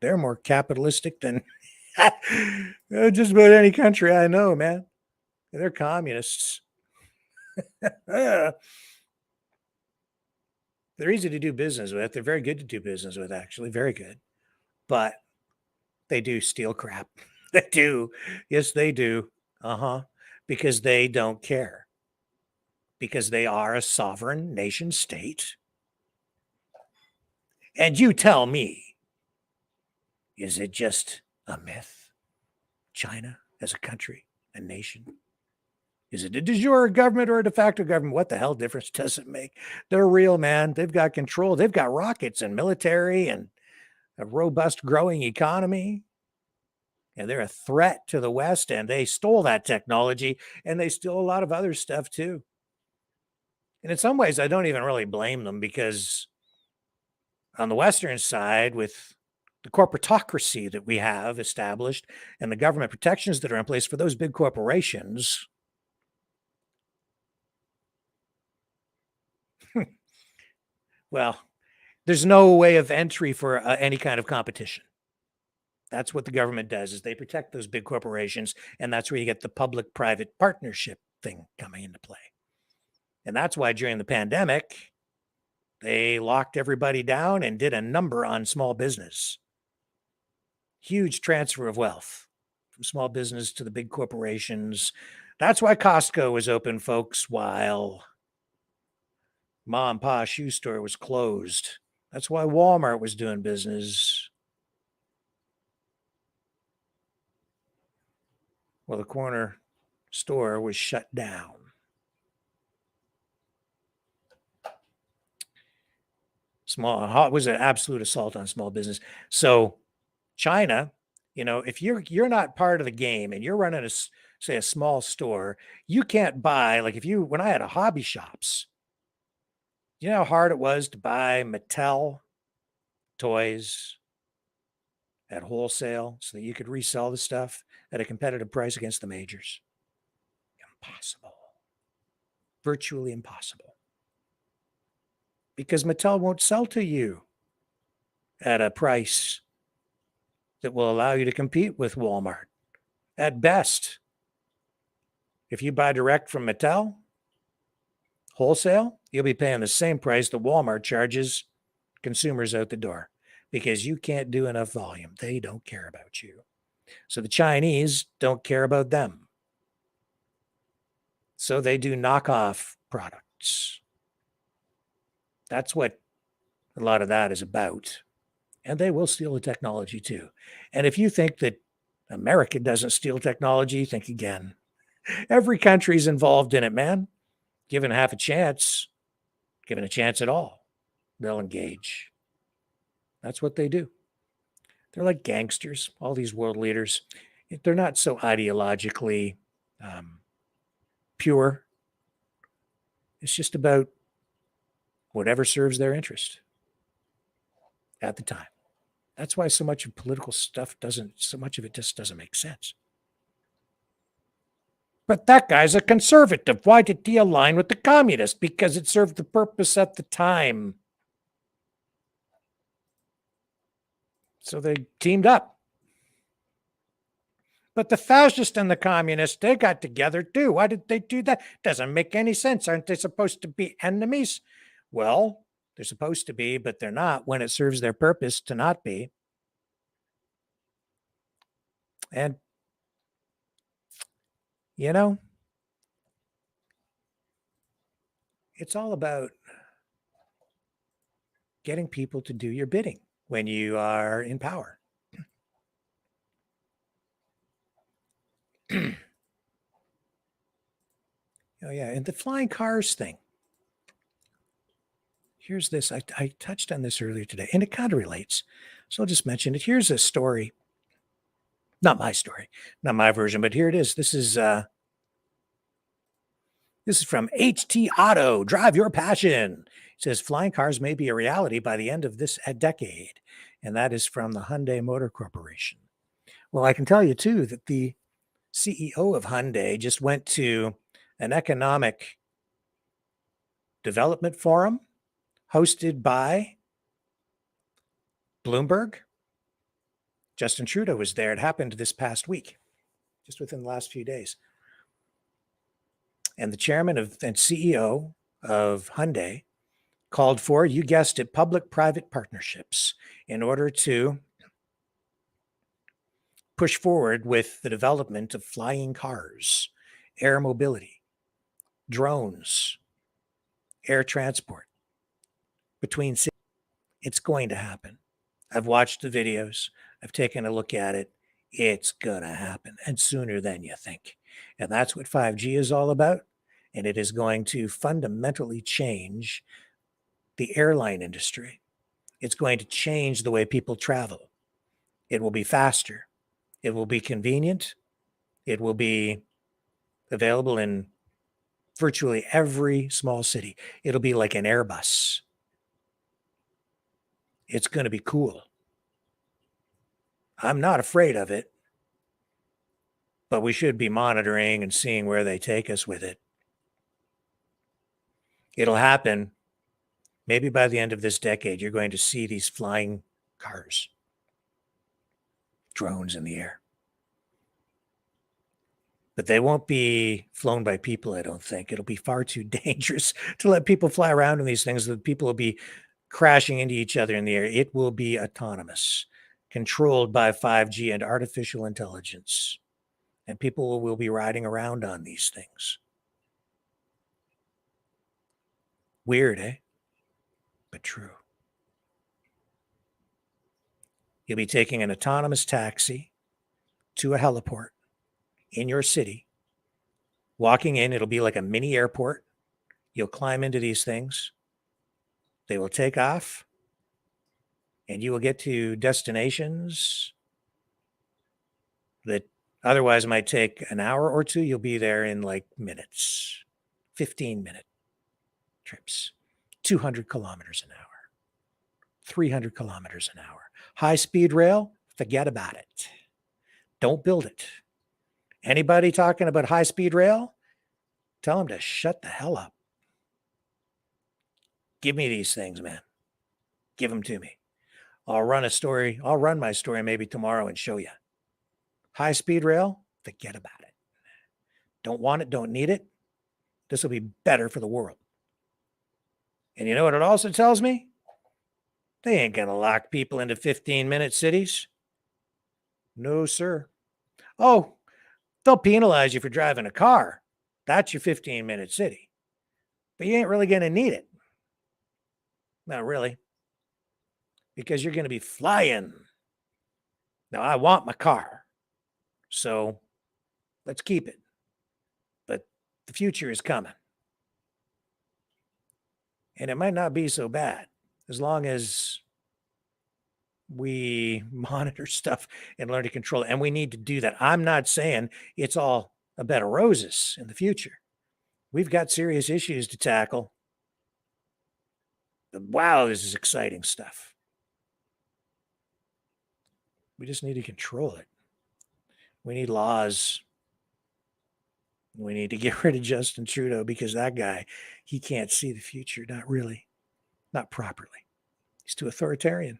They're more capitalistic than just about any country I know, man. They're communists. They're easy to do business with. They're very good to do business with, actually. Very good. But they do steal crap. They do. Yes, they do. Because they don't care. Because they are a sovereign nation state. And you tell me, is it just a myth? China as a country, a nation? Is it a de jure government or a de facto government? What the hell difference does it make? They're real, man. They've got control. They've got rockets and military and a robust growing economy. And they're a threat to the West, and they stole that technology, and they steal a lot of other stuff too. And in some ways, I don't even really blame them, because on the Western side, with the corporatocracy that we have established and the government protections that are in place for those big corporations, well, there's no way of entry for any kind of competition. That's what the government does, is they protect those big corporations, and that's where you get the public-private partnership thing coming into play. And that's why during the pandemic, they locked everybody down and did a number on small business. Huge transfer of wealth from small business to the big corporations. That's why Costco was open, folks, while Ma and Pa shoe store was closed. That's why Walmart was doing business. Well, the corner store was shut down. It was an absolute assault on small business. So China, if you're not part of the game and you're running say a small store, you can't buy, like when I had a hobby shops, you know how hard it was to buy Mattel toys at wholesale so that you could resell the stuff at a competitive price against the majors? Impossible. Virtually impossible. Because Mattel won't sell to you at a price that will allow you to compete with Walmart. At best, if you buy direct from Mattel, wholesale, you'll be paying the same price that Walmart charges consumers out the door, because you can't do enough volume. They don't care about you. So the Chinese don't care about them. So they do knockoff products. That's what a lot of that is about. And they will steal the technology too. And if you think that America doesn't steal technology, think again. Every country's involved in it, man. Given half a chance, given a chance at all, they'll engage. That's what they do. They're like gangsters, all these world leaders. They're not so ideologically pure. It's just about whatever serves their interest at the time. That's why so much of political stuff so much of it just doesn't make sense. But that guy's a conservative. Why did he align with the communists? Because it served the purpose at the time. So they teamed up. But the fascists and the communists, they got together too. Why did they do that? Doesn't make any sense. Aren't they supposed to be enemies? Well, they're supposed to be, but they're not when it serves their purpose to not be. And, it's all about getting people to do your bidding when you are in power. Oh, yeah. And the flying cars thing. Here's this. I touched on this earlier today, and it kind of relates. So I'll just mention it. Here's a story. Not my story, not my version, but here it is. This is from HT Auto. Drive your passion. It says flying cars may be a reality by the end of this decade. And that is from the Hyundai Motor Corporation. Well, I can tell you, too, that the CEO of Hyundai just went to an economic development forum hosted by Bloomberg. Justin Trudeau was there. It happened this past week, just within the last few days. And the chairman and CEO of Hyundai called for, you guessed it, public-private partnerships in order to push forward with the development of flying cars, air mobility, drones, air transport between cities. It's going to happen. I've watched the videos. I've taken a look at it. It's going to happen, and sooner than you think. And that's what 5G is all about. And it is going to fundamentally change the airline industry. It's going to change the way people travel. It will be faster. It will be convenient. It will be available in Virtually every small city. It'll be like an Airbus. It's going to be cool. I'm not afraid of it, but we should be monitoring and seeing where they take us with it. It'll happen. Maybe by the end of this decade, you're going to see these flying cars, drones in the air. But they won't be flown by people, I don't think. It'll be far too dangerous to let people fly around in these things. The people will be crashing into each other in the air. It will be autonomous, controlled by 5G and artificial intelligence. And people will be riding around on these things. Weird, eh? But true. You'll be taking an autonomous taxi to a heliport in your city. Walking in, it'll be like a mini airport. You'll climb into these things. They will take off, and you will get to destinations that otherwise might take an hour or two. You'll be there in like minutes, 15-minute trips, 200 kilometers an hour, 300 kilometers an hour. High-speed rail, forget about it. Don't build it. Anybody talking about high-speed rail, tell them to shut the hell up. Give me these things, man. Give them to me. I'll run my story maybe tomorrow and show you. High-speed rail, forget about it. Don't want it, don't need it. This will be better for the world. And you know what it also tells me? They ain't going to lock people into 15-minute cities. No, sir. Oh, they'll penalize you for driving a car. That's your 15-minute city. But you ain't really going to need it. Not really. Because you're going to be flying. Now, I want my car. So let's keep it. But the future is coming. And it might not be so bad as long as we monitor stuff and learn to control it. And we need to do that. I'm not saying it's all a bed of roses in the future. We've got serious issues to tackle. Wow, this is exciting stuff. We just need to control it. We need laws. We need to get rid of Justin Trudeau because that guy, he can't see the future. Not really. Not properly. He's too authoritarian.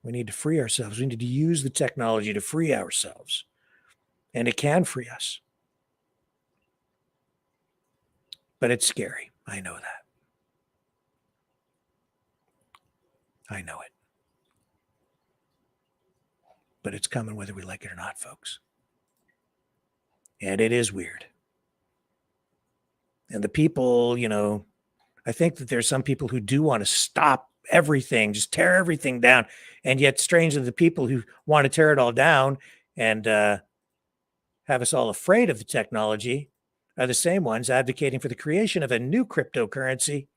We need to free ourselves. We need to use the technology to free ourselves. And it can free us. But it's scary. I know that. I know it. But it's coming whether we like it or not, folks. And it is weird. And the people, I think that there's some people who do want to stop everything, just tear everything down. And yet, strangely, the people who want to tear it all down and have us all afraid of the technology are the same ones advocating for the creation of a new cryptocurrency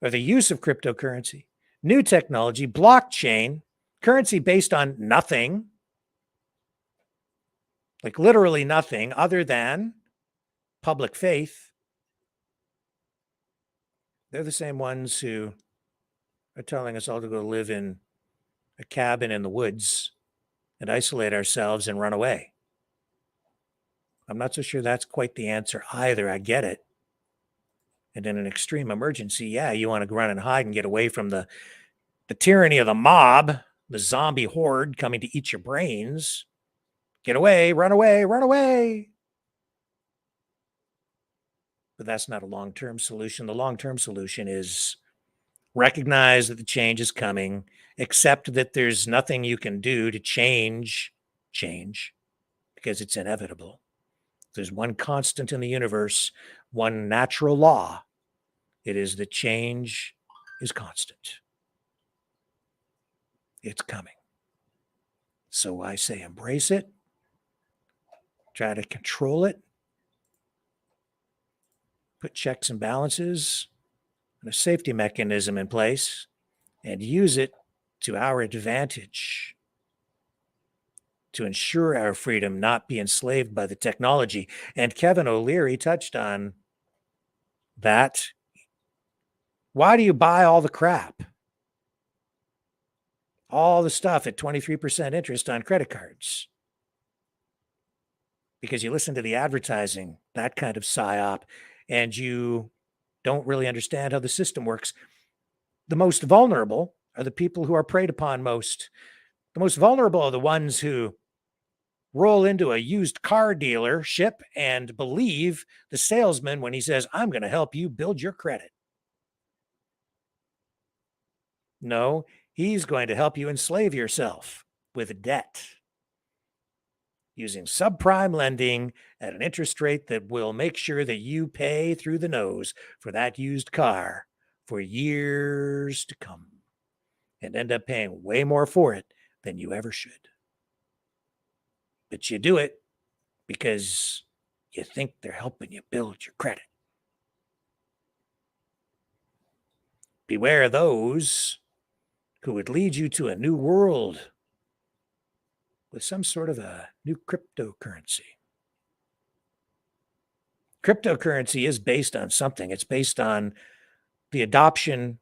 or the use of cryptocurrency, new technology, blockchain, currency based on nothing, like literally nothing other than public faith. They're the same ones who are telling us all to go live in a cabin in the woods and isolate ourselves and run away. I'm not so sure that's quite the answer either. I get it. And in an extreme emergency, yeah, you want to run and hide and get away from the tyranny of the mob, the zombie horde coming to eat your brains. Get away, run away, run away. But that's not a long-term solution. The long-term solution is recognize that the change is coming, accept that there's nothing you can do to change, because it's inevitable. There's one constant in the universe, one natural law. It is that change is constant. It's coming. So I say embrace it. Try to control it. Put checks and balances and a safety mechanism in place and use it to our advantage to ensure our freedom, not be enslaved by the technology. And Kevin O'Leary touched on that. Why do you buy all the crap? All the stuff at 23% interest on credit cards? Because you listen to the advertising, that kind of psyop, and you don't really understand how the system works. The most vulnerable are the people who are preyed upon most. The most vulnerable are the ones who roll into a used car dealership and believe the salesman when he says, I'm going to help you build your credit. No, he's going to help you enslave yourself with debt using subprime lending at an interest rate that will make sure that you pay through the nose for that used car for years to come and end up paying way more for it than you ever should. But you do it because you think they're helping you build your credit. Beware those who would lead you to a new world with some sort of a new cryptocurrency. Cryptocurrency is based on something. It's based on the adoption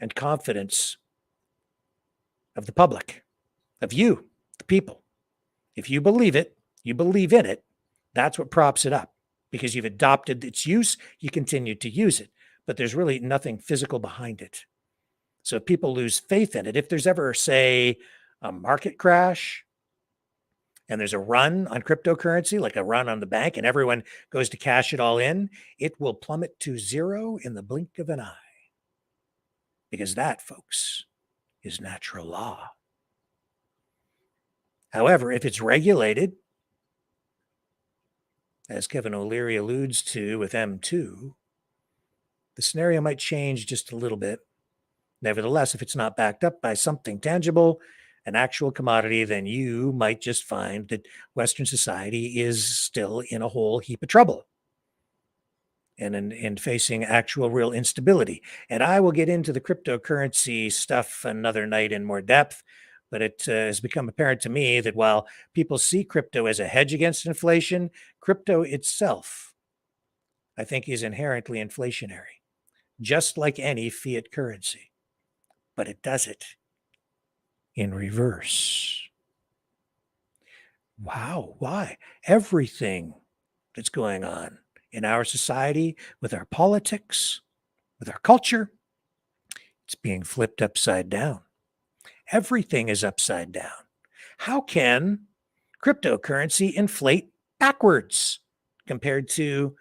and confidence of the public, of you, the people. If you believe it, you believe in it, that's what props it up. Because you've adopted its use, you continue to use it. But there's really nothing physical behind it. So if people lose faith in it, if there's ever, say, a market crash, and there's a run on cryptocurrency, like a run on the bank, and everyone goes to cash it all in, it will plummet to zero in the blink of an eye. Because that, folks, is natural law. However, if it's regulated, as Kevin O'Leary alludes to with M2, the scenario might change just a little bit. Nevertheless, if it's not backed up by something tangible, an actual commodity, then you might just find that Western society is still in a whole heap of trouble and facing actual real instability. And I will get into the cryptocurrency stuff another night in more depth, but it has become apparent to me that while people see crypto as a hedge against inflation, crypto itself, I think, is inherently inflationary, just like any fiat currency. But it does it in reverse. Wow, why? Everything that's going on in our society, with our politics, with our culture, it's being flipped upside down. Everything is upside down. How can cryptocurrency inflate backwards compared to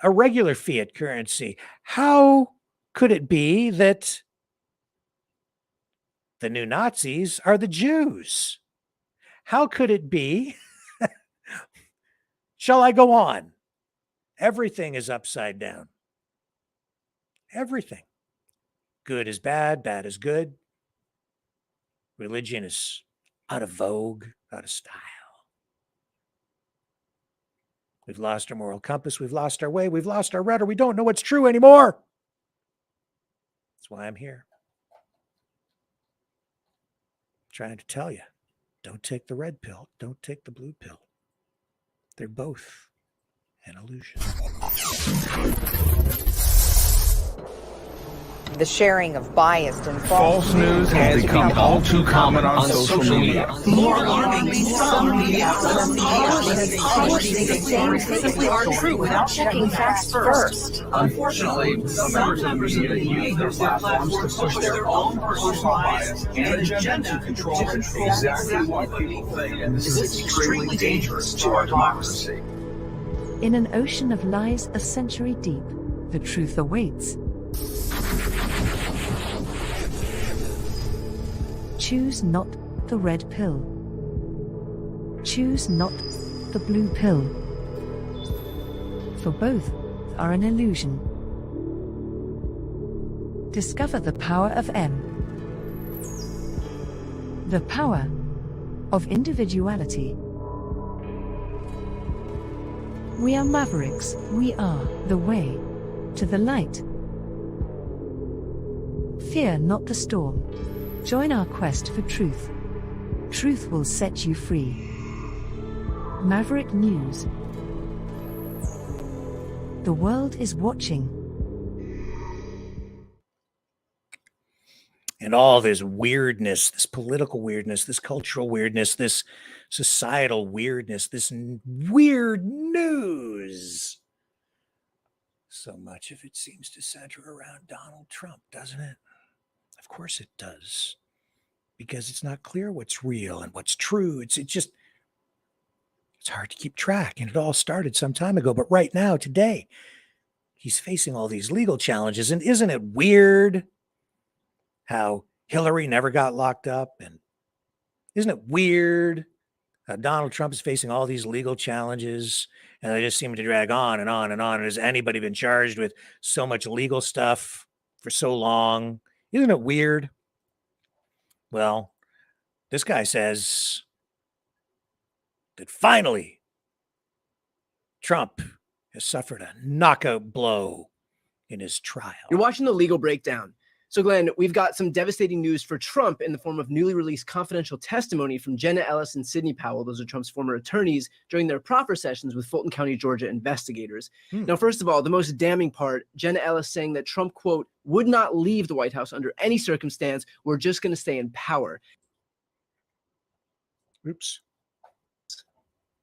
a regular fiat currency? How could it be that the new Nazis are the Jews? How could it be? Shall I go on? Everything is upside down. Everything. Good is bad, bad is good. Religion is out of vogue, out of style. We've lost our moral compass. We've lost our way. We've lost our rudder. We don't know what's true anymore. That's why I'm here. Trying to tell you, don't take the red pill. Don't take the blue pill. They're both an illusion. The sharing of biased and False news has become all too common on social media. More alarmingly, some media outlets simply aren't true without checking facts first. Unfortunately, some members of the media use their platforms to push their own personal bias and agenda to control exactly what people think. And this is extremely dangerous to our democracy. In an ocean of lies a century deep, the truth awaits. Choose not the red pill. Choose not the blue pill. For both are an illusion. Discover the power of M. The power of individuality. We are Mavericks. We are the way to the light. Fear not the storm. Join our quest for truth. Truth will set you free. Maverick News. The world is watching. And all this weirdness, this political weirdness, this cultural weirdness, this societal weirdness, this weird news. So much of it seems to center around Donald Trump, doesn't it? Of course it does. Because it's not clear what's real and what's true. It's hard to keep track. And it all started some time ago. But right now, today, he's facing all these legal challenges. And isn't it weird how Hillary never got locked up? And isn't it weird how Donald Trump is facing all these legal challenges and they just seem to drag on and on and on? And has anybody been charged with so much legal stuff for so long? Isn't it weird? Well, this guy says that finally Trump has suffered a knockout blow in his trial. You're watching The Legal Breakdown. So, Glenn, we've got some devastating news for Trump in the form of newly released confidential testimony from Jenna Ellis and Sidney Powell. Those are Trump's former attorneys during their proffer sessions with Fulton County, Georgia investigators. Now, first of all, the most damning part, Jenna Ellis saying that Trump, quote, would not leave the White House under any circumstance. We're just going to stay in power. Oops.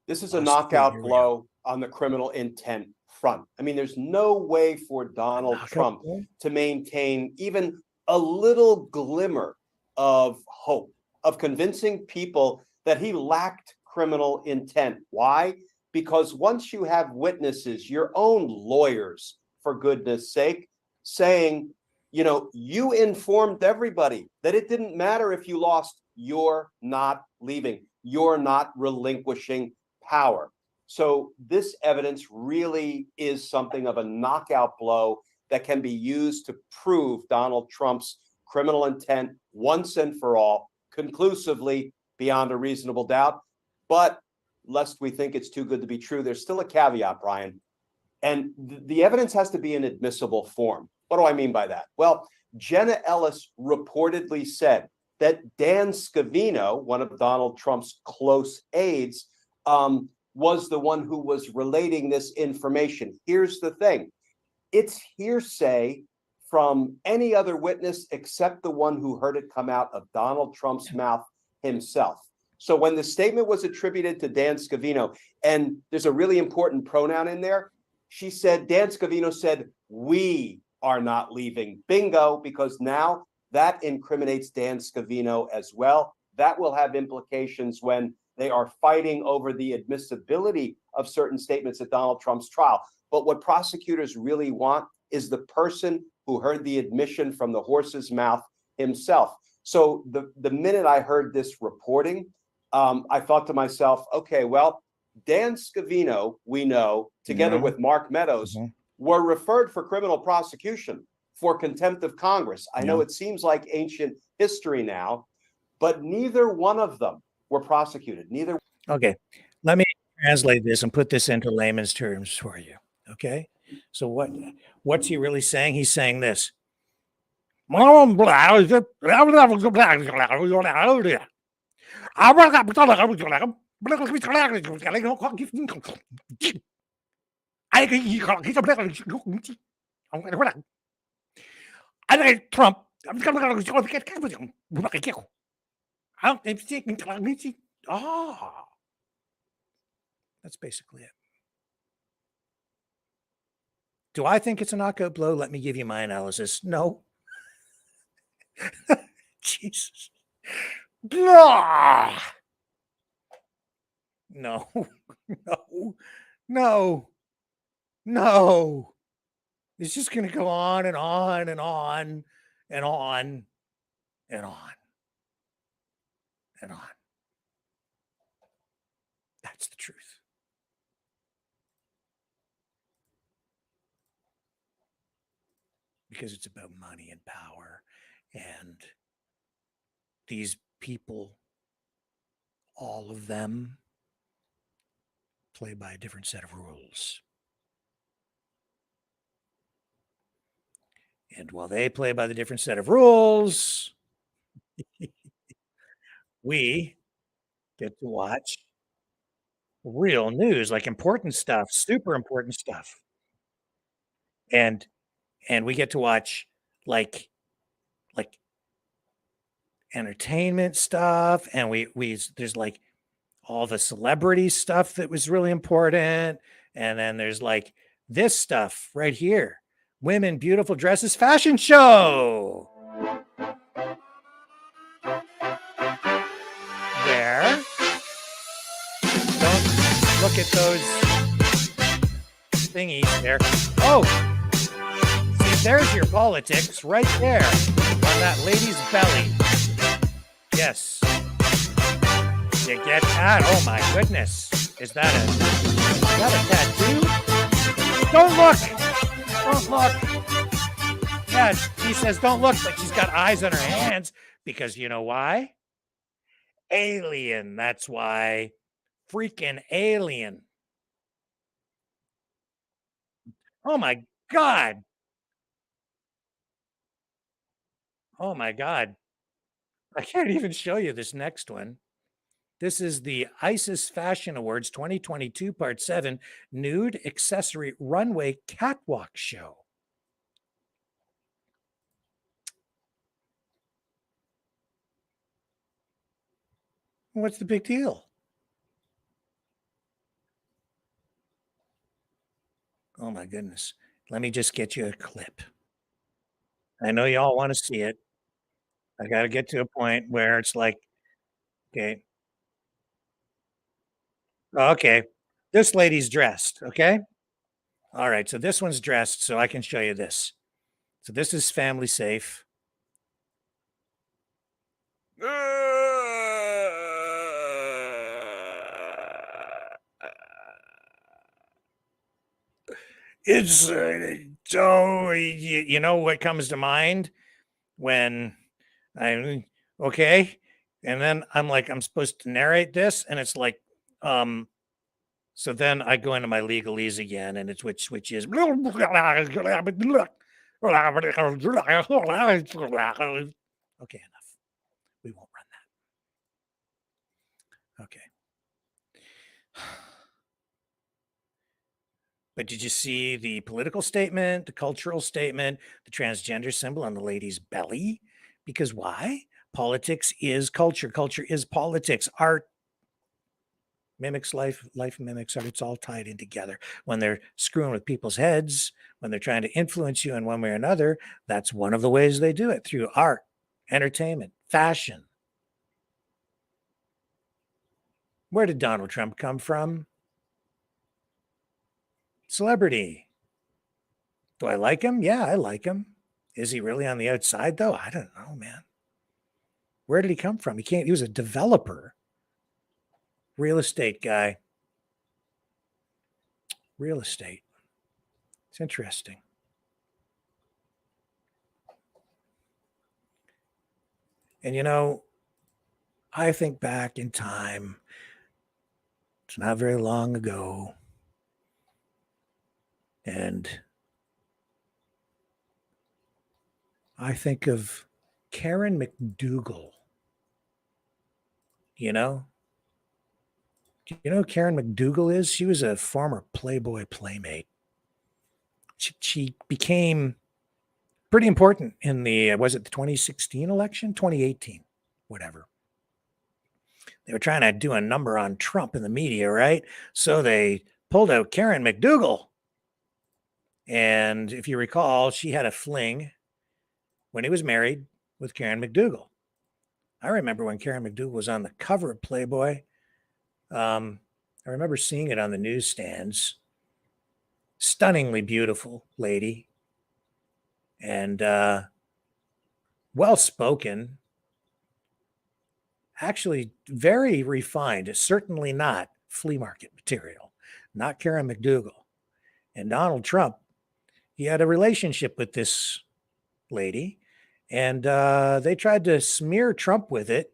This is a knockout blow on the criminal intent front. I mean, there's no way for Donald Trump to maintain even a little glimmer of hope, of convincing people that he lacked criminal intent. Why? Because once you have witnesses, your own lawyers, for goodness sake, saying, you know, you informed everybody that it didn't matter if you lost, you're not leaving, you're not relinquishing power. So this evidence really is something of a knockout blow that can be used to prove Donald Trump's criminal intent once and for all, conclusively, beyond a reasonable doubt. But lest we think it's too good to be true, there's still a caveat, Brian. And the evidence has to be in admissible form. What do I mean by that? Well, Jenna Ellis reportedly said that Dan Scavino, one of Donald Trump's close aides, was the one who was relating this information. Here's the thing. It's hearsay from any other witness except the one who heard it come out of Donald Trump's mouth himself. So when the statement was attributed to Dan Scavino, and there's a really important pronoun in there, she said, Dan Scavino said, we are not leaving. Bingo, because now that incriminates Dan Scavino as well. That will have implications when they are fighting over the admissibility of certain statements at Donald Trump's trial. But what prosecutors really want is the person who heard the admission from the horse's mouth himself. So the minute I heard this reporting, I thought to myself, okay, well, Dan Scavino, we know, together with Mark Meadows, were referred for criminal prosecution for contempt of Congress. I know it seems like ancient history now, but neither one of them were prosecuted. Neither. Okay, let me translate this and put this into layman's terms for you. Okay, so what's he really saying? He's saying this. Trump. Ah, that's basically it. Do I think it's a knockout blow? Let me give you my analysis. No. Jesus. Blah. No, no. It's just going to go on and on and on and on and on and on. That's the truth. Because it's about money and power, and these people, all of them, play by a different set of rules. And while they play by the different set of rules, we get to watch real news, like important stuff, super important stuff. And we get to watch like like entertainment stuff, and we there's like all the celebrity stuff that was really important, and then there's like this stuff right here, women beautiful dresses fashion show, where don't look at those thingies there. Oh, see, there's your politics right there on that lady's belly. Yes. You get that? Oh my goodness. Is that a tattoo? Don't look! Don't look! Yeah, she says don't look, but she's got eyes on her hands because you know why? Alien, that's why. Freaking alien. Oh my God. Oh my God. I can't even show you this next one. This is the ISIS Fashion Awards 2022 Part 7 Nude Accessory Runway Catwalk Show. What's the big deal? Oh my goodness. Let me just get you a clip. I know you all want to see it. I got to get to a point where it's like, okay. Okay. This lady's dressed. Okay. All right. So this one's dressed. So I can show you this. So this is family safe. It's so you know what comes to mind when I'm okay, and then I'm like I'm supposed to narrate this, and it's like so then I go into my legalese again, and it's which is okay, enough. We won't run that. Okay. But did you see the political statement, the cultural statement, the transgender symbol on the lady's belly? Because why? Politics is culture. Culture is politics. Art mimics life. Life mimics art. It's all tied in together. When they're screwing with people's heads, when they're trying to influence you in one way or another, that's one of the ways they do it, through art, entertainment, fashion. Where did Donald Trump come from? Celebrity. Do I like him? Yeah, I like him. Is he really on the outside though? I don't know, man. Where did he come from? He was a developer. Real estate guy. Real estate. It's interesting. And you know, I think back in time, it's not very long ago, and I think of Karen McDougal. You know? Do you know who Karen McDougal is? She was a former Playboy playmate. She became pretty important in the, was it the 2016 election? 2018, whatever. They were trying to do a number on Trump in the media, right? So they pulled out Karen McDougal. And if you recall, she had a fling when he was married with Karen McDougal. I remember when Karen McDougal was on the cover of Playboy. I remember seeing it on the newsstands. Stunningly beautiful lady. And well-spoken. Actually, very refined. Certainly not flea market material. Not Karen McDougal. And Donald Trump, he had a relationship with this lady. And they tried to smear Trump with it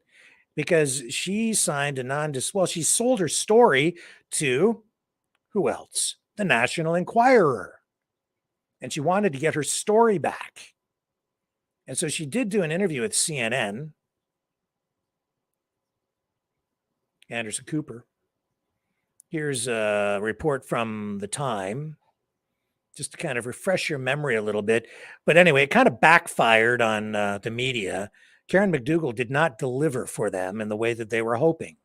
because she signed a she sold her story to who else? The National Enquirer. And she wanted to get her story back. And so she did do an interview with CNN. Anderson Cooper. Here's a report from the Time, just to kind of refresh your memory a little bit. But anyway, it kind of backfired on the media. Karen McDougal did not deliver for them in the way that they were hoping.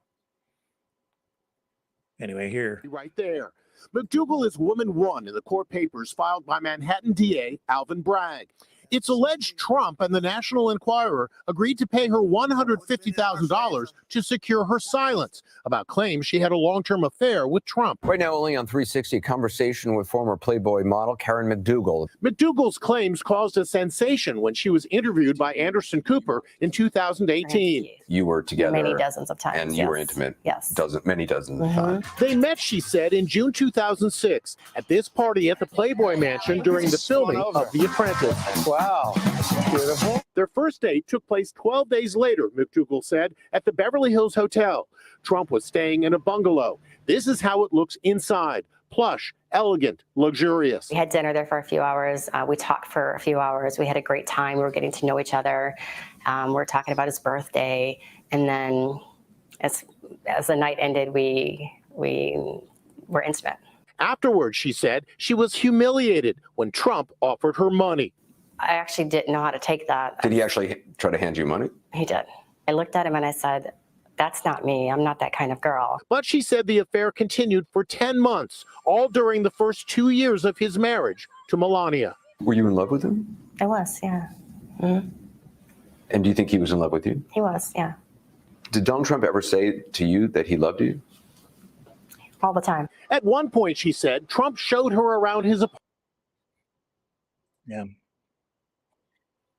Anyway, here. Right there. McDougal is woman one in the court papers filed by Manhattan DA Alvin Bragg. It's alleged Trump and the National Enquirer agreed to pay her $150,000 to secure her silence about claims she had a long-term affair with Trump. Right now, only on 360, a conversation with former Playboy model Karen McDougal. McDougal's claims caused a sensation when she was interviewed by Anderson Cooper in 2018. You were together many dozens of times, and you were intimate many dozens of times. They met, she said, in June 2006 at this party at the Playboy Mansion during the filming of The Apprentice. Wow, beautiful. Their first date took place 12 days later, McDougal said, at the Beverly Hills Hotel. Trump was staying in a bungalow. This is how it looks inside. Plush, elegant, luxurious. We had dinner there for a few hours. We talked for a few hours. We had a great time. We were getting to know each other. We were talking about his birthday. And then as the night ended, we were intimate. Afterwards, she said, she was humiliated when Trump offered her money. I actually didn't know how to take that. Did he actually try to hand you money? He did. I looked at him and I said, that's not me. I'm not that kind of girl. But she said the affair continued for 10 months, all during the first 2 years of his marriage to Melania. Were you in love with him? I was, yeah. Mm-hmm. And do you think he was in love with you? He was, yeah. Did Donald Trump ever say to you that he loved you? All the time. At one point, she said, Trump showed her around his apartment. Yeah.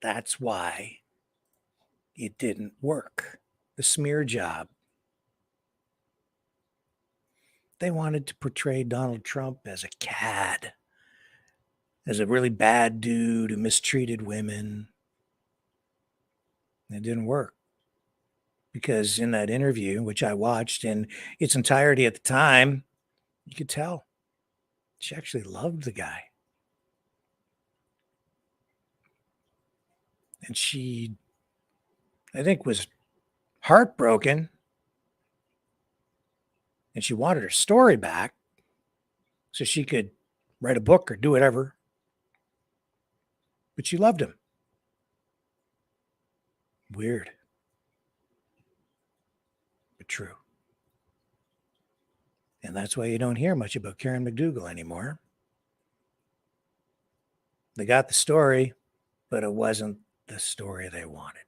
That's why it didn't work. The smear job. They wanted to portray Donald Trump as a cad, as a really bad dude who mistreated women. It didn't work. Because in that interview, which I watched in its entirety at the time, you could tell she actually loved the guy. And she, I think, was heartbroken. And she wanted her story back so she could write a book or do whatever. But she loved him. Weird. But true. And that's why you don't hear much about Karen McDougal anymore. They got the story, but it wasn't the story they wanted.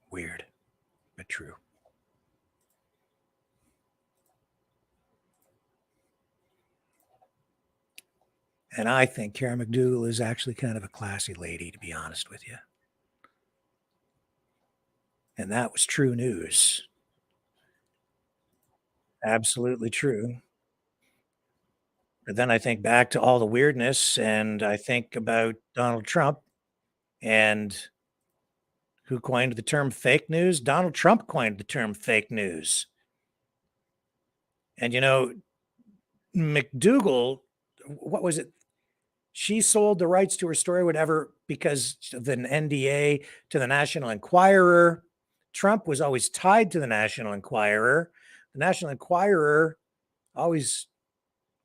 Weird, but true. And I think Karen McDougal is actually kind of a classy lady, to be honest with you. And that was true news. Absolutely true. But then I think back to all the weirdness, and I think about Donald Trump and who coined the term fake news? Donald Trump coined the term fake news. And, you know, McDougal, what was it? She sold the rights to her story, whatever, because of an NDA to the National Enquirer. Trump was always tied to the National Enquirer. The National Enquirer always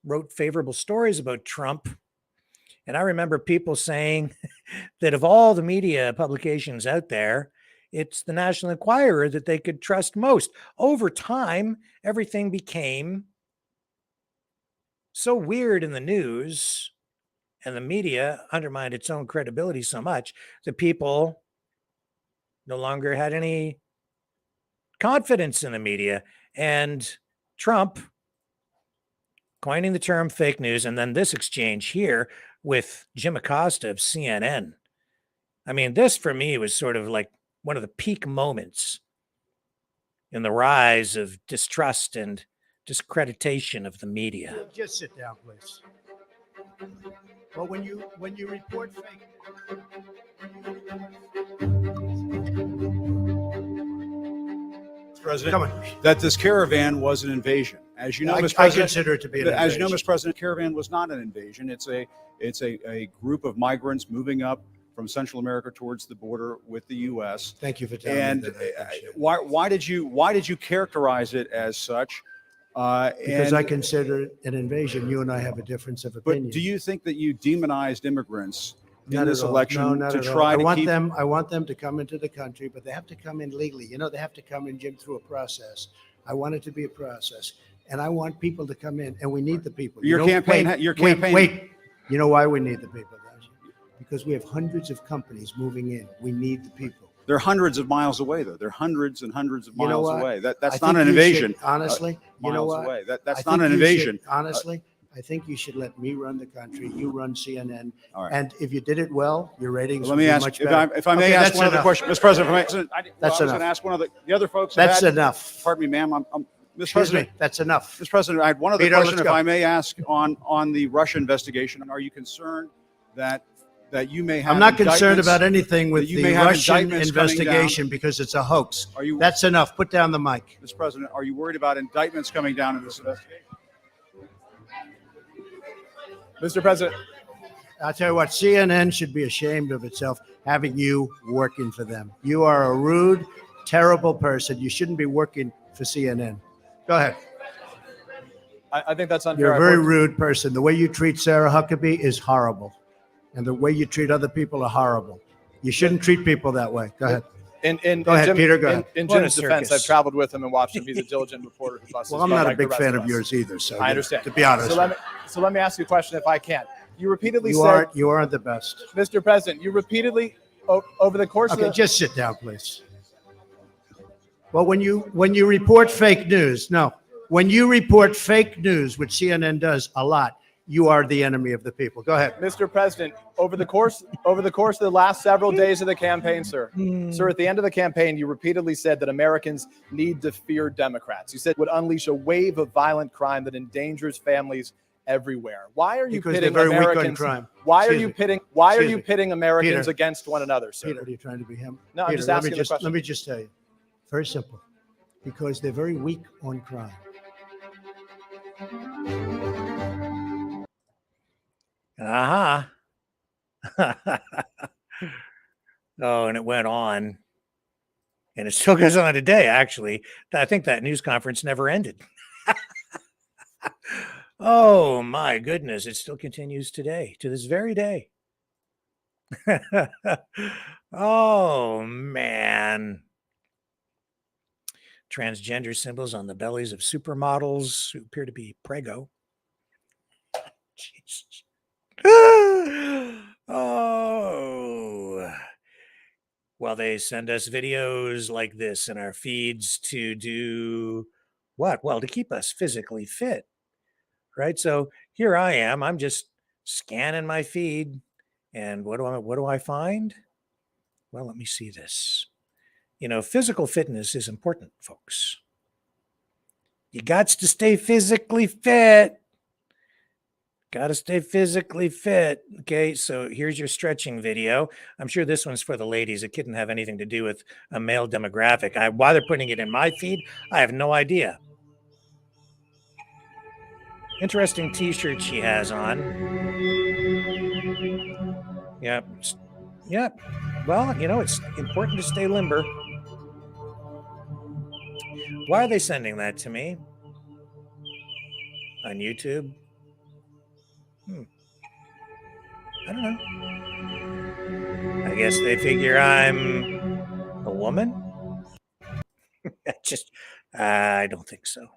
wrote favorable stories about Trump. And I remember people saying that of all the media publications out there, it's the National Enquirer that they could trust most. Over time, everything became so weird in the news, and the media undermined its own credibility so much that people no longer had any confidence in the media. And Trump coining the term fake news, and then this exchange here with Jim Acosta of CNN. I mean, this for me was sort of like one of the peak moments in the rise of distrust and discreditation of the media. Just sit down, please. Well, when you report fake, President, that this caravan was an invasion. As you know, Mr. President, I consider it to be an invasion. As you know, Mr. President, caravan was not an invasion. It's a group of migrants moving up from Central America towards the border with the U.S. Thank you for telling and me that. I appreciate it. why did you characterize it as such? Because and, I consider it an invasion. You and I have a difference of opinion. But do you think that you demonized immigrants in Not this at all. election No, not to at all. try to keep? I want them to come into the country, but they have to come in legally. You know, they have to come in, Jim, through a process. I want it to be a process, and I want people to come in, and we need the people. Your campaign. Wait. You know why we need the people, don't you? Because we have hundreds of companies moving in. We need the people. They're hundreds of miles away, though. They're hundreds and hundreds of You know miles what? away. I That's think not an you invasion. should, honestly, you know miles what? away. I That's think not an you invasion. should, honestly, I think you should let me run the country. You run CNN. All right. And if you did it well, your ratings Let would me be ask, much if better. I may Okay, ask that's one other enough. question, Mr. President. I was That's going enough. to ask one of the other folks. That's had, enough. Pardon me, ma'am. Mr. Excuse President, me. That's enough. Mr. President, I had one other Peter, question, let's if go. I may ask, on the Russia investigation. Are you concerned that you may have? I'm not concerned indictments- about anything with that you the may have Russian indictments coming down? investigation because it's a hoax. Are you? That's enough. Put down the mic. Mr. President, are you worried about indictments coming down in this investigation? Mr. President. I'll tell you what, CNN should be ashamed of itself having you working for them. You are a rude, terrible person. You shouldn't be working for CNN. Go ahead. I think that's unfair. You're a very rude person. The way you treat Sarah Huckabee is horrible. And the way you treat other people are horrible. You shouldn't treat people that way. Go ahead. Go ahead, Peter, go ahead. In What a Jim's defense, circus. I've traveled with him and watched him. He's a diligent reporter who busts Well, his I'm butt not a like the big rest fan of of us. yours either. So I understand. To be honest, So let me ask you a question if I can. You repeatedly you said, aren't the best. Mr. President, you repeatedly over the course Okay, of the just sit down, please. Well, when you report fake news, when you report fake news, which CNN does a lot, you are the enemy of the people. Go ahead. Mr. President, over the course of the last several days of the campaign, sir, at the end of the campaign, you repeatedly said that Americans need to fear Democrats. You said it would unleash a wave of violent crime that endangers families everywhere. Why are you Because pitting they're very weak on Americans? crime. Why are Excuse you me. pitting? Why are Excuse you me. pitting Americans Peter. against one another, sir? Peter, are you trying to be him? No, I'm Peter, just let asking me the question. Let me just tell you, very simple, because they're very weak on crime. Oh, and it went on. And it still goes on today, actually. I think that news conference never ended. Oh, my goodness. It still continues today, to this very day. Oh, man. Transgender symbols on the bellies of supermodels who appear to be prego. Jesus. Oh. Well, they send us videos like this in our feeds to do what? Well, to keep us physically fit, right? So here I am. I'm just scanning my feed, and what do I find? Well, let me see this. You know, physical fitness is important, folks. You got to stay physically fit. Got to stay physically fit. Okay, so here's your stretching video. I'm sure this one's for the ladies. It couldn't have anything to do with a male demographic. Why they're putting it in my feed, I have no idea. Interesting t-shirt she has on. Yep. Yep. Well, you know, it's important to stay limber. Why are they sending that to me? On YouTube? I don't know. I guess they figure I'm a woman? I don't think so.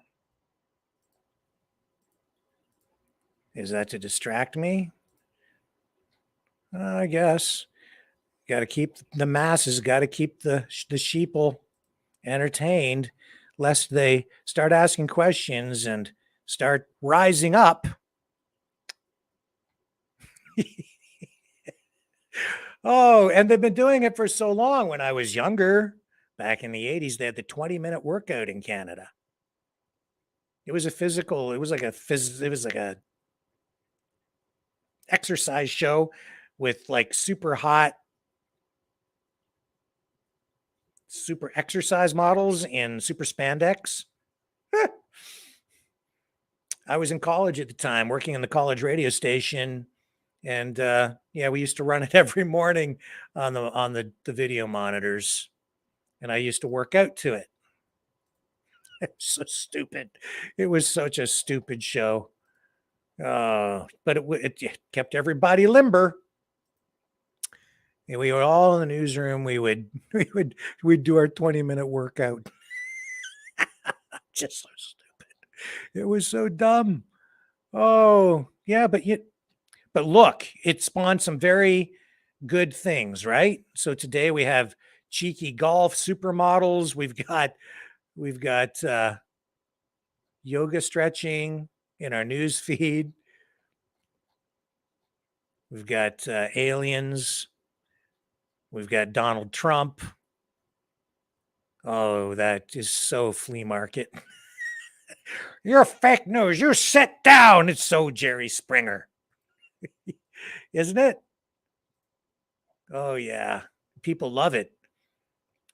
Is that to distract me? I guess. Got to keep the masses, got to keep the sheeple entertained, lest they start asking questions and start rising up. Oh, and they've been doing it for so long. When I was younger, back in the 80s, they had the 20-minute workout in Canada. It was a physical, it was like a exercise show with like super hot, super exercise models in super spandex. I was in college at the time, working in the college radio station And yeah, we used to run it every morning on the video monitors, and I used to work out to it. It was so stupid. It was such a stupid show. But it kept everybody limber. And we were all in the newsroom. We'd do our 20-minute workout. Just so stupid. It was so dumb. Oh, yeah, but look, it spawned some very good things, right? So today we have cheeky golf supermodels. We've got yoga stretching in our news feed. We've got aliens. We've got Donald Trump. Oh, that is so flea market. You're fake news. You sit down. It's so Jerry Springer. Isn't it? Oh, yeah. People love it.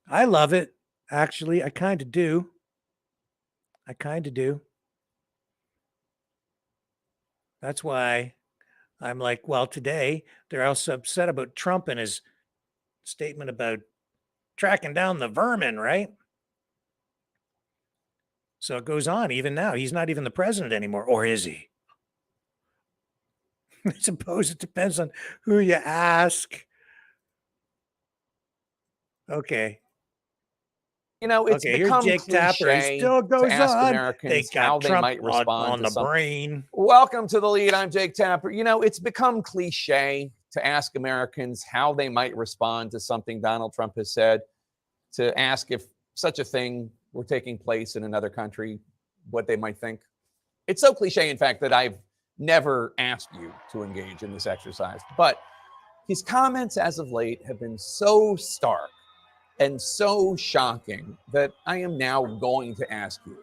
I love it. Actually, I kind of do. That's why I'm like, well, today they're also upset about Trump and his statement about tracking down the vermin, right? So it goes on even now. He's not even the president anymore, or is he? I suppose it depends on who you ask. Okay. You know, it's Okay, here's become Jake Tapper. He cliche still goes to ask on. Americans They got how they Trump might respond on to the something. brain. Welcome to The Lead. I'm Jake Tapper. You know, it's become cliche to ask Americans how they might respond to something Donald Trump has said, to ask if such a thing were taking place in another country, what they might think. It's so cliche, in fact, that I've never asked you to engage in this exercise. But his comments as of late have been so stark and so shocking that I am now going to ask you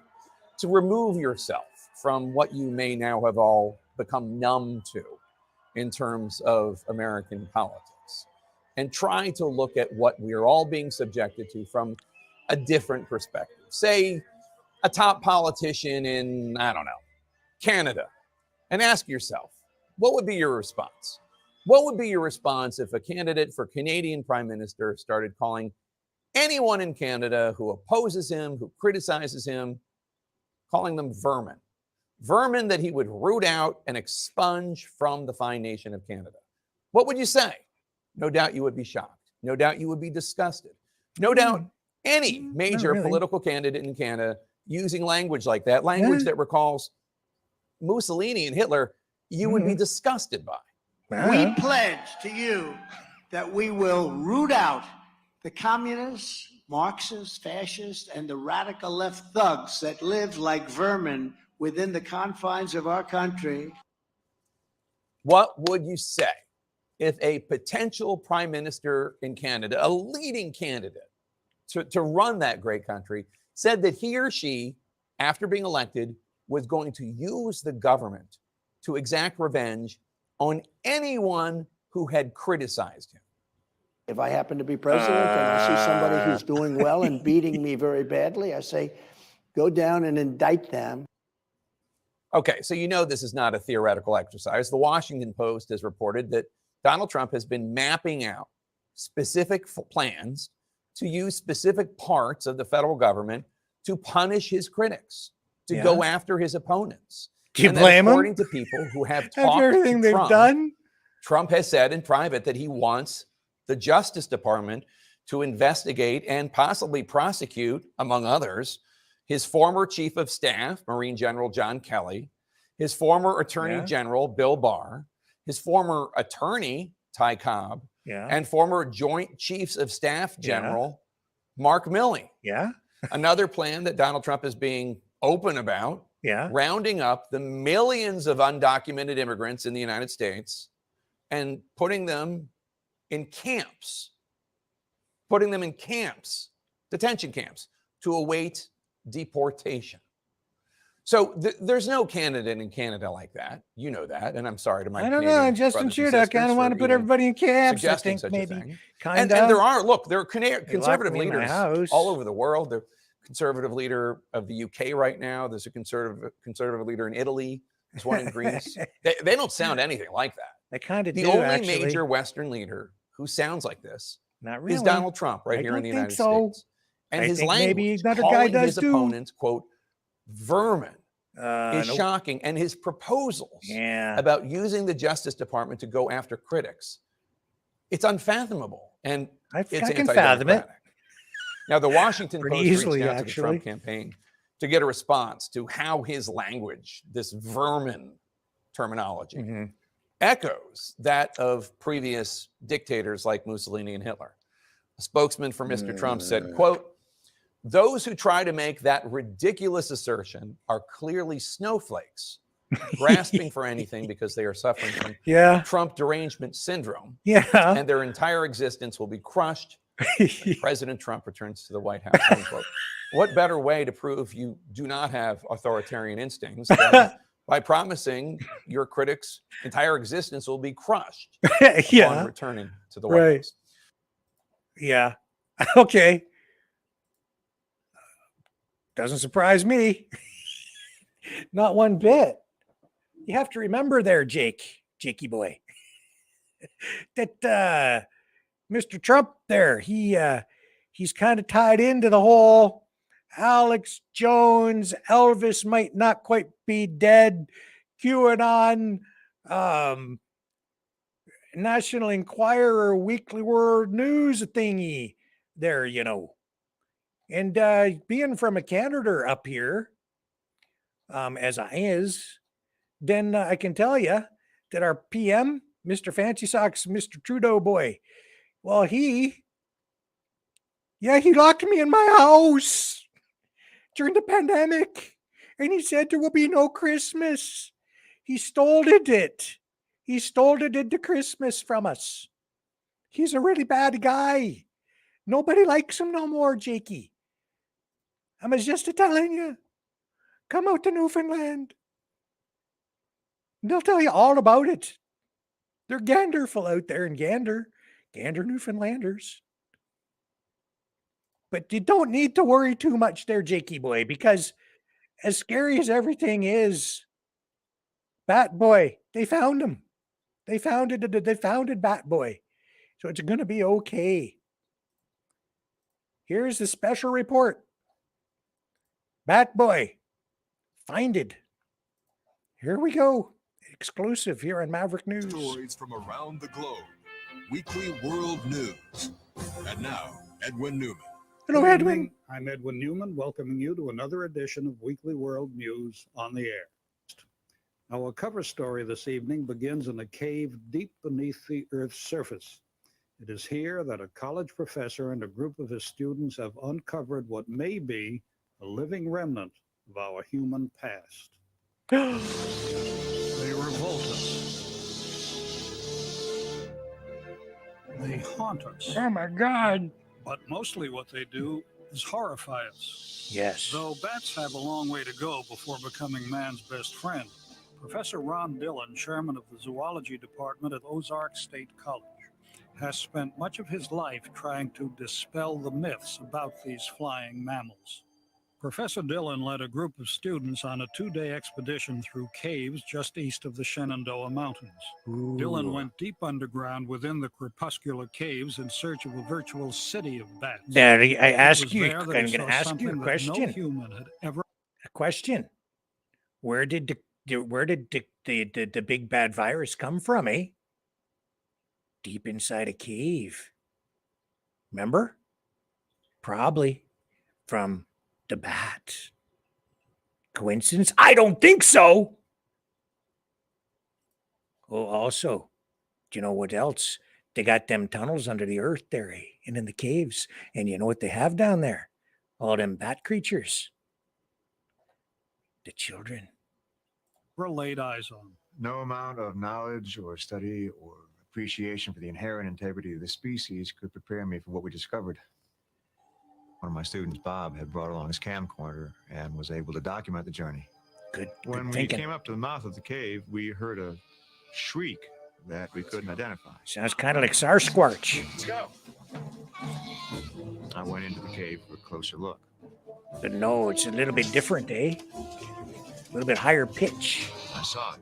to remove yourself from what you may now have all become numb to in terms of American politics and try to look at what we're all being subjected to from a different perspective. Say a top politician in, I don't know, Canada, and ask yourself, what would be your response? What would be your response if a candidate for Canadian Prime Minister started calling anyone in Canada who opposes him, who criticizes him, calling them vermin? Vermin that he would root out and expunge from the fine nation of Canada. What would you say? No doubt you would be shocked. No doubt you would be disgusted. No doubt any major political candidate in Canada using language like that, language that recalls Mussolini and Hitler, you would be disgusted by. We pledge to you that we will root out the communists, Marxists, fascists, and the radical left thugs that live like vermin within the confines of our country. What would you say if a potential prime minister in Canada, a leading candidate to run that great country, said that he or she, after being elected, was going to use the government to exact revenge on anyone who had criticized him? If I happen to be president and I see somebody who's doing well and beating me very badly, I say, go down and indict them. Okay, so you know this is not a theoretical exercise. The Washington Post has reported that Donald Trump has been mapping out specific plans to use specific parts of the federal government to punish his critics, to go after his opponents. Do you blame him? According to people who have talked After everything to they've Trump, done? Trump has said in private that he wants the Justice Department to investigate and possibly prosecute, among others, his former chief of staff, Marine General John Kelly, his former Attorney General Bill Barr, his former attorney Ty Cobb, and former Joint Chiefs of Staff General Mark Milley. Another plan that Donald Trump is being open about, rounding up the millions of undocumented immigrants in the United States and putting them in camps, detention camps, to await deportation. So there's no candidate in Canada like that. You know that, and I'm sorry to my I don't know. Justin Trudeau kind of want to put everybody in camps. I think maybe and there are conservative leaders all over the world. The conservative leader of the UK right now. There's a conservative leader in Italy. There's one in Greece. They don't sound anything like that. They kind of The do, only actually. major Western leader who sounds like this Not really. is Donald Trump right I here in don't the think United so. States. And I his think language, maybe another guy calling does his too. opponents, quote, vermin, is nope. shocking. And his proposals about using the Justice Department to go after critics, it's unfathomable. And it's I can fathom it. anti-democratic. Now, the Washington Pretty Post easily, reached out to the actually. Trump campaign to get a response to how his language, this vermin terminology, Mm-hmm. echoes that of previous dictators like Mussolini and Hitler. A spokesman for Mr. Trump said, quote, "Those who try to make that ridiculous assertion are clearly snowflakes, grasping for anything because they are suffering from Trump derangement syndrome. And their entire existence will be crushed when President Trump returns to the White House." Unquote. What better way to prove you do not have authoritarian instincts than by promising your critics' entire existence will be crushed upon returning to the White House? Yeah. Okay. Doesn't surprise me. Not one bit. You have to remember there, Jakey boy, that Mr. Trump there, he's kind of tied into the whole Alex Jones, Elvis might not quite be dead, QAnon, National Enquirer, Weekly World News thingy there, you know. And being from a Canada up here, as I is, then I can tell you that our PM, Mr. Fancy Socks, Mr. Trudeau boy, well, he locked me in my house during the pandemic, and he said there will be no Christmas. He stole it. He stole it into Christmas from us. He's a really bad guy. Nobody likes him no more, Jakey. I was just telling you, come out to Newfoundland. They'll tell you all about it. They're ganderful out there in Gander Newfoundlanders. But you don't need to worry too much there, Jakey boy, because as scary as everything is, Bat Boy, they found him. They founded Bat Boy. So it's going to be okay. Here's the special report. Bat Boy, finded. Here we go. Exclusive here on Maverick News. Stories from around the globe. Weekly World News. And now, Edwin Newman. Hello, Good Edwin. evening. I'm Edwin Newman, welcoming you to another edition of Weekly World News on the air. Our cover story this evening begins in a cave deep beneath the Earth's surface. It is here that a college professor and a group of his students have uncovered what may be a living remnant of our human past. They revolt us. They haunt us. Oh my God. But mostly what they do is horrify us. Yes. Though bats have a long way to go before becoming man's best friend, Professor Ron Dillon, chairman of the zoology department at Ozark State College, has spent much of his life trying to dispel the myths about these flying mammals. Professor Dillon led a group of students on a 2-day expedition through caves just east of the Shenandoah Mountains. Ooh. Dillon went deep underground within the crepuscular caves in search of a virtual city of bats. Daddy, I'm It was going to there that he saw ask you a something that question. No human had ever. A question. Where did the big bad virus come from, eh? Deep inside a cave. Remember? Probably from the bat. Coincidence? I don't think so. Oh, also, do you know what else? They got them tunnels under the earth there, eh? And in the caves. And you know what they have down there? All them bat creatures. The children. Laid eyes on. No amount of knowledge or study or appreciation for the inherent integrity of the species could prepare me for what we discovered. One of my students, Bob, had brought along his camcorder and was able to document the journey. Good. When we thinking. came up to the mouth of the cave, we heard a shriek that we couldn't identify. Sounds kind of like Sasquatch. Let's go. I went into the cave for a closer look. But no, it's a little bit different, eh? A little bit higher pitch. I saw it.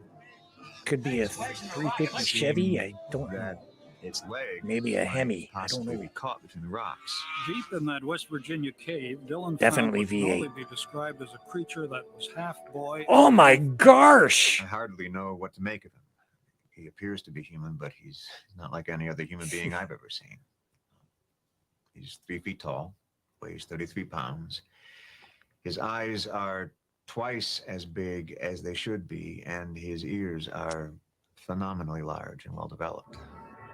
Could be a 350 Chevy. I don't know. Its leg Maybe a might Hemi. I don't possibly know. be caught between the rocks. Deep in that West Virginia cave, Dylan Definitely found what can only V8. be described as a creature that was half boy. Oh my gosh! I hardly know what to make of him. He appears to be human, but he's not like any other human being I've ever seen. He's 3 feet tall, weighs 33 pounds. His eyes are twice as big as they should be, and his ears are phenomenally large and well developed.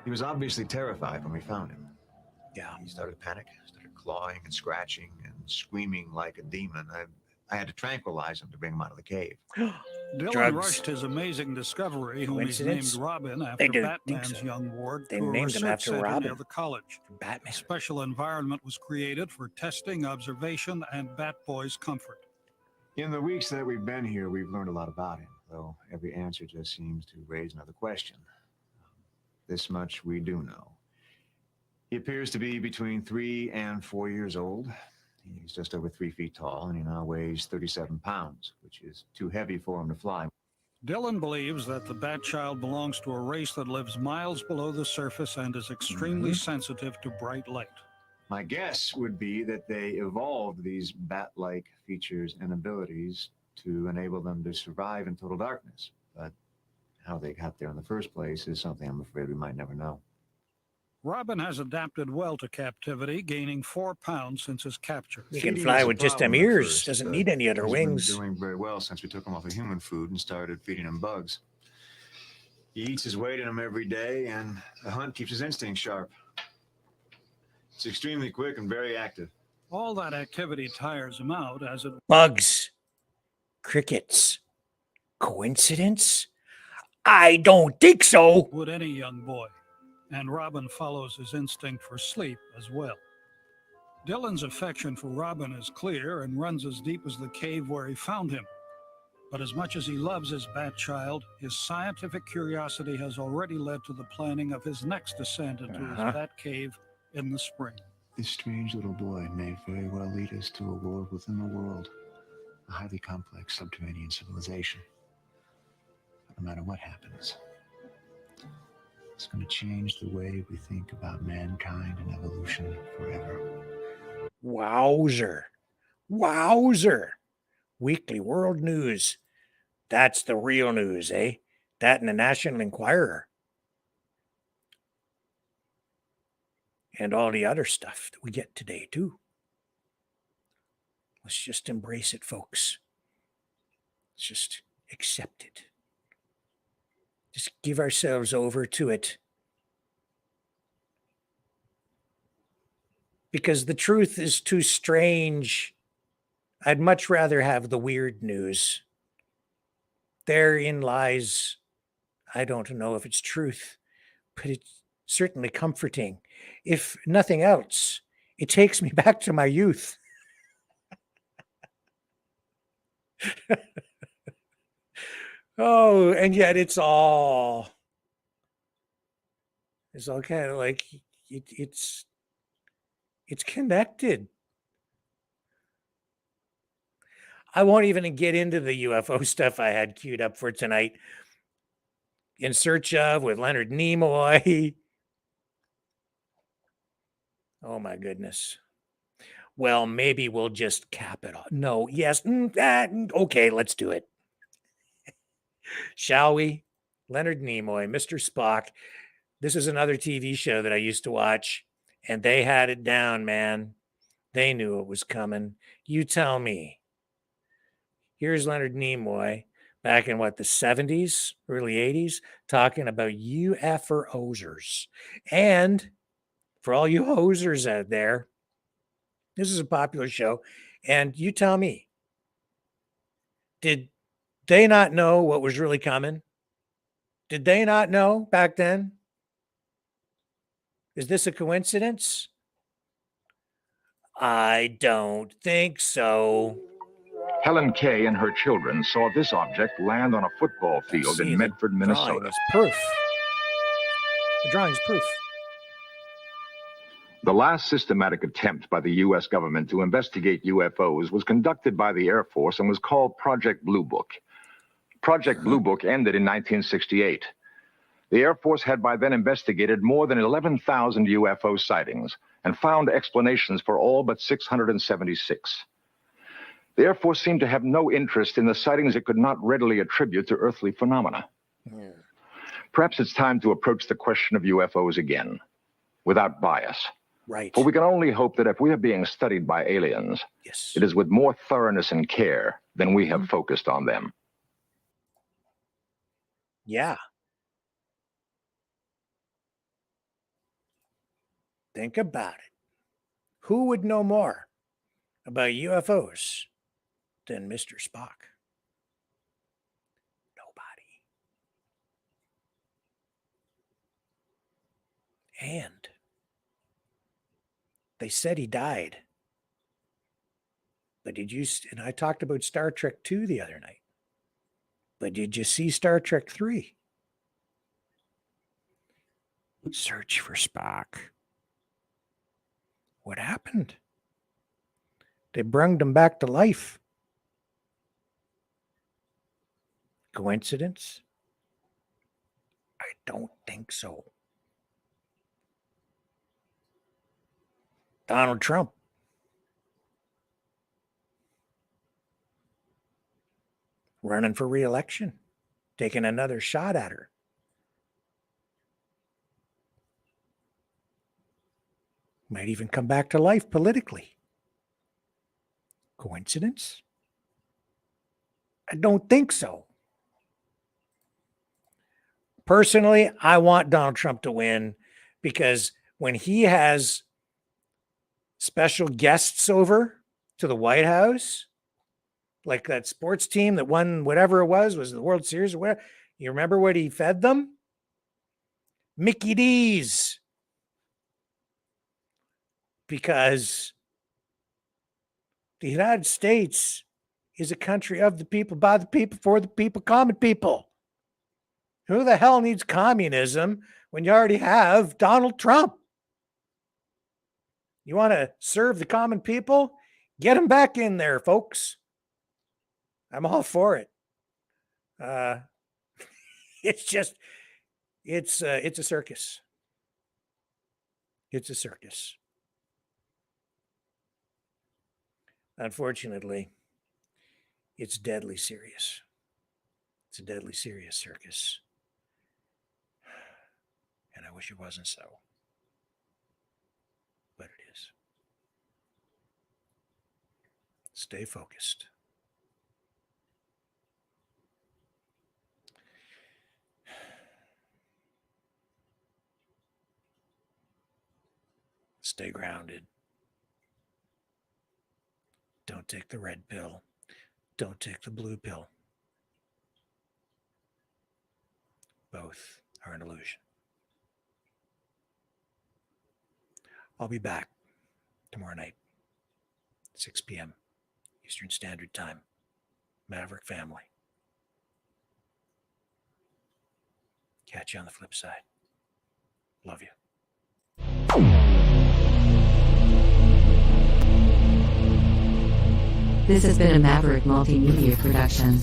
He was obviously terrified when we found him. Yeah. He started to panic, started clawing and scratching and screaming like a demon. I had to tranquilize him to bring him out of the cave. Dylan Drugs. rushed his amazing discovery, whom he's named Coincidence? Robin I after don't think Batman's so. young ward, They to a named him research after center Robin. near the college. Batman. A special environment was created for testing, observation, and Batboy's comfort. In the weeks that we've been here, we've learned a lot about him, though every answer just seems to raise another question. This much we do know. He appears to be between 3 and 4 years old. He's just over 3 feet tall, and he now weighs 37 pounds, which is too heavy for him to fly. Dylan believes that the Bat-Child belongs to a race that lives miles below the surface and is extremely sensitive to bright light. My guess would be that they evolved these bat-like features and abilities to enable them to survive in total darkness. But how they got there in the first place is something I'm afraid we might never know. Robin has adapted well to captivity, gaining 4 pounds since his capture. He can fly with just them ears. Doesn't need any other He's wings. been doing very well since we took him off of human food and started feeding him bugs. He eats his weight in them every day, and the hunt keeps his instincts sharp. It's extremely quick and very active. All that activity tires him out as it Bugs. Crickets. Coincidence? I don't think so. would any young boy. And Robin follows his instinct for sleep as well. Dylan's affection for Robin is clear and runs as deep as the cave where he found him. But as much as he loves his Bat-Child, his scientific curiosity has already led to the planning of his next descent into his Bat Cave in the spring. This strange little boy may very well lead us to a world within a world, a highly complex subterranean civilization. But no matter what happens, it's going to change the way we think about mankind and evolution forever. Wowzer. Wowzer. Weekly World News. That's the real news, eh? That and the National Enquirer. And all the other stuff that we get today, too. Let's just embrace it, folks. Let's just accept it. Just give ourselves over to it. Because the truth is too strange. I'd much rather have the weird news. Therein lies, I don't know if it's truth, but it's certainly comforting. If nothing else, it takes me back to my youth. Oh, and yet it's all kind of like it's connected. I won't even get into the UFO stuff I had queued up for tonight. In Search Of with Leonard Nimoy. Oh my goodness. Well, maybe we'll just cap it off. No, yes. Okay, let's do it. Shall we? Leonard Nimoy, Mr. Spock. This is another TV show that I used to watch, and they had it down, man. They knew it was coming. You tell me. Here's Leonard Nimoy back in the 70s, early 80s, talking about UFOsers. And for all you hosers out there, this is a popular show. And you tell me, did they not know what was really coming? Did they not know back then? Is this a coincidence? I don't think so. Helen Kay and her children saw this object land on a football field in Medford, Minnesota. Proof. The drawing's proof. The last systematic attempt by the U.S. government to investigate UFOs was conducted by the Air Force and was called Project Blue Book. Project Blue Book ended in 1968. The Air Force had by then investigated more than 11,000 UFO sightings and found explanations for all but 676. The Air Force seemed to have no interest in the sightings it could not readily attribute to earthly phenomena. Perhaps it's time to approach the question of UFOs again, without bias. Right. For we can only hope that if we are being studied by aliens, it is with more thoroughness and care than we have focused on them. Yeah. Think about it. Who would know more about UFOs than Mr. Spock? Nobody. And they said he died. But did you, and I talked about Star Trek 2 the other night. But did you see Star Trek 3? Search for Spock. What happened? They brung him back to life. Coincidence? I don't think so. Donald Trump. Running for re-election. Taking another shot at her. Might even come back to life politically. Coincidence? I don't think so. Personally, I want Donald Trump to win because when he has special guests over to the White House, like that sports team that won whatever it was the World Series or whatever, you remember what he fed them? Mickey D's. Because the United States is a country of the people, by the people, for the people, common people. Who the hell needs communism when you already have Donald Trump? You want to serve the common people? Get them back in there, folks. I'm all for it. It's a circus. It's a circus. Unfortunately, it's deadly serious. It's a deadly serious circus. And I wish it wasn't so. But it is. Stay focused. Stay grounded. Don't take the red pill. Don't take the blue pill. Both are an illusion. I'll be back tomorrow night, 6 p.m. Eastern Standard Time. Maverick family. Catch you on the flip side. Love you. This has been a Maverick Multimedia production.